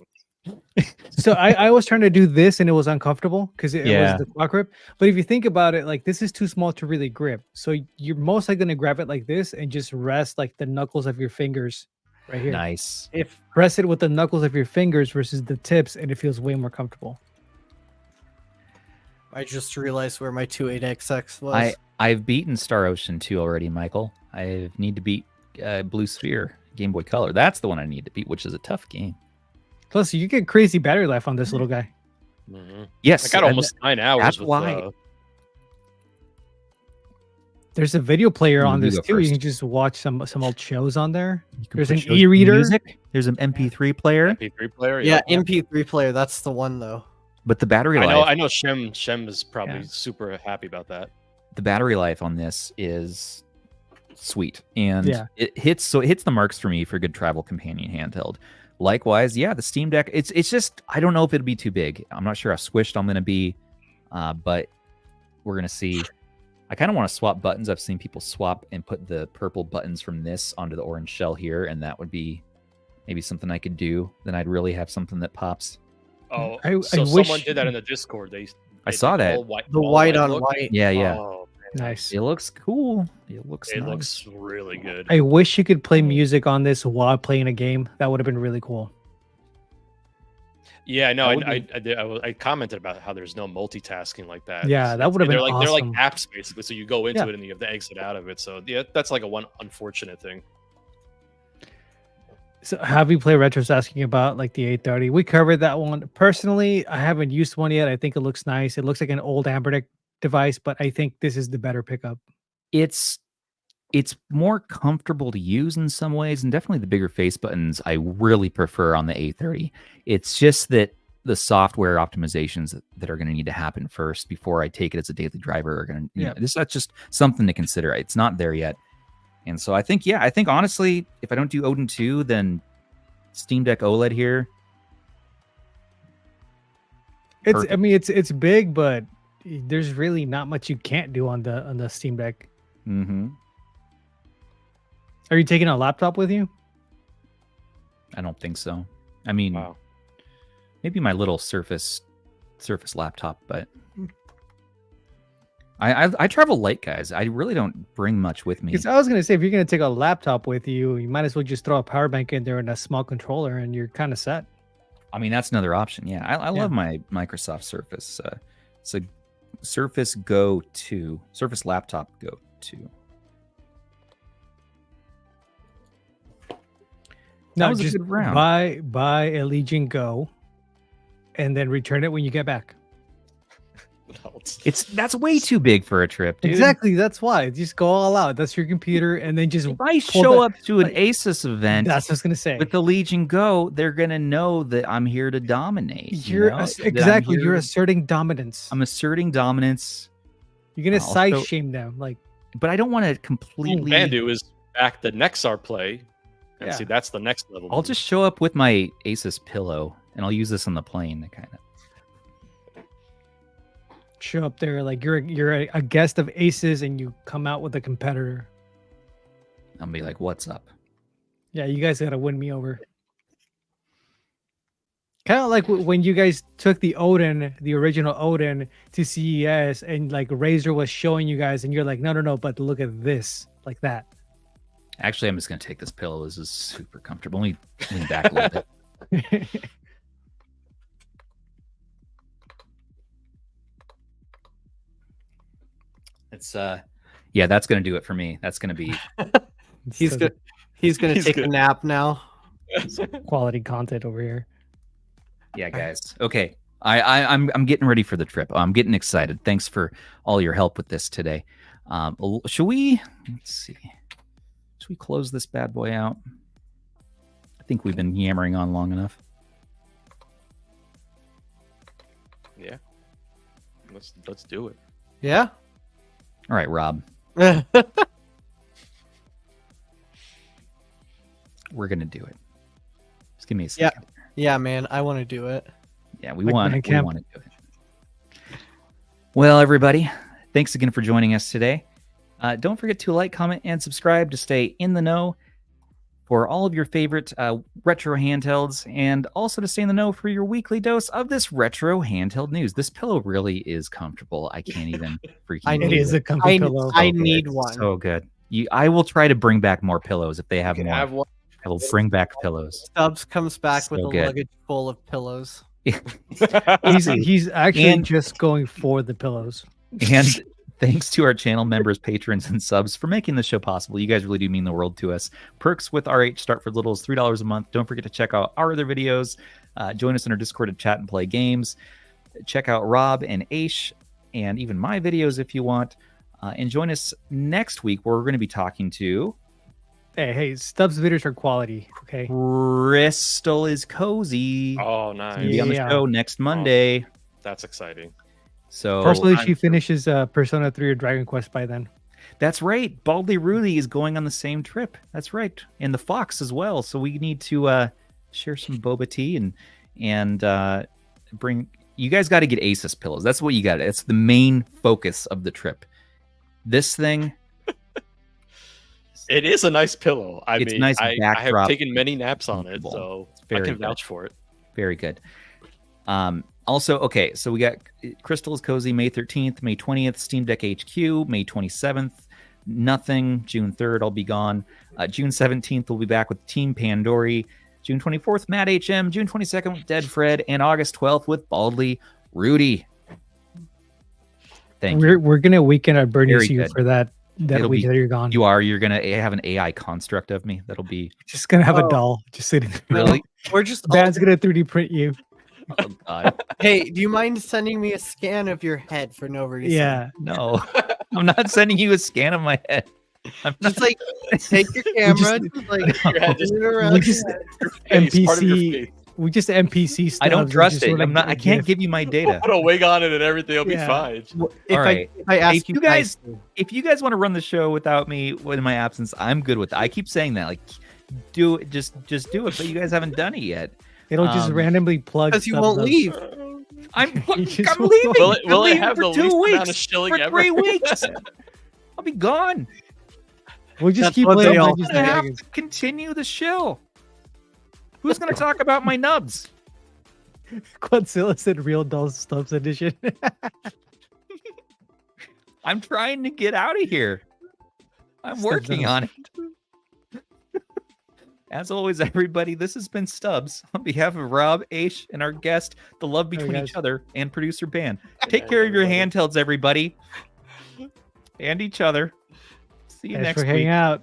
S3: so I was trying to do this and it was uncomfortable because it
S1: Yeah.
S3: was the clock grip. But if you think about it, like this is too small to really grip. So you're mostly gonna grab it like this and just rest like the knuckles of your fingers right here.
S1: Nice.
S5: If
S3: Press it with the knuckles of your fingers versus the tips, and it feels way more comfortable.
S5: I just realized where my 28XX was.
S1: I've beaten Star Ocean 2 already, Michael. I need to beat Blue Sphere Game Boy Color. That's the one I need to beat, which is a tough game.
S3: Plus, you get crazy battery life on this little guy.
S1: Yes,
S2: I got almost 9 hours.
S1: that's
S2: with,
S1: why.
S3: There's a video player on
S1: You
S3: this
S1: go
S3: too. You
S1: first.
S3: can just watch some old shows on there.
S1: You can
S3: There's
S1: put
S3: an
S1: shows-
S3: e-reader.
S1: music. There's an MP3 player,
S2: MP3 player.
S5: Yeah, MP3 player. That's the one though.
S1: but the battery life.
S2: I know. Shem is probably
S1: Yeah.
S2: super happy about that.
S1: The battery life on this is sweet, and
S3: Yeah.
S1: it hits the marks for me for a good travel companion handheld. Likewise, yeah, the Steam Deck. It's just I don't know if it'll be too big. I'm not sure how squished I'm going to be, but we're going to see. I kind of want to swap buttons. I've seen people swap and put the purple buttons from this onto the orange shell here, and that would be maybe something I could do. Then I'd really have something that pops.
S2: Oh,
S3: I
S2: so
S3: wish-
S2: someone did that in the Discord. They
S1: saw
S2: did
S1: that.
S2: all white,
S5: The
S2: all
S5: white on
S2: look.
S5: white.
S1: Yeah, yeah.
S2: Oh,
S3: Nice.
S1: It looks cool. It looks
S2: it
S1: nice.
S2: looks really good.
S3: I wish you could play music on this while playing a game. That would have been really cool.
S2: Yeah, I know.
S1: That would
S2: I commented about how there's no multitasking like that.
S3: Yeah, that would have
S2: they're
S3: been
S2: like
S3: awesome.
S2: they're like apps basically. So you go into
S3: Yeah.
S2: it and you have to exit out of it. So yeah, that's like a one unfortunate thing.
S3: So have you played Retro's asking about like the 830? We covered that one. Personally, I haven't used one yet. I think it looks nice. It looks like an old Anbernic device, but I think this is the better pickup.
S1: It's more comfortable to use in some ways, and definitely the bigger face buttons I really prefer on the A30. It's just that the software optimizations that are going to need to happen first before I take it as a daily driver are going to, that's just something to consider. It's not there yet. And so I think honestly, if I don't do Odin 2, then Steam Deck OLED here.
S3: It's I mean it's big, but there's really not much you can't do on the Steam Deck.
S1: Mm-hmm.
S3: Are you taking a laptop with you?
S1: I don't think so. I mean,
S2: Wow.
S1: maybe my little Surface laptop, but I travel light, guys. I really don't bring much with me.
S3: Because I was gonna say, if you're gonna take a laptop with you, you might as well just throw a power bank in there and a small controller, and you're kind of set.
S1: I mean, that's another option. Yeah, I love my Microsoft Surface. It's a Surface Go 2, Surface Laptop Go 2.
S3: No,
S1: was a
S3: just
S1: good round.
S3: buy a Legion Go, and then return it when you get back.
S1: That's way too big for a trip, dude.
S3: Exactly, that's why. Just go all out. That's your computer, and then just
S1: If I
S3: pull
S1: show
S3: that-
S1: up to an
S3: like,
S1: Asus event
S3: That's what I was gonna say.
S1: with the Legion Go, they're gonna know that I'm here to dominate.
S3: You're
S1: that I'm
S3: exactly.
S1: here
S3: You're
S1: to-
S3: asserting dominance.
S1: I'm asserting dominance,
S3: You're gonna
S1: also-
S3: size shame them. Like,
S1: but I don't want to
S2: What
S1: completely.
S2: you can do is back the NEXARPLay, and
S3: Yeah.
S2: see that's the next level.
S1: I'll just show up with my Asus pillow, and I'll use this on the plane to kind of.
S3: show up there like you're a guest of Aces, and you come out with a competitor.
S1: I'll be like, "What's up?"
S3: Yeah, you guys gotta win me over. Kind of like when you guys took the Odin, the original Odin, to CES, and like Razer was showing you guys, and you're like, no, but look at this, like that.
S1: Actually, I'm just gonna take this pillow. This is super comfortable. Let me lean back a little bit. It's yeah, that's gonna do it for me. That's gonna be
S5: He's
S3: So
S5: good. He's gonna
S2: He's
S5: take a
S2: good.
S5: nap now.
S3: quality content over here.
S1: yeah, guys. Okay, I'm getting ready for the trip. I'm getting excited. Thanks for all your help with this today. Should we? Let's see. Should we close this bad boy out? I think we've been yammering on long enough.
S2: Yeah. Let's do it.
S5: Yeah.
S1: All right, Rob.
S5: Yeah.
S1: We're gonna do it. Just give me a
S5: Yeah.
S1: second.
S5: Yeah, man. I want to do it.
S1: Yeah, we
S3: Like
S1: want
S3: Band Camp.
S1: to do it. Well, everybody, thanks again for joining us today. Don't forget to like, comment, and subscribe to stay in the know for all of your favorite retro handhelds, and also to stay in the know for your weekly dose of this retro handheld news. This pillow really is comfortable. I can't even freaking.
S5: I
S3: It
S1: believe
S3: is a comfy
S5: I,
S3: pillow.
S5: I
S1: good.
S5: need one.
S1: So good. I will try to bring back more pillows if they have
S2: You can
S1: more.
S2: have one.
S1: I will bring back pillows.
S5: Stubbs comes back with
S1: So
S5: a
S1: good.
S5: luggage full of pillows.
S3: He's actually
S1: And-
S3: just going for the pillows.
S1: And thanks to our channel members, patrons, and subs for making this show possible. You guys really do mean the world to us. Perks with RH start for as little as $3 a month. Don't forget to check out our other videos. Join us in our Discord to chat and play games. Check out Rob and Aish and even my videos if you want. And join us next week where we're going to be talking to
S3: Hey, Stubbs videos are quality. Okay.
S1: Crystal is Cozy.
S2: Oh,
S1: Gonna
S2: nice.
S1: be on the
S3: Yeah.
S1: show next Monday.
S2: That's exciting.
S1: So
S3: Hopefully,
S1: I'm-
S3: she finishes Persona 3 or Dragon Quest by then.
S1: That's right. Baldly Rudy is going on the same trip. That's right. And the Fox as well. So we need to share some boba tea and bring. You guys got to get Asus pillows. That's what you got. It's the main focus of the trip. This thing.
S2: It is a nice pillow. I
S1: It's
S2: mean,
S1: nice
S2: I
S1: backdrop.
S2: have taken many naps on it,
S1: Comfortable.
S2: so
S1: It's
S2: I
S1: very
S2: can
S1: good.
S2: vouch for it.
S1: Very good. Also, okay, so we got Crystal is Cozy May 13th, May 20th, Steam Deck HQ, May 27th, nothing, June 3rd, I'll be gone. June 17th, we'll be back with Team Pandori. June 24th, Matt HM. June 22nd, with Dead Fred. And August 12th, with Baldly Rudy. Thank you.
S3: We're gonna weekend at Bernie's
S1: Very
S3: you
S1: good.
S3: for that
S1: It'll
S3: week
S1: be-
S3: that you're gone.
S1: You're going to have an AI construct of me. That'll be
S3: Just gonna have a
S5: Oh.
S3: doll just sitting there.
S1: really.
S5: We're just all
S3: Dad's gonna 3D print you.
S1: Oh, God.
S5: Hey, do you mind sending me a scan of your head for no reason?
S3: Yeah.
S1: No, I'm not sending you a scan of my head. I'm not
S5: Just like take your camera, just, like
S2: Your head just-
S5: put it around
S3: we
S5: your
S3: just
S5: head.
S2: Face, part of your
S3: NPC.
S2: face.
S3: We just NPC stuff.
S1: I don't trust it. I'm not. I can't give you my data.
S2: Put a wig on it and everything will be
S3: Yeah.
S2: fine.
S5: If
S1: All
S5: I
S1: right.
S5: if I ask
S1: If you guys- If you guys want to run the show without me in my absence, I'm good with that. I keep saying that. Like, do it. Just do it. But you guys haven't done it yet.
S3: It'll just randomly plug.
S5: because you
S3: stuff
S5: won't
S3: up.
S5: leave.
S1: I'm
S3: You just
S1: I'm
S3: won't-
S1: leaving.
S2: Will it,
S1: I'm
S2: will it
S1: leaving
S2: have
S1: for
S2: the
S1: 2
S2: least
S1: weeks.
S2: amount of shilling
S1: For
S2: ever?
S1: 3 weeks. I'll be gone.
S3: We'll just
S5: That's
S3: keep
S5: what they
S3: playing
S5: all
S3: Dungeons
S1: I'm
S3: and
S1: gonna have
S3: Dragons.
S1: to continue the show. Who's gonna talk about my nubs?
S3: Quadzilla said "Real Doll Stubbs Edition."
S1: I'm trying to get out of here. I'm
S3: Stubbs
S1: working
S3: on-
S1: on it. As always, everybody, this has been Stubbs on behalf of Rob, Aish, and our guest, the love
S3: Hey,
S1: between
S3: guys.
S1: each other, and producer Ban. Take
S2: night,
S1: care of your
S2: everybody.
S1: handhelds, everybody, and each other. See you
S3: Thanks
S1: next
S3: for
S1: week.
S3: hanging out.